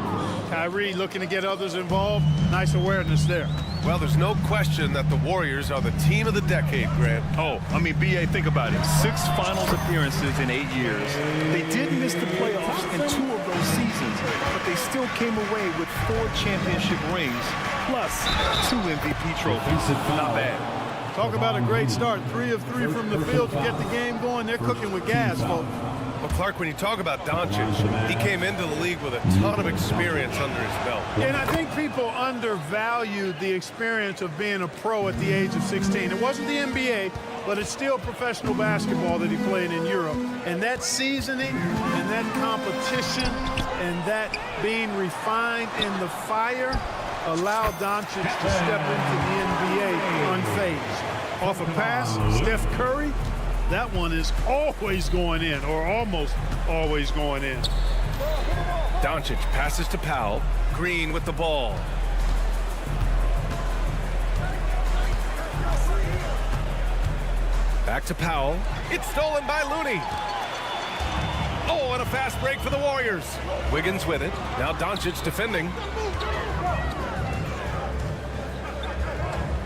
Kyrie looking to get others involved. Nice awareness there. Well, there's no question that the Warriors are the team of the decade, Grant. Oh, I mean, B.A., think about it. 6 finals appearances in 8 years. They did miss the playoffs in 2 of those seasons, but they still came away with 4 championship rings, plus 2 MVP trophies. Not bad. Talk about a great start. 3 of 3 from the field to get the game going. They're cooking with gas, folks. Well, Clark, when you talk about Doncic, he came into the league with a ton of experience under his belt. And I think people undervalued the experience of being a pro at the age of 16. It wasn't the NBA, but it's still professional basketball that he played in Europe. And that seasoning and that competition and that being refined in the fire allowed Doncic to step into the NBA unfazed. Off a pass, Steph Curry, that one is always going in, or almost always going in. Doncic passes to Powell. Green with the ball. Back to Powell. It's stolen by Looney. Oh, and a fast break for the Warriors. Wiggins with it. Now Doncic defending.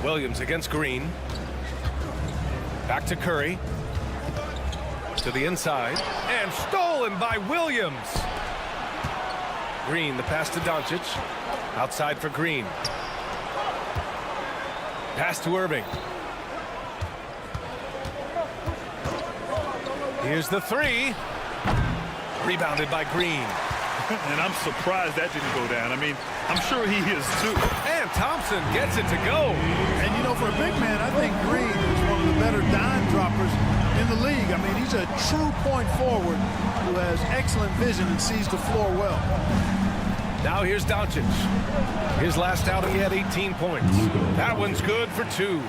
Williams against Green. Back to Curry. To the inside. And stolen by Williams. Green, the pass to Doncic. Outside for Green. Pass to Irving. Here's the 3. Rebounded by Green. And I'm surprised that didn't go down. I mean, I'm sure he is too. And Thompson gets it to go. And you know, for a big man, I think Green is one of the better dime droppers in the league. I mean, he's a true point forward who has excellent vision and sees the floor well. Now here's Doncic. His last outing, he had 18 points. That one's good for 2.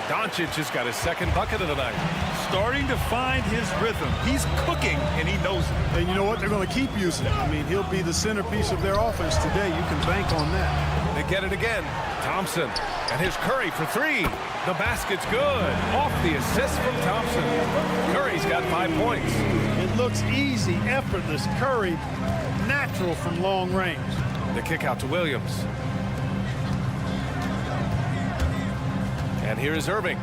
Doncic has got his second bucket of the night. Starting to find his rhythm. He's cooking, and he knows it. And you know what? They're going to keep using it. I mean, he'll be the centerpiece of their offense today. You can bank on that. They get it again. Thompson. And here's Curry for 3. The basket's good. Off the assist from Thompson. Curry's got 5 points. It looks easy, effortless. Curry, natural from long range. The kick out to Williams. And here is Irving.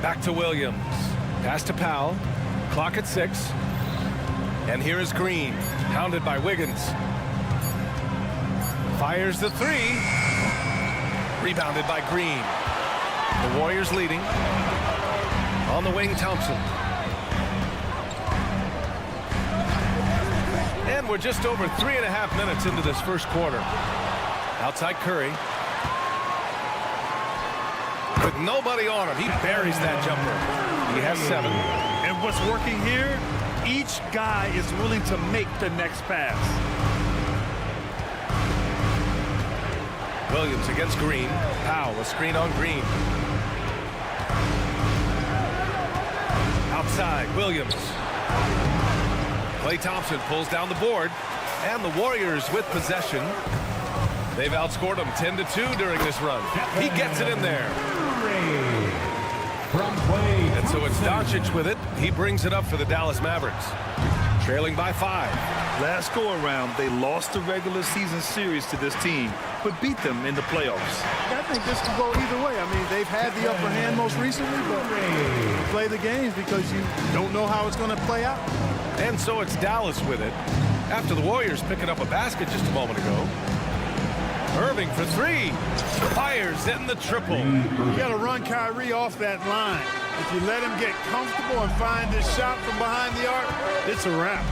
Back to Williams. Pass to Powell. Clock at 6. And here is Green. Hounded by Wiggins. Fires the 3. Rebounded by Green. The Warriors leading. On the wing, Thompson. And we're just over 3.5 minutes into this first quarter. Outside Curry. With nobody on him, he buries that jumper. He has 7. And what's working here, each guy is willing to make the next pass. Williams against Green. Powell, a screen on Green. Outside, Williams. Klay Thompson pulls down the board. And the Warriors with possession. They've outscored them 10-2 during this run. He gets it in there. And so it's Doncic with it. He brings it up for the Dallas Mavericks. trailing by 5. Last go-around, they lost the regular season series to this team, but beat them in the playoffs. I think this could go either way. I mean, they've had the upper hand most recently, but you play the games because you don't know how it's going to play out. And so it's Dallas with it. After the Warriors picking up a basket just a moment ago. Irving for 3. Fires in the triple. You got to run Kyrie off that line. If you let him get comfortable and find his shot from behind the arc, it's a wrap.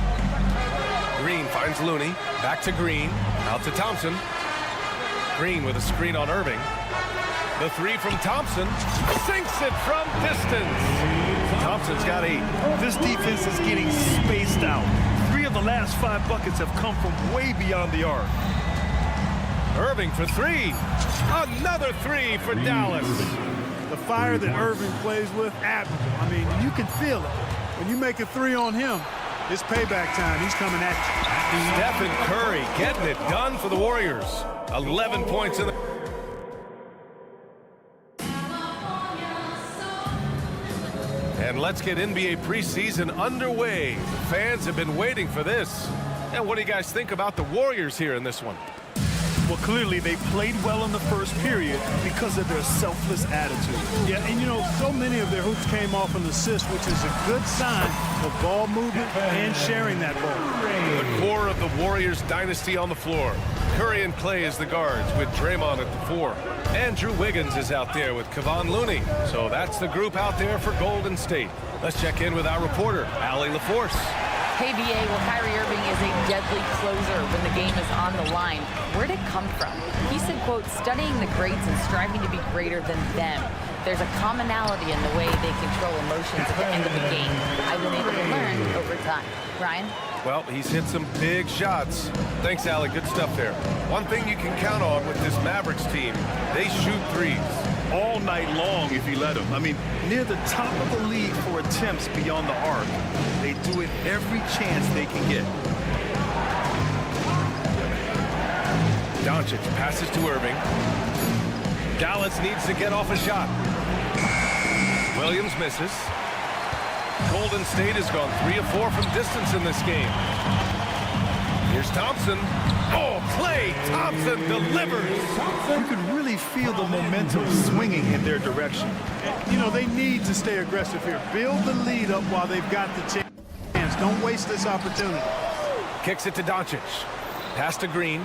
Green finds Looney. Back to Green. Out to Thompson. Green with a screen on Irving. The 3 from Thompson. Sinks it from distance. Thompson's got 8. This defense is getting spaced out. 3 of the last 5 buckets have come from way beyond the arc. Irving for 3. Another 3 for Dallas. The fire that Irving plays with, admirable. I mean, you can feel it. When you make a 3 on him, it's payback time. He's coming at you. Stephen Curry getting it done for the Warriors. 11 points in the... And let's get NBA preseason underway. The fans have been waiting for this. And what do you guys think about the Warriors here in this one? Well, clearly they played well in the first period because of their selfless attitude. Yeah, and you know, so many of their hoops came off an assist, which is a good sign of ball movement and sharing that ball. The core of the Warriors dynasty on the floor. Curry and Clay as the guards with Draymond at the 4. Andrew Wiggins is out there with Kevon Looney. So that's the group out there for Golden State. Let's check in with our reporter, Allie LaForce. Hey, BA, well, Kyrie Irving is a deadly closer when the game is on the line. Where'd it come from? He said, quote, studying the greats and striving to be greater than them. There's a commonality in the way they control emotions at the end of the game. I've been able to learn over time. Ryan? Well, he's hit some big shots. Thanks, Allie. Good stuff there. One thing you can count on with this Mavericks team, they shoot 3s. All night long if you let them. I mean, near the top of the league for attempts beyond the arc. They do it every chance they can get. Doncic passes to Irving. Dallas needs to get off a shot. Williams misses. Golden State has gone 3 of 4 from distance in this game. Here's Thompson. Oh, Klay Thompson delivers. You could really feel the momentum swinging in their direction. You know, they need to stay aggressive here. Build the lead up while they've got the chance. Don't waste this opportunity. Kicks it to Doncic. Pass to Green.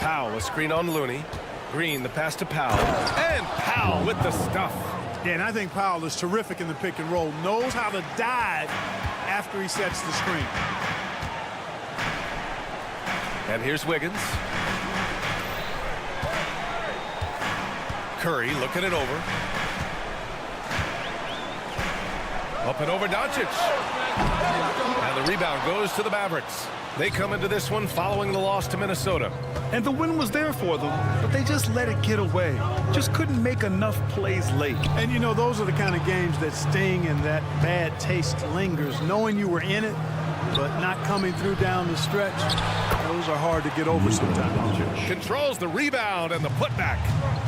Powell, a screen on Looney. Green, the pass to Powell. And Powell with the stuff. Yeah, and I think Powell is terrific in the pick and roll. Knows how to dive after he sets the screen. And here's Wiggins. Curry looking it over. Up and over Doncic. And the rebound goes to the Mavericks. They come into this one following the loss to Minnesota. And the win was there for them, but they just let it get away. Just couldn't make enough plays late. And, you know, those are the kind of games that sting and that bad taste lingers. Knowing you were in it, but not coming through down the stretch, those are hard to get over sometimes. Controls the rebound and the putback.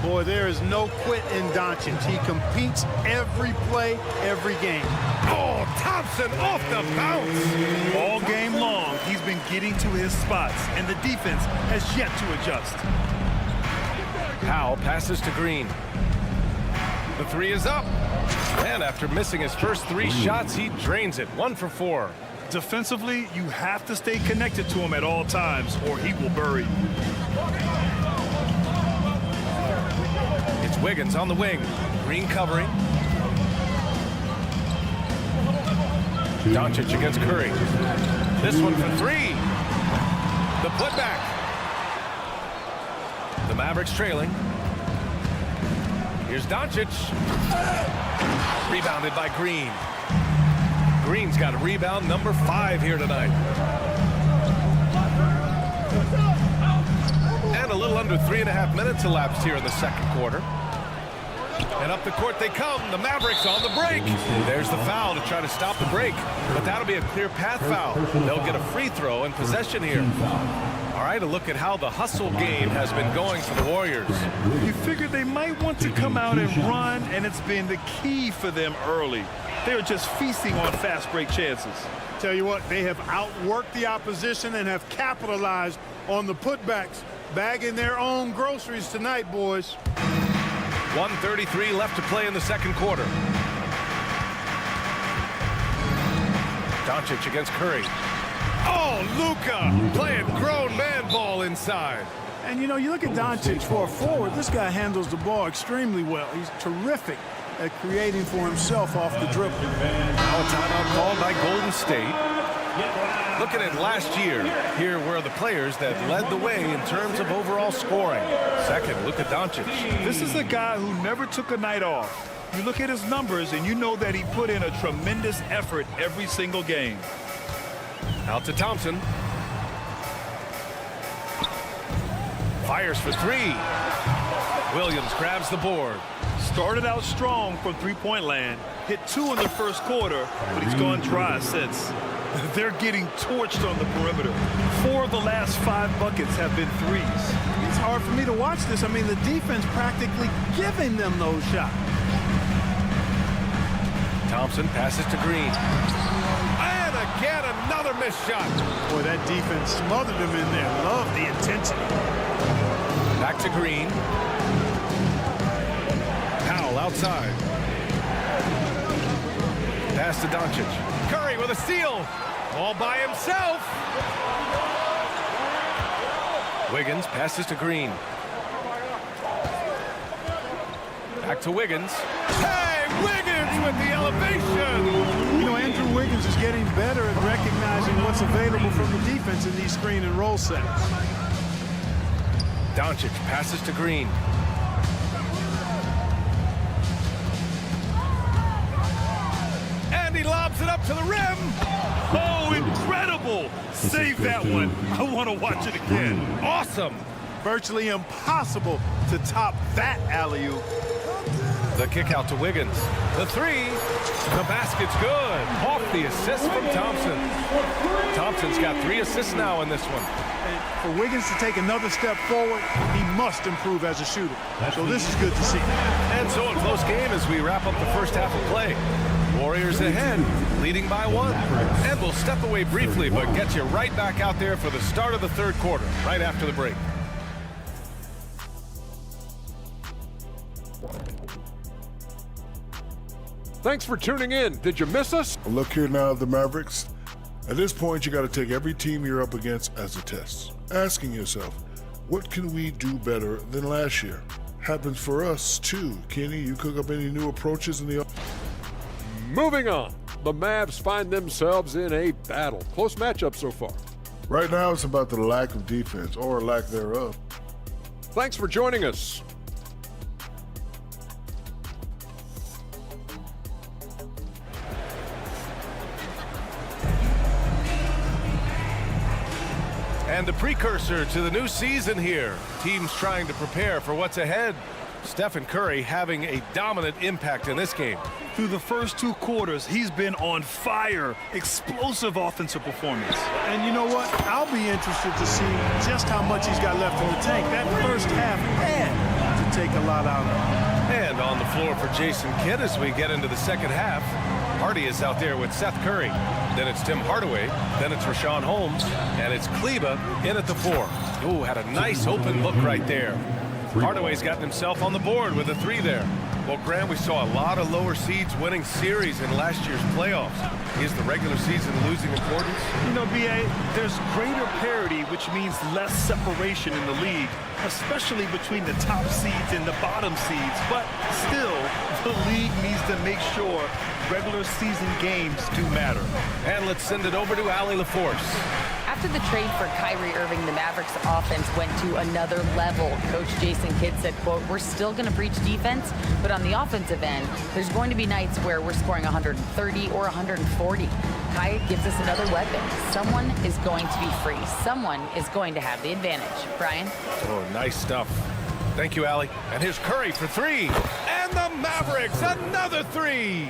Boy, there is no quit in Doncic. He competes every play, every game. Oh, Thompson off the bounce. All game long, he's been getting to his spots, and the defense has yet to adjust. Powell passes to Green. The 3 is up. And after missing his first 3 shots, he drains it. 1 for 4. Defensively, you have to stay connected to him at all times, or he will bury you. It's Wiggins on the wing. Green covering. Doncic against Curry. This one for 3. The putback. The Mavericks trailing. Here's Doncic. Rebounded by Green. Green's got a rebound number 5 here tonight. And a little under 3.5 minutes elapsed here in the second quarter. And up the court they come. The Mavericks on the break. There's the foul to try to stop the break. But that'll be a clear path foul. They'll get a free throw and possession here. All right, a look at how the hustle game has been going for the Warriors. You figured they might want to come out and run, and it's been the key for them early. They're just feasting on fast break chances. Tell you what, they have outworked the opposition and have capitalized on the putbacks, bagging their own groceries tonight, boys. 1:33 left to play in the second quarter. Doncic against Curry. Oh, Luka playing grown man ball inside. And, you know, you look at Doncic for a forward, this guy handles the ball extremely well. He's terrific at creating for himself off the dribble. Now a timeout called by Golden State. Looking at last year, here were the players that led the way in terms of overall scoring. Second, Luka Doncic. This is a guy who never took a night off. You look at his numbers, and you know that he put in a tremendous effort every single game. Out to Thompson. Fires for three. Williams grabs the board. Started out strong from three-point land. Hit 2 in the first quarter, but he's gone dry since. They're getting torched on the perimeter. 4 of the last 5 buckets have been threes. It's hard for me to watch this. I mean, the defense practically giving them those shots. Thompson passes to Green. And again, another missed shot. Boy, that defense smothered him in there. Love the intensity. Back to Green. Powell outside. Pass to Doncic. Curry with a steal. All by himself. Wiggins passes to Green. Back to Wiggins. Hey, Wiggins with the elevation. You know, Andrew Wiggins is getting better at recognizing what's available from the defense in these screen and roll sets. Doncic passes to Green. And he lobs it up to the rim. Oh, incredible. Save that one. I want to watch it again. Awesome. Virtually impossible to top that alley-oop. The kick out to Wiggins. The three. The basket's good. Off the assist from Thompson. Thompson's got 3 assists now in this one. And for Wiggins to take another step forward, he must improve as a shooter. So this is good to see. And so a close game as we wrap up the first half of play. Warriors ahead, leading by 1. And we'll step away briefly, but get you right back out there for the start of the third quarter, right after the break. Thanks for tuning in. Did you miss us? Look here now at the Mavericks. At this point, you got to take every team you're up against as a test. Asking yourself, what can we do better than last year? Happens for us, too. Kenny, you cook up any new approaches in the... Moving on. The Mavs find themselves in a battle. Close matchup so far. Right now, it's about the lack of defense, or lack thereof. Thanks for joining us. And the precursor to the new season here. Teams trying to prepare for what's ahead. Stephen Curry having a dominant impact in this game. Through the first 2 quarters, he's been on fire. Explosive offensive performance. And you know what? I'll be interested to see just how much he's got left in the tank. That first half had to take a lot out of him. And on the floor for Jason Kidd as we get into the second half. Hardy is out there with Seth Curry. Then it's Tim Hardaway. Then it's Rashawn Holmes. And it's Kleba in at the 4. Ooh, had a nice open look right there. Hardaway's gotten himself on the board with a 3 there. Well, Grant, we saw a lot of lower seeds winning series in last year's playoffs. Is the regular season losing importance? You know, B.A., there's greater parity, which means less separation in the league, especially between the top seeds and the bottom seeds. But still, the league needs to make sure regular season games do matter. And let's send it over to Allie LaForce. After the trade for Kyrie Irving, the Mavericks offense went to another level. Coach Jason Kidd said, quote, "We're still going to preach defense, but on the offensive end, there's going to be nights where we're scoring 130 or 140. Kai gives us another weapon. Someone is going to be free. Someone is going to have the advantage." Brian? Oh, nice stuff. Thank you, Allie. And here's Curry for 3. And the Mavericks, another 3.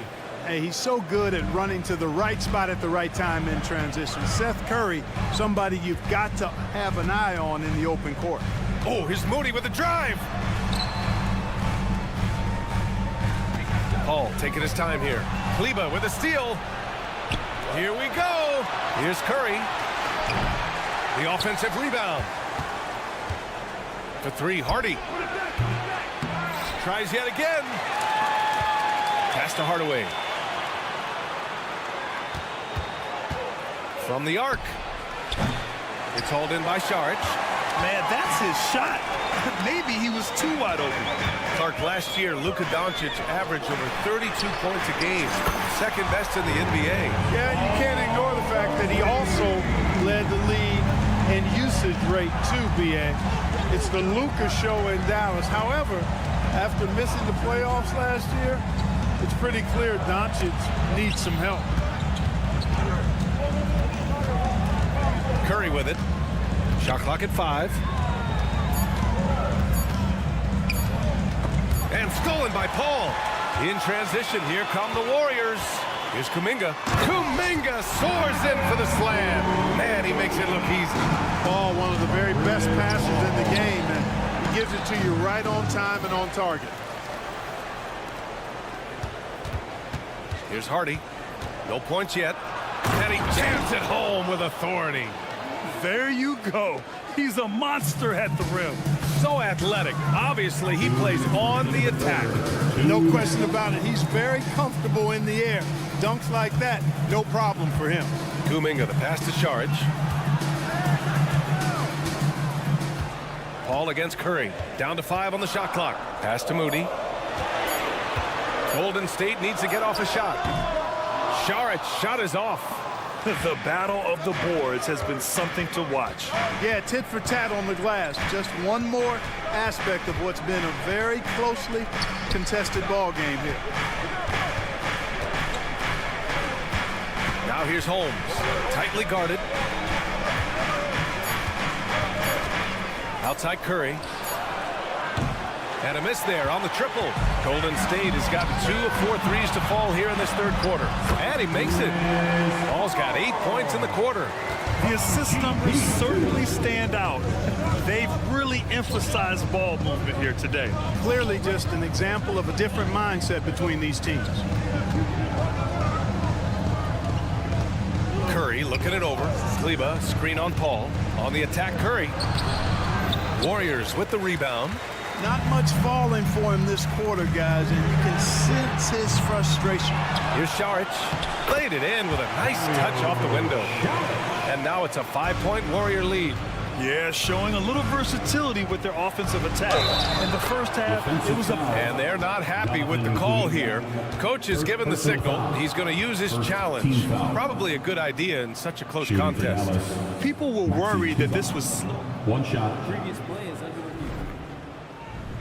Hey, he's so good at running to the right spot at the right time in transition. Seth Curry, somebody you've got to have an eye on in the open court. Oh, here's Moody with a drive. Paul taking his time here. Kleba with a steal. Here we go. Here's Curry. The offensive rebound. For three, Hardy. Tries yet again. Pass to Hardaway. From the arc. It's hauled in by Saric. Man, that's his shot. Maybe he was too wide open. Clark, last year, Luka Doncic averaged over 32 points a game. Second best in the NBA. Yeah, you can't ignore the fact that he also led the league in usage rate too, BA. It's the Luka show in Dallas. However, after missing the playoffs last year, it's pretty clear Doncic needs some help. Curry with it. Shot clock at 5. And stolen by Paul. In transition, here come the Warriors. Here's Kuminga. Kuminga soars in for the slam. Man, he makes it look easy. Paul, one of the very best passers in the game, and he gives it to you right on time and on target. Here's Hardy. No points yet. And he jams it home with authority. There you go. He's a monster at the rim. So athletic. Obviously, he plays on the attack. No question about it. He's very comfortable in the air. Dunks like that, no problem for him. Kuminga, the pass to Saric. Paul against Curry. Down to 5 on the shot clock. Pass to Moody. Golden State needs to get off a shot. Saric shot is off. The battle of the boards has been something to watch. Yeah, tit for tat on the glass. Just one more aspect of what's been a very closely contested ball game here. Now here's Holmes. Tightly guarded. Outside Curry. And a miss there on the triple. Golden State has gotten 2 of 4 threes to fall here in this third quarter. And he makes it. Paul's got 8 points in the quarter. The assist numbers certainly stand out. They've really emphasized ball movement here today. Clearly just an example of a different mindset between these teams. Curry looking it over. Kleba, screen on Paul. On the attack, Curry. Warriors with the rebound. Not much falling for him this quarter, guys, and you can sense his frustration. Here's Saric. Played it in with a nice touch off the window. And now it's a 5-point Warrior lead. Yeah, showing a little versatility with their offensive attack. In the first half, it was a... And they're not happy with the call here. Coach has given the signal. He's going to use his challenge. Probably a good idea in such a close contest. People were worried that this was... One shot. Previous play is under review.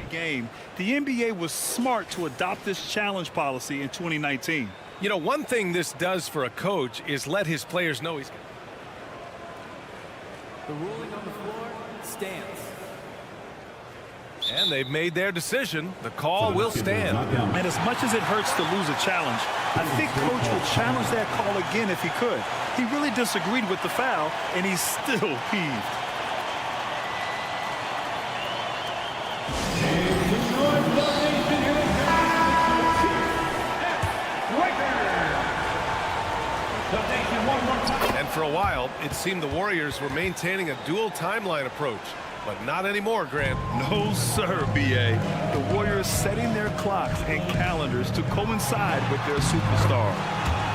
Game. The NBA was smart to adopt this challenge policy in 2019. You know, one thing this does for a coach is let his players know he's... The ruling on the floor stands. And they've made their decision. The call will stand. And as much as it hurts to lose a challenge, I think Coach will challenge that call again if he could. He really disagreed with the foul, and he's still peeved. And for a while, it seemed the Warriors were maintaining a dual timeline approach. But not anymore, Grant. No, sir, B.A. The Warriors setting their clocks and calendars to coincide with their superstar.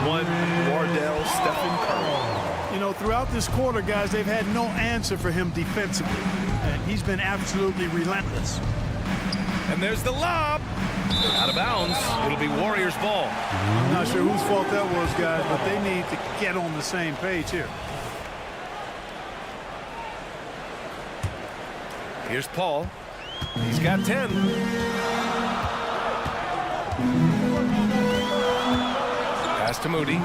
One, Wardell Stephen Curry. You know, throughout this quarter, guys, they've had no answer for him defensively. And he's been absolutely relentless. And there's the lob. Out of bounds. It'll be Warriors ball. I'm not sure whose fault that was, guys, but they need to get on the same page here. Here's Paul. He's got 10. Pass to Moody.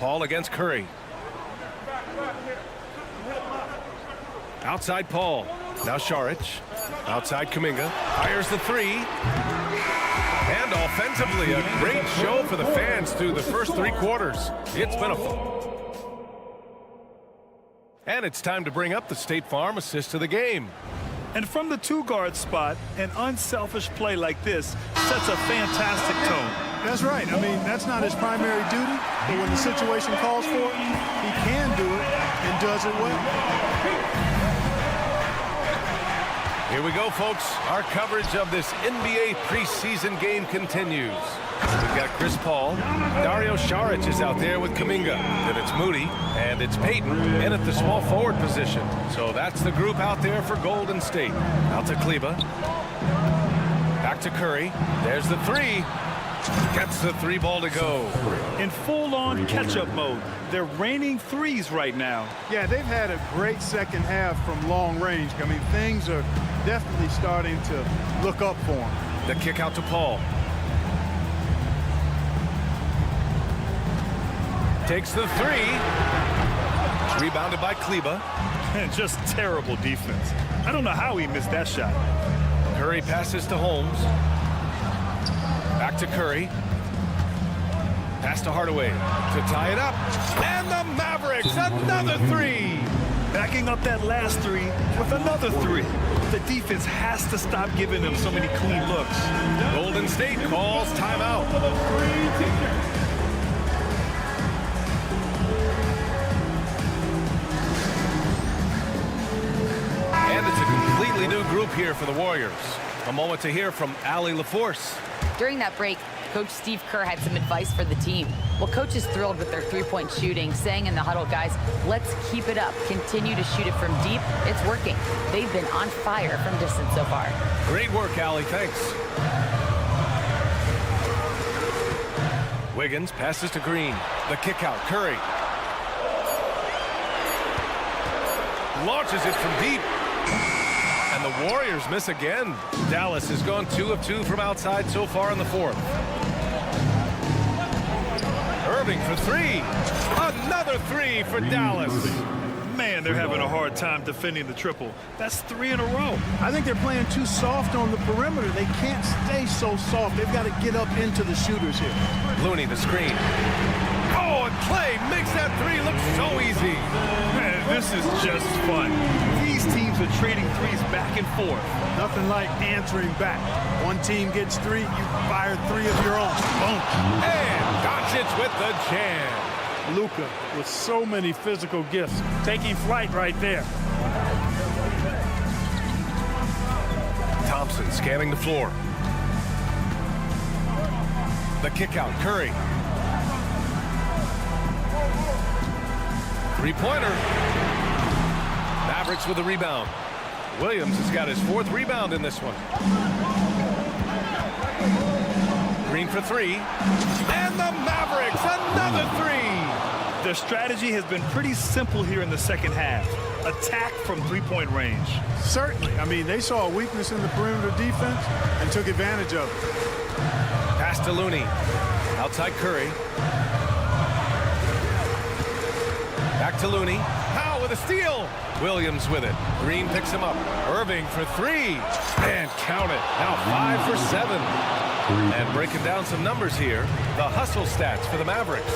Paul against Curry. Outside Paul. Now Šarić, outside Kuminga, fires the three. And offensively, a great show for the fans through the first 3 quarters. It's been And it's time to bring up the State Farm assist of the game. And from the 2-guard spot, an unselfish play like this sets a fantastic tone. That's right. I mean, that's not his primary duty, but when the situation calls for it, he can do it and does it well. Here we go, folks. Our coverage of this NBA preseason game continues. We've got Chris Paul. Dario Šarić is out there with Kuminga. Then it's Moody, and it's Payton in at the small forward position. So that's the group out there for Golden State. Out to Kleber. Back to Curry. There's the three. Gets the 3-ball to go. In full-on catch-up mode. They're raining threes right now. Yeah, they've had a great second half from long range. I mean, things are definitely starting to look up for them. The kick out to Paul. Takes the three. Rebounded by Kleber. And just terrible defense. I don't know how he missed that shot. Curry passes to Holmes. Back to Curry. Pass to Hardaway to tie it up. And the Mavericks, another three. Backing up that last three with another three. The defense has to stop giving them so many clean looks. Golden State calls timeout. And it's a completely new group here for the Warriors. A moment to hear from Allie LaForce. During that break, Coach Steve Kerr had some advice for the team. Well, Coach is thrilled with their 3-point shooting, saying in the huddle, guys, let's keep it up. Continue to shoot it from deep. It's working. They've been on fire from distance so far. Great work, Allie. Thanks. Wiggins passes to Green. The kick out. Curry. Launches it from deep. And the Warriors miss again. Dallas has gone 2 of 2 from outside so far in the fourth. Irving for three. Another three for Dallas. Man, they're having a hard time defending the triple. That's 3 in a row. I think they're playing too soft on the perimeter. They can't stay so soft. They've got to get up into the shooters here. Looney, the screen. Oh, and Clay makes that three look so easy. Man, this is just fun. These teams are trading threes back and forth. Nothing like answering back. One team gets 3, you fire 3 of your own. Boom. And Doncic with the jam. Luka with so many physical gifts, taking flight right there. Thompson scanning the floor. The kick out, Curry. 3-pointer. Mavericks with a rebound. Williams has got his 4th rebound in this one. Green for 3. And the Mavericks, another 3. Their strategy has been pretty simple here in the second half. Attack from 3-point range. Certainly. I mean, they saw a weakness in the perimeter defense and took advantage of it. Pass to Looney. Outside Curry. Back to Looney. Powell with a steal. Williams with it. Green picks him up. Irving for 3. And count it. Now 5 for 7. And breaking down some numbers here, the hustle stats for the Mavericks.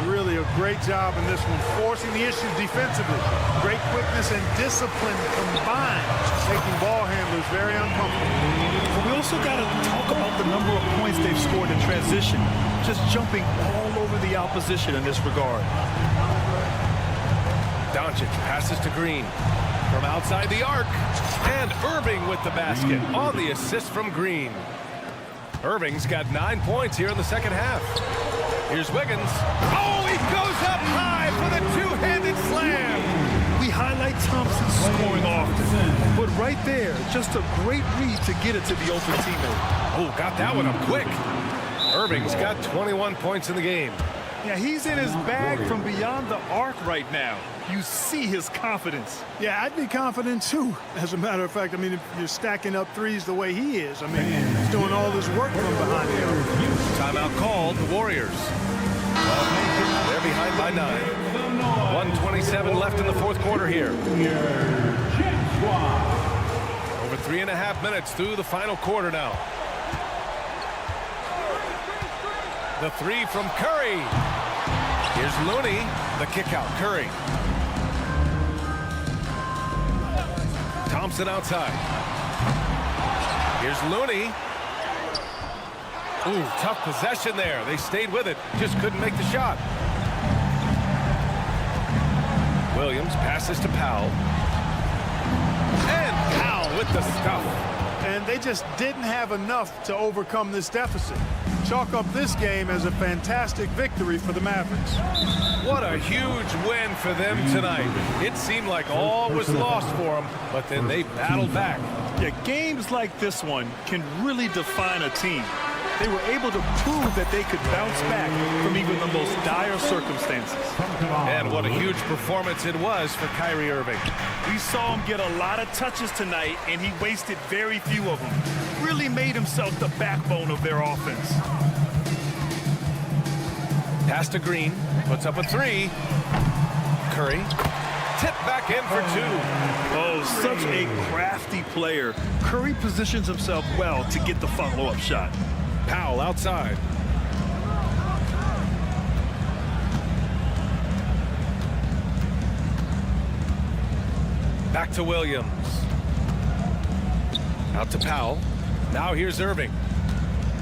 Really a great job in this one, forcing the issue defensively. Great quickness and discipline combined, making ball handlers very uncomfortable. But we also got to talk about the number of points they've scored in transition, just jumping all over the opposition in this regard. Doncic passes to Green from outside the arc, and Irving with the basket on the assist from Green. Irving's got 9 points here in the second half. Here's Wiggins. Oh, he goes up high for the two-handed slam. We highlight Thompson's scoring often, but right there, just a great read to get it to the open teammate. Oh, got that one up quick. Irving's got 21 points in the game. Yeah, he's in his bag from beyond the arc right now. You see his confidence. Yeah, I'd be confident too. As a matter of fact, I mean, if you're stacking up threes the way he is, I mean, he's doing all this work from behind the arc. Timeout called, the Warriors. They're behind by 9. 1:27 left in the fourth quarter here. 3.5 minutes through the final quarter now. The three from Curry. Here's Looney. The kick out. Curry. Thompson outside. Here's Looney. Ooh, tough possession there. They stayed with it. Just couldn't make the shot. Williams passes to Powell. And Powell with the stuff. And they just didn't have enough to overcome this deficit. Chalk up this game as a fantastic victory for the Mavericks. What a huge win for them tonight. It seemed like all was lost for them, but then they battled back. Yeah, games like this one can really define a team. They were able to prove that they could bounce back from even the most dire circumstances. And what a huge performance it was for Kyrie Irving. We saw him get a lot of touches tonight, and he wasted very few of them. Really made himself the backbone of their offense. Pass to Green, puts up a three. Curry, tipped back in for two. Oh, such a crafty player. Curry positions himself well to get the follow-up shot. Powell outside. Back to Williams. Out to Powell. Now here's Irving.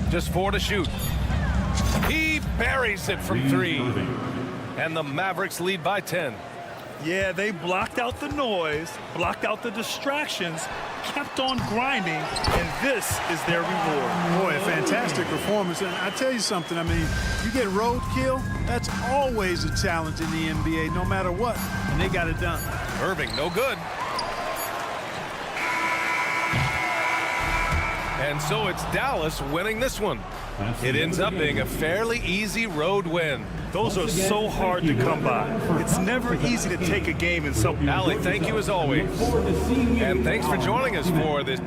Just 4 to shoot. He buries it from 3. And the Mavericks lead by 10. Yeah, they blocked out the noise, blocked out the distractions, kept on grinding, and this is their reward. Boy, a fantastic performance. And I tell you something, I mean, you get roadkill, that's always a challenge in the NBA, no matter what. And they got it done. Irving, no good. And so it's Dallas winning this one. It ends up being a fairly easy road win. Those are so hard to come by. It's never easy to take a game in some... Allie, thank you as always. And thanks for joining us for this.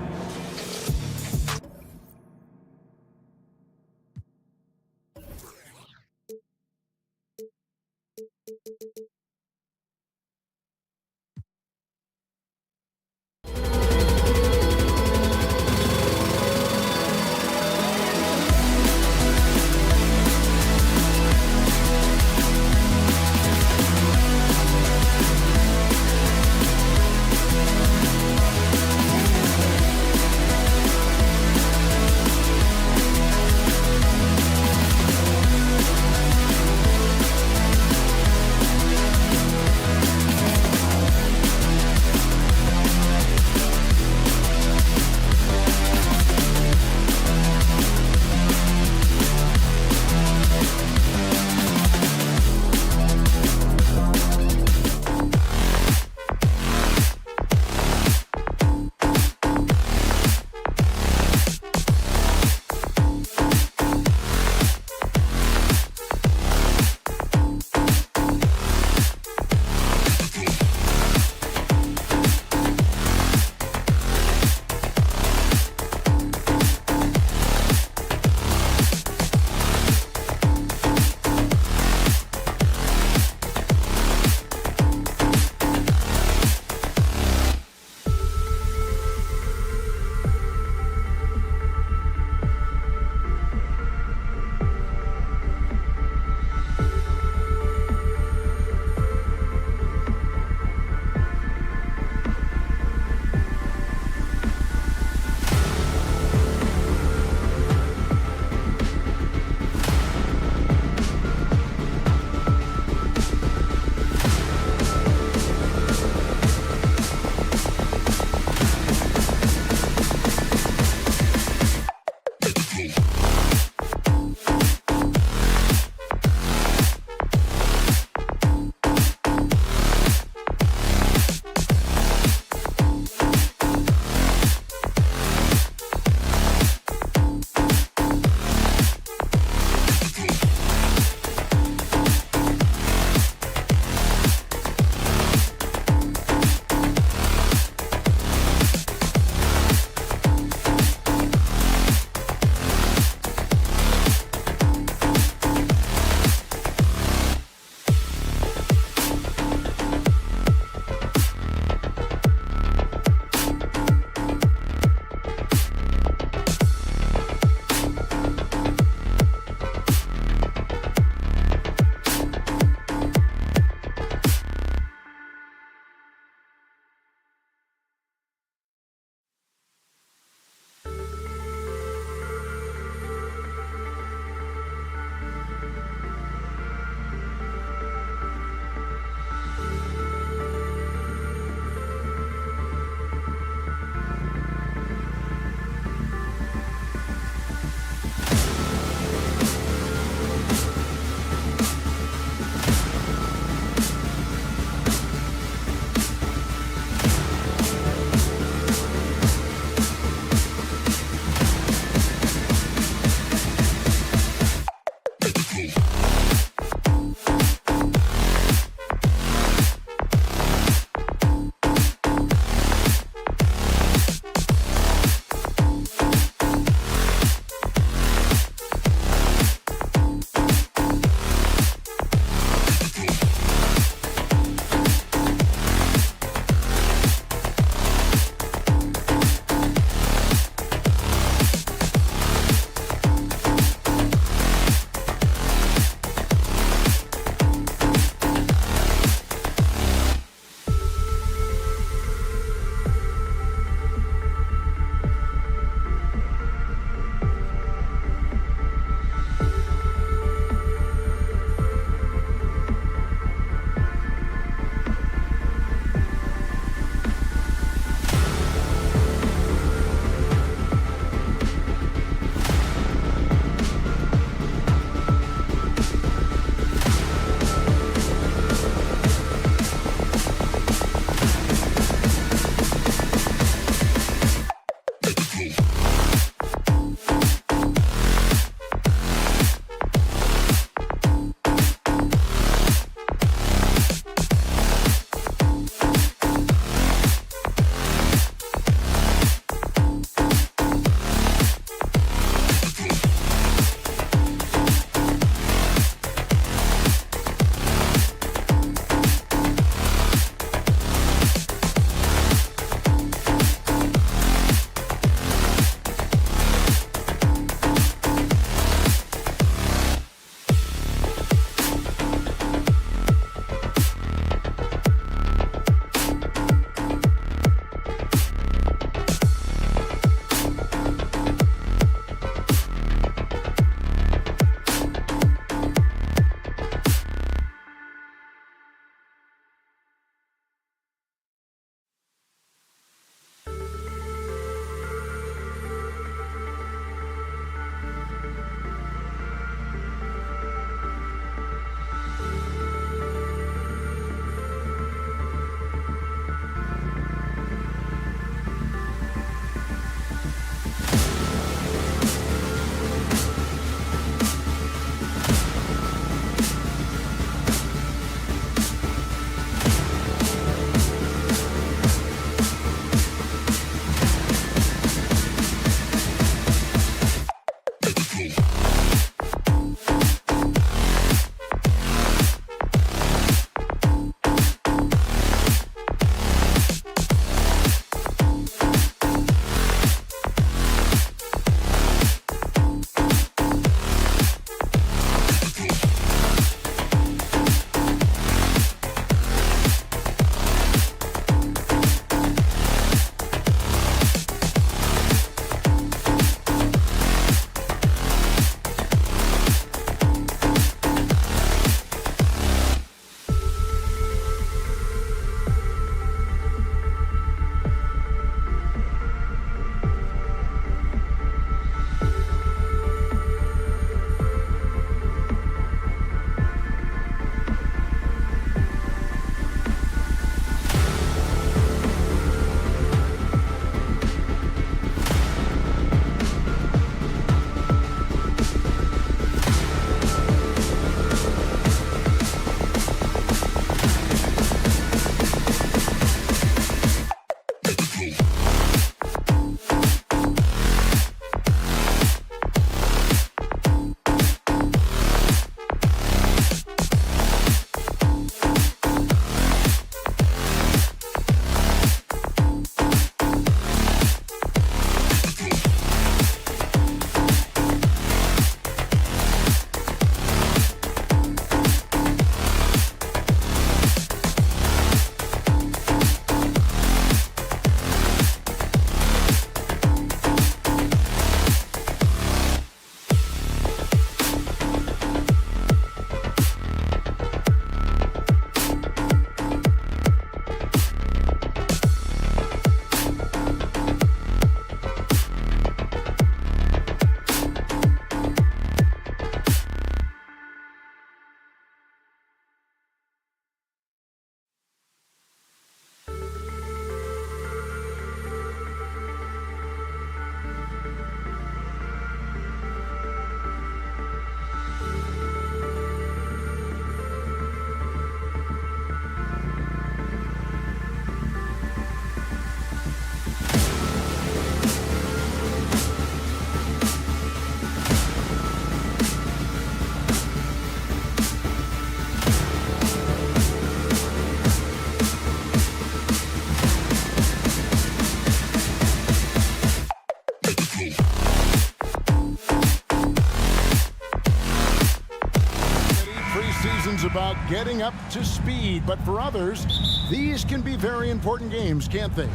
about getting up to speed, but for others, these can be very important games, can't they?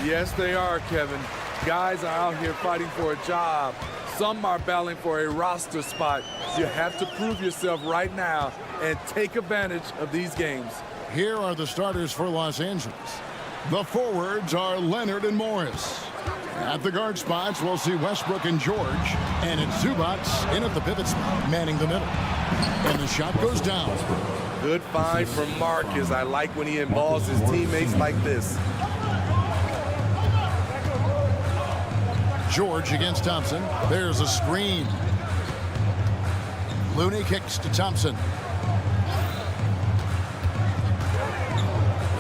Yes, they are, Kevin. Guys are out here fighting for a job. Some are battling for a roster spot. You have to prove yourself right now and take advantage of these games. Here are the starters for Los Angeles. The forwards are Leonard and Morris. At the guard spots, we'll see Westbrook and George. And it's Zubats in at the pivot spot, manning the middle. And the shot goes down. Good find from Marcus. I like when he involves his teammates like this. George against Thompson. There's a screen. Looney kicks to Thompson.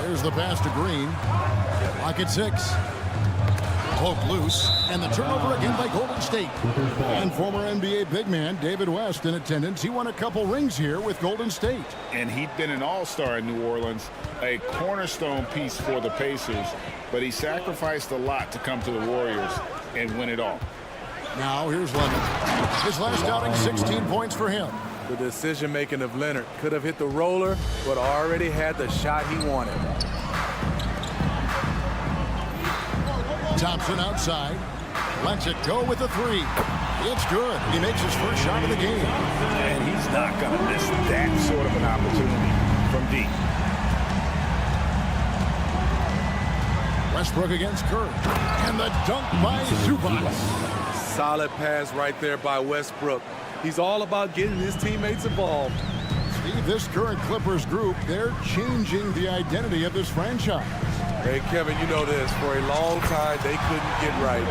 There's the pass to Green. Lock at 6. Poke loose, and the turnover again by Golden State. And former NBA big man David West in attendance. He won a couple rings here with Golden State. And he'd been an all-star in New Orleans, a cornerstone piece for the Pacers, but he sacrificed a lot to come to the Warriors and win it all. Now here's Leonard. His last outing, 16 points for him. The decision-making of Leonard could have hit the roller, but already had the shot he wanted. Thompson outside. Lets it go with the 3. It's good. He makes his first shot of the game. And he's not going to miss that sort of an opportunity from deep. Westbrook against Curry. And the dunk by Zubats. Solid pass right there by Westbrook. He's all about getting his teammates involved. Steve, this current Clippers group, they're changing the identity of this franchise. Hey, Kevin, you know this. For a long time, they couldn't get right.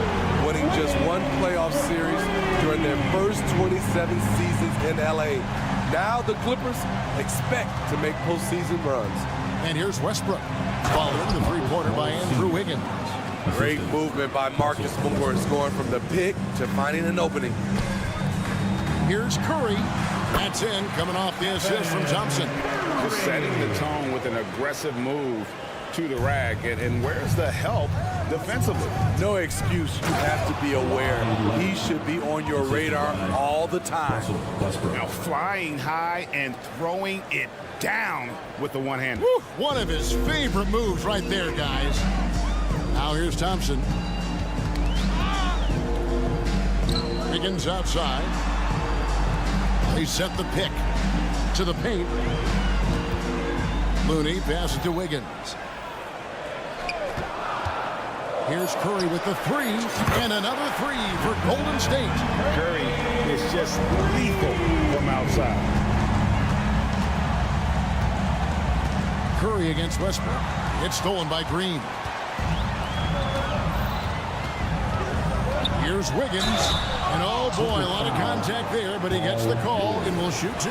Winning just one playoff series during their first 27 seasons in L.A. Now the Clippers expect to make postseason runs. And here's Westbrook. Following the three-pointer by Andrew Wiggins. Great movement by Marcus Morris, going from the pick to finding an opening. Here's Curry. That's in, coming off the assist from Thompson. Just setting the tone with an aggressive move to the rack, and where's the help defensively? No excuse. You have to be aware. He should be on your radar all the time. Now flying high and throwing it down with the one-hand. One of his favorite moves right there, guys. Now here's Thompson. Wiggins outside. They set the pick to the paint. Looney passes to Wiggins. Here's Curry with the 3, and another 3 for Golden State. Curry is just lethal from outside. Curry against Westbrook. It's stolen by Green. Here's Wiggins. And oh boy, a lot of contact there, but he gets the call and will shoot 2.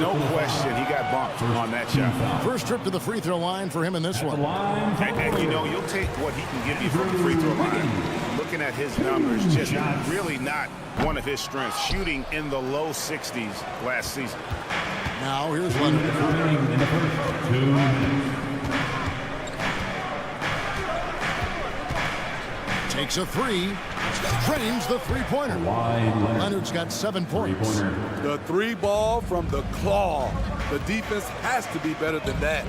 No question, he got bumped on that shot. First trip to the free throw line for him in this one. And you know, you'll take what he can give you from the free throw line. Looking at his numbers, just really not one of his strengths. Shooting in the low 60s last season. Now here's Leonard. Takes a 3. Drains the three-pointer. Leonard's got 7 points. The 3 ball from the claw. The defense has to be better than that.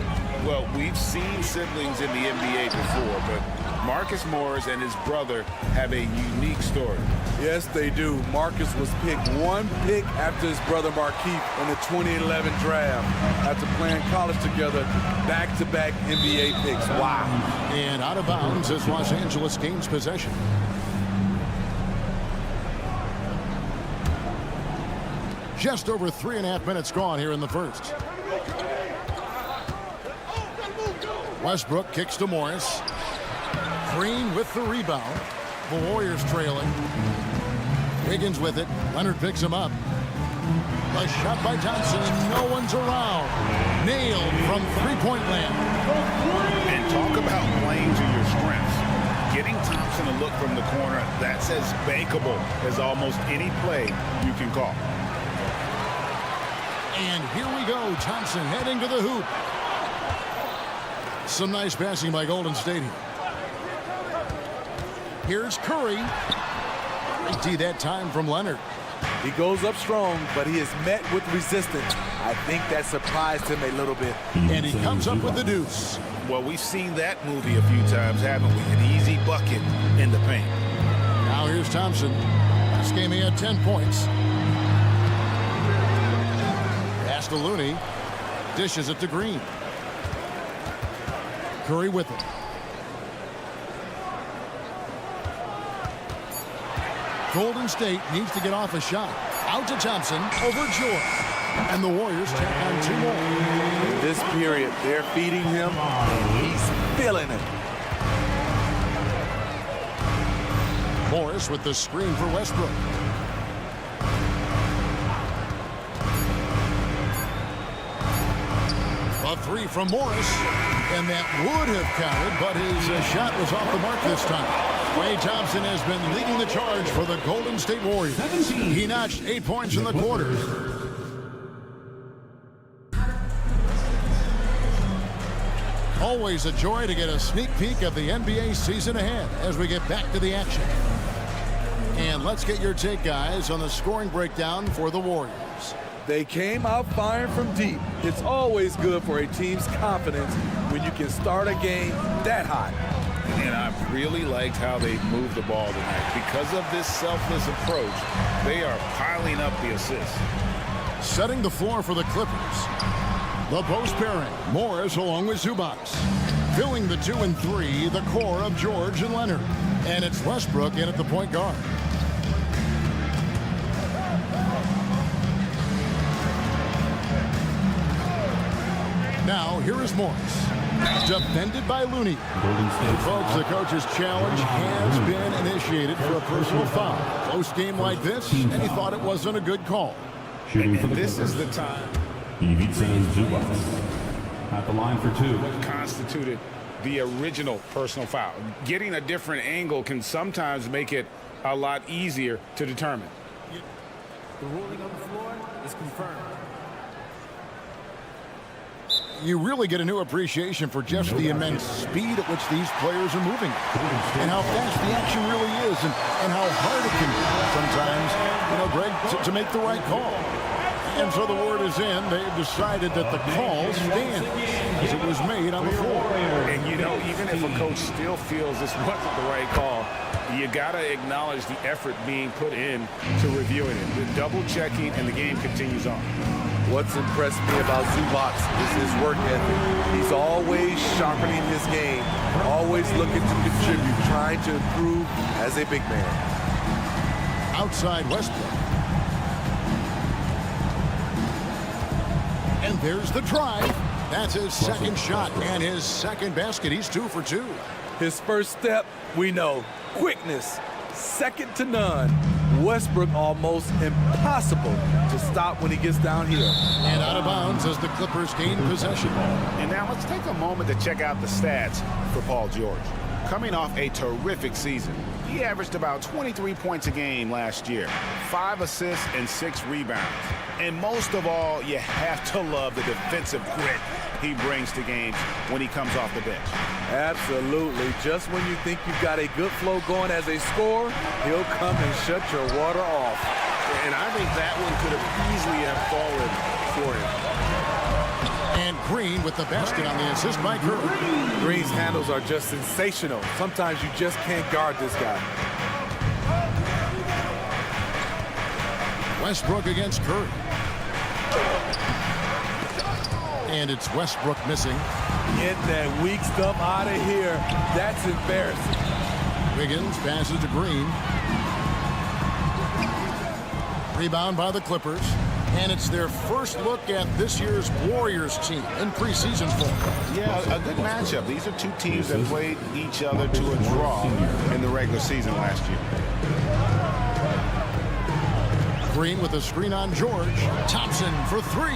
Well, we've seen siblings in the NBA before, but Marcus Morris and his brother have a unique story. Yes, they do. Marcus was picked 1 pick after his brother Markieff in the 2011 draft. After playing college together, back-to-back NBA picks. Wow. And out of bounds as Los Angeles gains possession. Just over 3.5 minutes gone here in the first. Westbrook kicks to Morris. Green with the rebound. The Warriors trailing. Wiggins with it. Leonard picks him up. A shot by Thompson, and no one's around. Nailed from three-point land. And talk about playing to your strengths. Getting Thompson a look from the corner, that's as bankable as almost any play you can call. And here we go. Thompson heading to the hoop. Some nice passing by Golden State here. Here's Curry. Great D that time from Leonard. He goes up strong, but he is met with resistance. I think that surprised him a little bit. And he comes up with the deuce. Well, we've seen that movie a few times, haven't we? An easy bucket in the paint. Now here's Thompson. This game he had 10 points. Pass to Looney. Dishes it to Green. Curry with it. Golden State needs to get off a shot. Out to Thompson, over George. And the Warriors take on 2 more. In this period, they're feeding him, and he's feeling it. Morris with the screen for Westbrook. A 3 from Morris. And that would have counted, but his shot was off the mark this time. Klay Thompson has been leading the charge for the Golden State Warriors. He notched 8 points in the quarter. Always a joy to get a sneak peek of the NBA season ahead as we get back to the action. And let's get your take, guys, on the scoring breakdown for the Warriors. They came out firing from deep. It's always good for a team's confidence when you can start a game that hot. And I really liked how they moved the ball tonight. Because of this selfless approach, they are piling up the assists. Setting the floor for the Clippers. The post pairing, Morris along with Zubac. Filling the 2 and 3, the core of George and Leonard. And it's Westbrook in at the point guard. Now, here is Morris. Defended by Looney. Folks, the coach's challenge has been initiated for a personal foul. Close game like this, and he thought it wasn't a good call. And this is the time. Zubac at the line for 2. What constituted the original personal foul? Getting a different angle can sometimes make it a lot easier to determine. The ruling on the floor is confirmed. You really get a new appreciation for just the immense speed at which these players are moving and how fast the action really is and how hard it can be sometimes, Greg, to make the right call. And so the word is in. They've decided that the call stands as it was made on the floor. And, even if a coach still feels this wasn't the right call, you got to acknowledge the effort being put in to reviewing it. The double checking, and the game continues on. What's impressed me about Zubac is his work ethic. He's always sharpening his game, always looking to contribute, trying to improve as a big man. Outside Westbrook. And there's the drive. That's his second shot and his second basket. He's 2 for 2. His first step, we know, quickness, second to none. Westbrook almost impossible to stop when he gets down here. And out of bounds as the Clippers gain possession. And now let's take a moment to check out the stats for Paul George. Coming off a terrific season, he averaged about 23 points a game last year, 5 assists and 6 rebounds. And most of all, you have to love the defensive grit he brings to games when he comes off the bench. Absolutely. Just when you think you've got a good flow going as a scorer, he'll come and shut your water off. And I think that one could have easily have fallen for him. And Green with the basket on the assist by Curry. Green's handles are just sensational. Sometimes you just can't guard this guy. Westbrook against Curry. And it's Westbrook missing. Get that weak stuff out of here. That's embarrassing. Wiggins passes to Green. Rebound by the Clippers. And it's their first look at this year's Warriors team in preseason form. Yeah, a good matchup. These are two teams that played each other to a draw in the regular season last year. Green with a screen on George. Thompson for 3.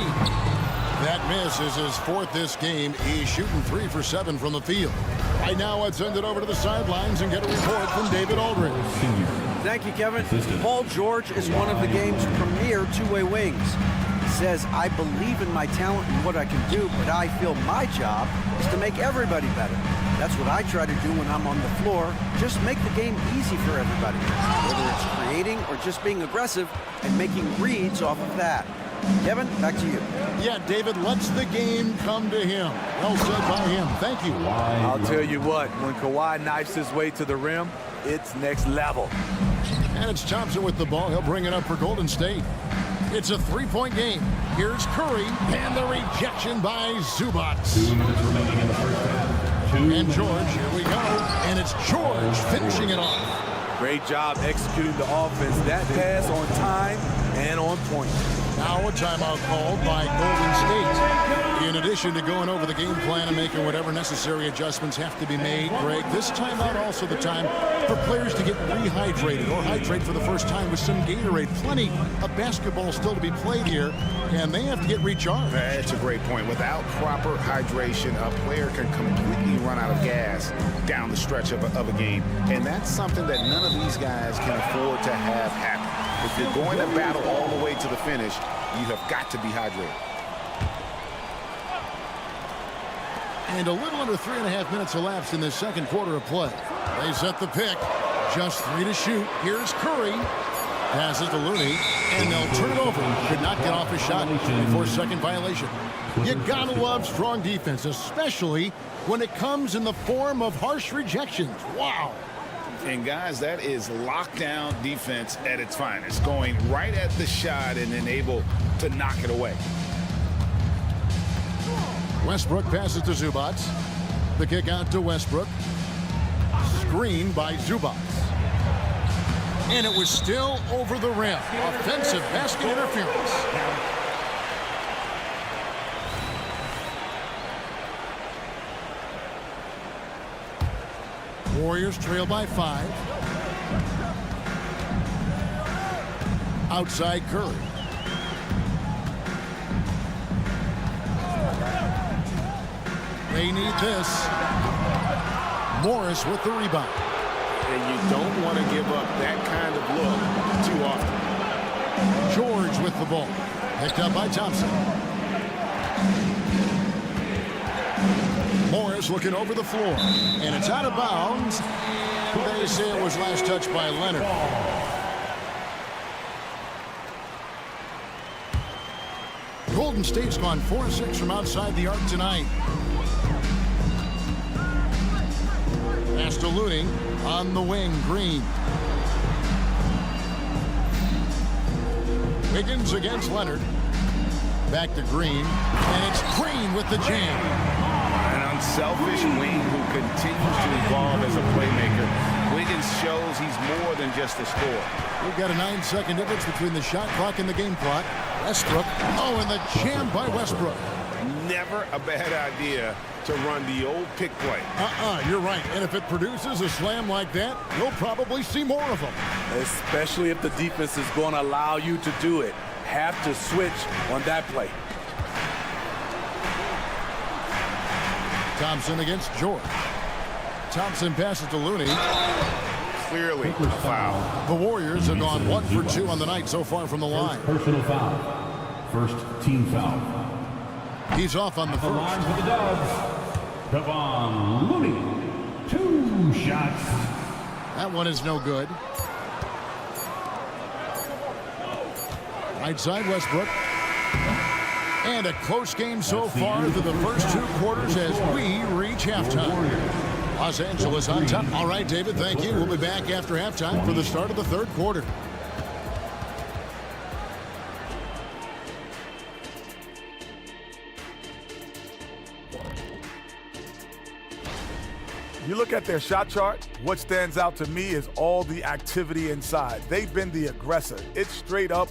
That miss is his 4th this game. He's shooting 3 for 7 from the field. Right now, let's send it over to the sidelines and get a report from David Aldridge. Thank you, Kevin. Paul George is one of the game's premier two-way wings. He says, I believe in my talent and what I can do, but I feel my job is to make everybody better. That's what I try to do when I'm on the floor. Just make the game easy for everybody, whether it's creating or just being aggressive and making reads off of that. Kevin, back to you. Yeah, David lets the game come to him. Well said by him. Thank you. I'll tell you what, when Kawhi knifes his way to the rim, it's next level. And it's Thompson with the ball. He'll bring it up for Golden State. It's a three-point game. Here's Curry, and the rejection by Zubac. 2 minutes remaining in the first half. And George, here we go. And it's George finishing it off. Great job executing the offense. That pass on time and on point. Now a timeout called by Golden State. In addition to going over the game plan and making whatever necessary adjustments have to be made, Greg, this timeout also the time for players to get rehydrated or hydrate for the first time with some Gatorade. Plenty of basketball still to be played here, and they have to get recharged. That's a great point. Without proper hydration, a player can completely run out of gas down the stretch of a game, and that's something that none of these guys can afford to have happen. If you're going to battle all the way to the finish, you have got to be hydrated. And a little under 3.5 minutes elapsed in this second quarter of play. They set the pick. Just 3 to shoot. Here's Curry. Passes to Looney, and they'll turn it over. Could not get off his shot before second violation. You gotta love strong defense, especially when it comes in the form of harsh rejections. Wow. And guys, that is lockdown defense at its finest, going right at the shot and then able to knock it away. Westbrook passes to Zubac. The kick out to Westbrook. Screen by Zubac. And it was still over the rim. Offensive basket interference. Warriors trail by 5. Outside Curry. They need this. Morris with the rebound. And you don't want to give up that kind of look too often. George with the ball. Picked up by Thompson. Morris looking over the floor. And it's out of bounds. They say it was last touched by Leonard. Golden State's gone 4-6 from outside the arc tonight. Pass to Looney on the wing. Green. Wiggins against Leonard. Back to Green. And it's Green with the jam. An unselfish wing who continues to evolve as a playmaker. Wiggins shows he's more than just a scorer. We've got a 9-second difference between the shot clock and the game clock. Westbrook. Oh, and the jam by Westbrook. Never a bad idea to run the old pick play. You're right. And if it produces a slam like that, you'll probably see more of them. Especially if the defense is going to allow you to do it. Have to switch on that play. Thompson against George. Thompson passes to Looney. Clearly a foul. The Warriors have gone 1 for 2 on the night so far from the line. Personal foul. First team foul. He's off on the first. Line for the Dubs. Kevon Looney. 2 shots. That one is no good. Right side Westbrook. And a close game so far through the first 2 quarters as we reach halftime. Los Angeles on top. All right, David, thank you. We'll be back after halftime for the start of the third quarter. You look at their shot chart, what stands out to me is all the activity inside. They've been the aggressor. It's straight up.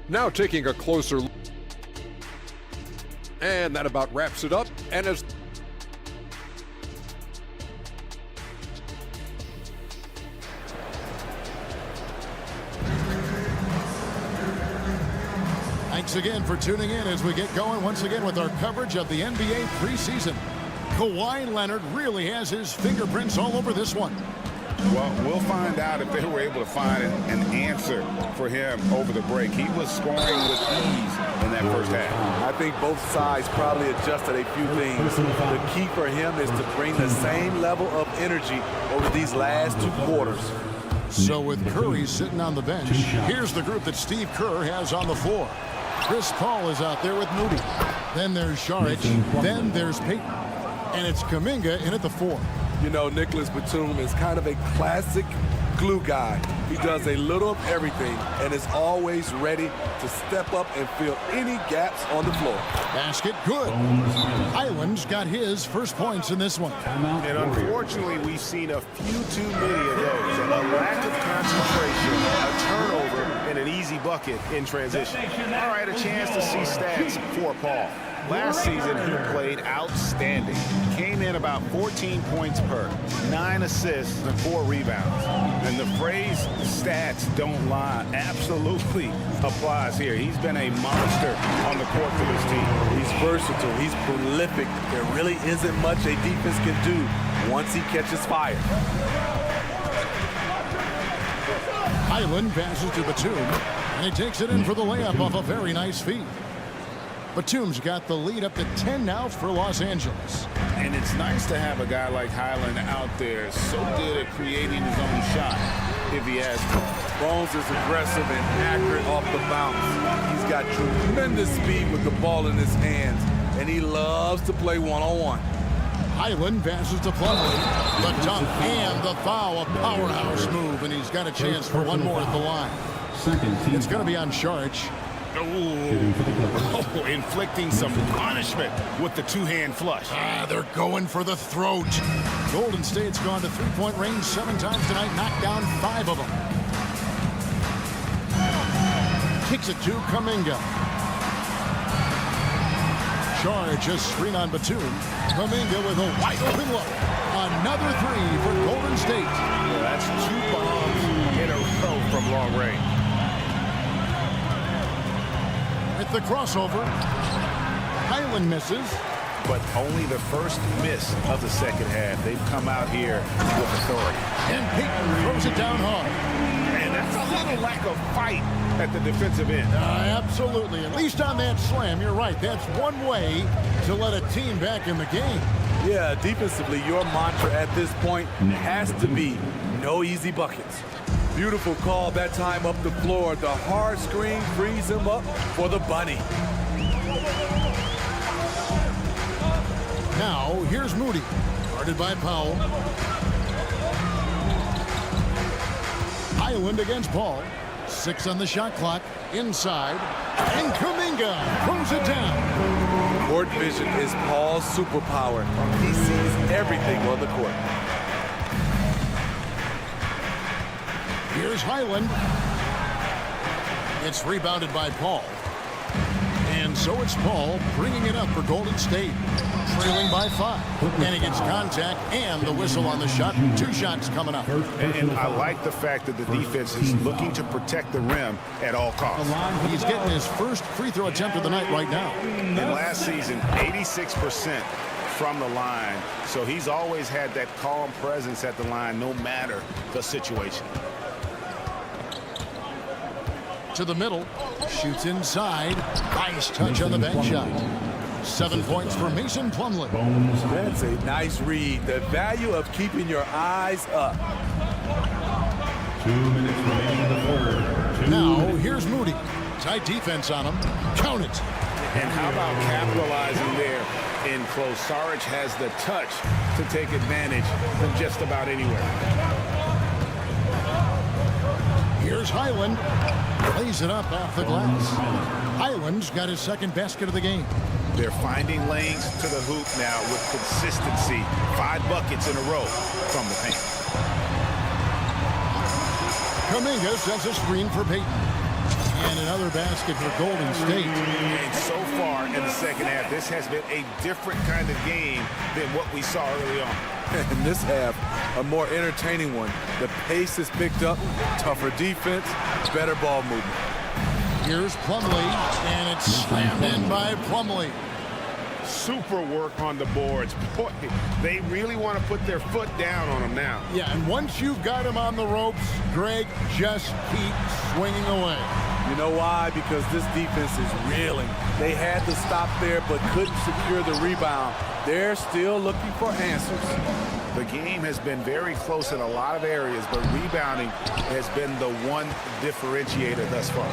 Now taking a closer look. And that about wraps it up. And as thanks again for tuning in as we get going once again with our coverage of the NBA preseason. Kawhi Leonard really has his fingerprints all over this one. Well, we'll find out if they were able to find an answer for him over the break. He was scoring with ease in that first half. I think both sides probably adjusted a few things. The key for him is to bring the same level of energy over these last 2 quarters. So with Curry sitting on the bench, here's the group that Steve Kerr has on the floor. Chris Paul is out there with Moody. Then there's Saric. Then there's Payton. And it's Kuminga in at the 4. You know, Nicholas Batum is kind of a classic glue guy. He does a little of everything and is always ready to step up and fill any gaps on the floor. Basket good. Highland's got his first points in this one. And unfortunately, we've seen a few too many of those. A lack of concentration, a turnover, and an easy bucket in transition. All right, a chance to see stats for Paul. Last season, he played outstanding. Came in about 14 points per, 9 assists, and 4 rebounds. And the phrase stats don't lie absolutely applies here. He's been a monster on the court for this team. He's versatile. He's prolific. There really isn't much a defense can do once he catches fire. Highland passes to Batum, and he takes it in for the layup off a very nice feed. Batum's got the lead up to 10 now for Los Angeles. And it's nice to have a guy like Highland out there so good at creating his own shot if he has to. Bones is aggressive and accurate off the bounce. He's got tremendous speed with the ball in his hands, and he loves to play one-on-one. Highland passes to Plumlee. The dunk and the foul, a powerhouse move, and he's got a chance for one more at the line. It's going to be on Saric. Oh, inflicting some punishment with the 2-hand flush. They're going for the throat. Golden State's gone to three-point range 7 times tonight, knocked down 5 of them. Kicks it to Kuminga. Charge a screen on Batum. Kuminga with a wide open look. Another 3 for Golden State. Yeah, that's 2 bombs in a row from long range. At the crossover, Highland misses. But only the first miss of the second half. They've come out here with authority. And Payton throws it down hard. And that's a little lack of fight at the defensive end. Absolutely. At least on that slam, you're right. That's one way to let a team back in the game. Yeah, defensively, your mantra at this point has to be no easy buckets. Beautiful call that time up the floor. The hard screen frees him up for the bunny. Now, here's Moody. Guarded by Powell. Highland against Paul. 6 on the shot clock. Inside. And Kuminga throws it down. Court vision is Paul's superpower. He sees everything on the court. Here's Highland. It's rebounded by Paul. And so it's Paul bringing it up for Golden State. Trailing by 5. And he gets contact and the whistle on the shot. 2 shots coming up. And I like the fact that the defense is looking to protect the rim at all costs. He's getting his first free throw attempt of the night right now. In last season, 86% from the line. So he's always had that calm presence at the line no matter the situation. To the middle, shoots inside. Nice touch on the back shot. 7 points for Mason Plumlee. That's a nice read. The value of keeping your eyes up. 2 minutes remaining in the third. Now, here's Moody. Tight defense on him. Count it. And how about capitalizing there in close? Saric has the touch to take advantage from just about anywhere. Here's Highland. Plays it up off the glass. Highland's got his second basket of the game. They're finding lanes to the hoop now with consistency. 5 buckets in a row from the paint. Kuminga sets a screen for Payton. And another basket for Golden State. And so far in the second half, this has been a different kind of game than what we saw early on. In this half, a more entertaining one. The pace is picked up, tougher defense, better ball movement. Here's Plumlee, and it's slammed in by Plumlee. super work on the boards. Boy, they really want to put their foot down on him now. Yeah, and once you've got him on the ropes, Greg, just keep swinging away. You know why? Because this defense is reeling. They had to stop there but couldn't secure the rebound. They're still looking for answers. The game has been very close in a lot of areas, but rebounding has been the one differentiator thus far.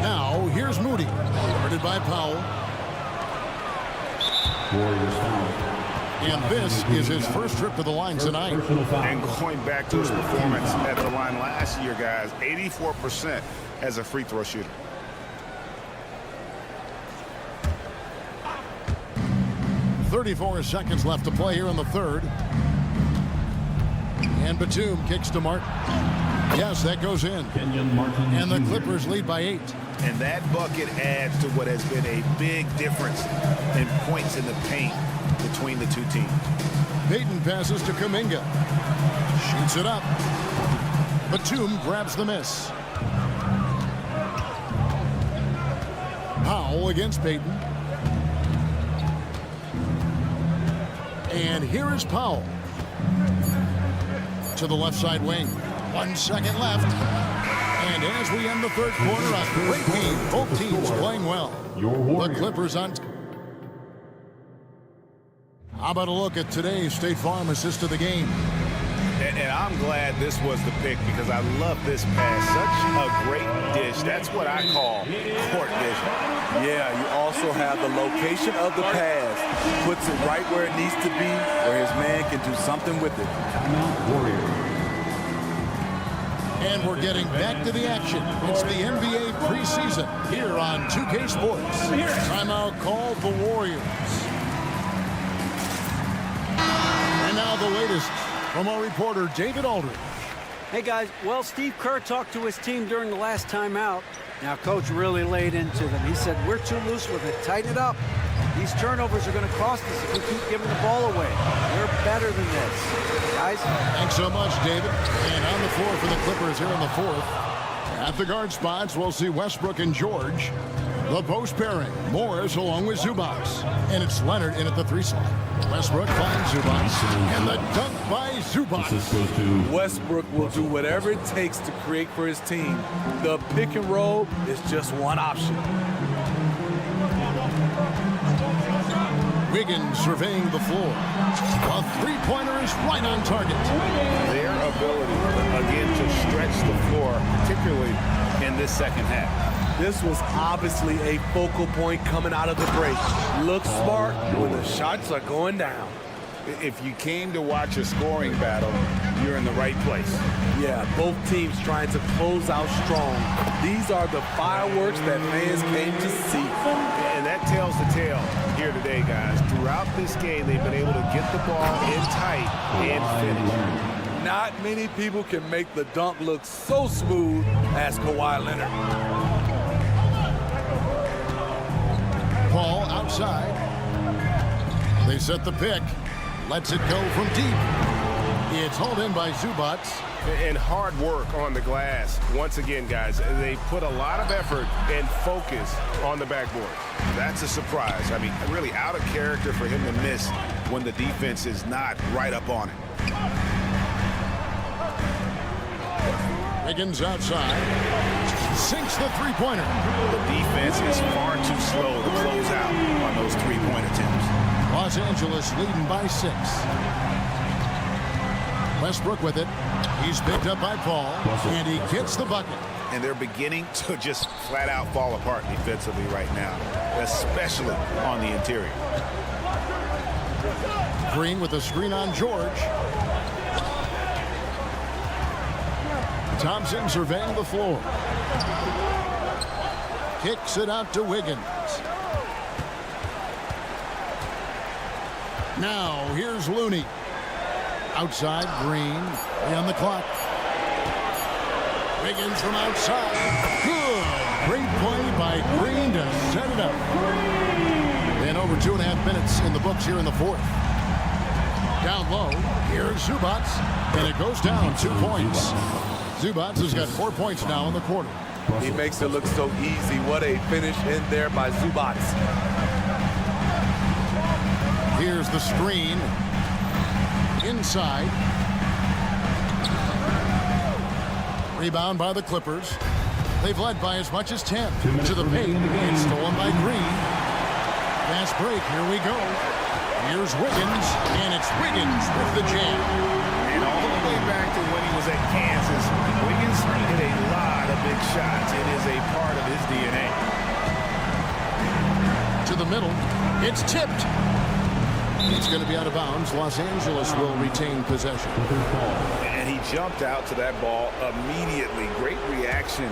Now, here's Moody, guarded by Powell. Warriors foul. And this is his first trip to the line tonight. And going back to his performance at the line last year, guys, 84% as a free throw shooter. .34 seconds left to play here in the third. And Batum kicks to Martin. Yes, that goes in. And the Clippers lead by 8. And that bucket adds to what has been a big difference in points in the paint between the two teams. Payton passes to Kuminga. Shoots it up. Batum grabs the miss. Powell against Payton. And here is Powell. To the left side wing. 1 second left. And as we end the third quarter, a great game. Both teams playing well. The Clippers on. How about a look at today's State Farm assist of the game? And I'm glad this was the pick because I love this pass. Such a great dish. That's what I call court vision. Yeah, you also have the location of the pass. Puts it right where it needs to be, where his man can do something with it. And we're getting back to the action. It's the NBA preseason here on 2K Sports. Timeout called the Warriors. And now the latest from our reporter, David Aldridge. Hey, guys. Well, Steve Kerr talked to his team during the last timeout. Now, Coach really laid into them. He said, we're too loose with it. Tighten it up. These turnovers are going to cost us if we keep giving the ball away. We're better than this. Guys? Thanks so much, David. And on the floor for the Clippers here in the fourth. At the guard spots, we'll see Westbrook and George. The post pairing, Morris along with Zubac. And it's Leonard in at the 3 slot. Westbrook finds Zubac. And the dunk by Zubac. Westbrook will do whatever it takes to create for his team. The pick and roll is just one option. Wiggins surveying the floor. A three-pointer is right on target. Their ability, again, to stretch the floor, particularly in this second half. This was obviously a focal point coming out of the break. Look smart when the shots are going down. If you came to watch a scoring battle, you're in the right place. Yeah, both teams trying to close out strong. These are the fireworks that fans came to see. And that tells the tale here today, guys. Throughout this game, they've been able to get the ball in tight and finish. Not many people can make the dunk look so smooth as Kawhi Leonard. Paul outside. They set the pick. Lets it go from deep. It's hauled in by Zubac. And hard work on the glass. Once again, guys, they put a lot of effort and focus on the backboard. That's a surprise. I mean, really out of character for him to miss when the defense is not right up on it. Wiggins outside. Sinks the three-pointer. The defense is far too slow to close out on those three-point attempts. Los Angeles leading by 6. Westbrook with it. He's picked up by Paul, and he gets the bucket. And they're beginning to just flat out fall apart defensively right now, especially on the interior. Green with a screen on George. Thompson surveying the floor. Kicks it out to Wiggins. Now, here's Looney. Outside, Green. On the clock. Wiggins from outside. Good. Great play by Green to set it up. And over 2.5 minutes in the books here in the fourth. Down low. Here's Zubac. And it goes down 2 points. Zubac has got 4 points now in the quarter. He makes it look so easy. What a finish in there by Zubac. Here's the screen. Inside. Rebound by the Clippers. They've led by as much as 10. To the paint. It's stolen by Green. Fast break. Here we go. Here's Wiggins. And it's Wiggins with the jam. And all the way back to when he was at Kansas, Wiggins hit a lot of big shots. It is a part of his DNA. To the middle. It's tipped. It's going to be out of bounds. Los Angeles will retain possession. And he jumped out to that ball immediately. Great reaction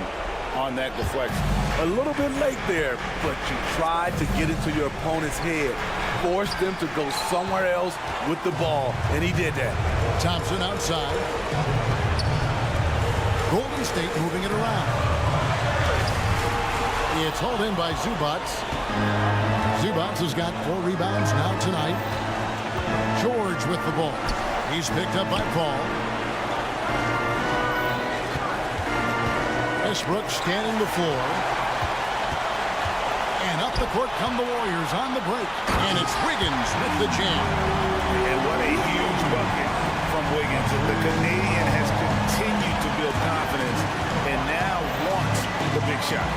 on that deflection. A little bit late there, but you tried to get into your opponent's head. Forced them to go somewhere else with the ball, and he did that. Thompson outside. Golden State moving it around. It's hauled in by Zubac. Zubac has got 4 rebounds now tonight. George with the ball. He's picked up by Paul. Westbrook scanning the floor. And up the court come the Warriors on the break. And it's Wiggins with the jam. And what a huge bucket from Wiggins. The Canadian has continued to build confidence and now wants the big shot.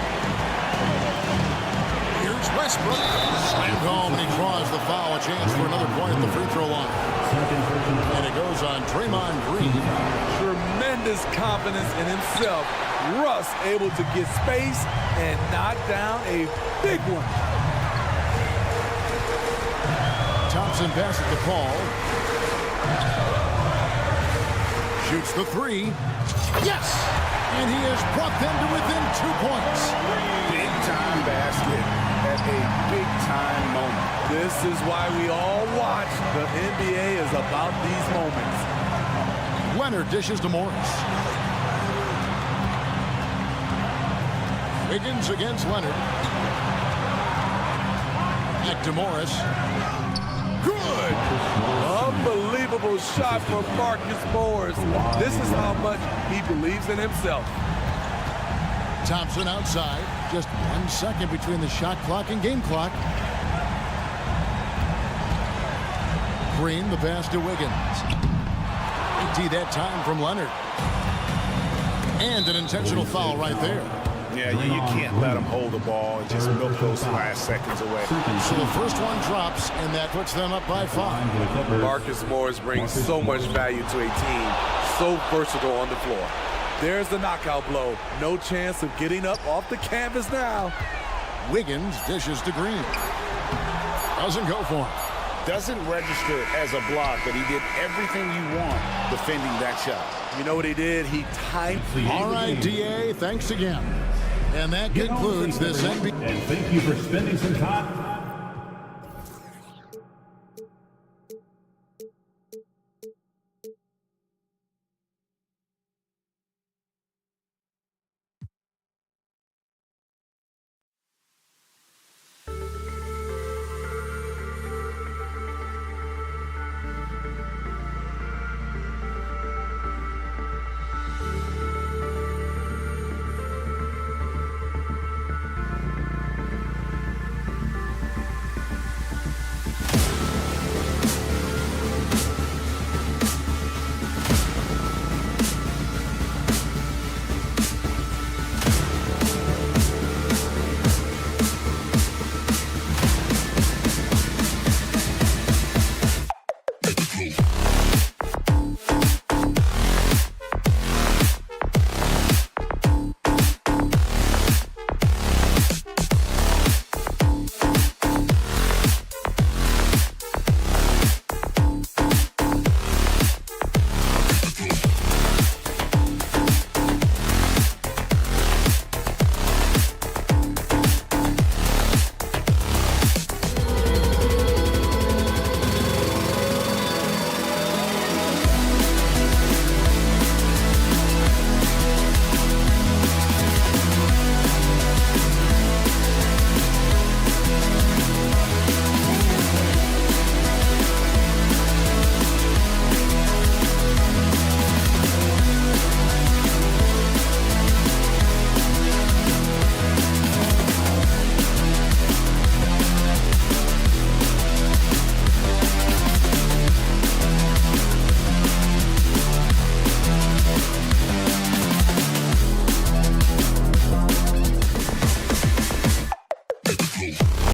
Here's Westbrook. Slammed home, and he draws the foul. A chance for another point at the free throw line. And it goes on Draymond Green. Tremendous confidence in himself. Russ able to get space and knock down a big one. Thompson passes to Paul. Shoots the 3. Yes! And he has brought them to within 2 points. Big time basket at a big time moment. This is why we all watch. The NBA is about these moments. Leonard dishes to Morris. Wiggins against Leonard. Back to Morris. Good! Unbelievable shot from Marcus Morris. This is how much he believes in himself. Thompson outside. Just 1 second between the shot clock and game clock. Green, the pass to Wiggins. Empty that time from Leonard. And an intentional foul right there. Yeah, you can't let him hold the ball and just milk those last seconds away. So the first one drops, and that puts them up by 5. Marcus Morris brings so much value to a team. So versatile on the floor. There's the knockout blow. No chance of getting up off the canvas now. Wiggins dishes to Green. Doesn't go for him. Doesn't register as a block, but he did everything you want defending that shot. You know what he did? He timed. All right, DA, thanks again. And that concludes this NBA. And thank you for spending some time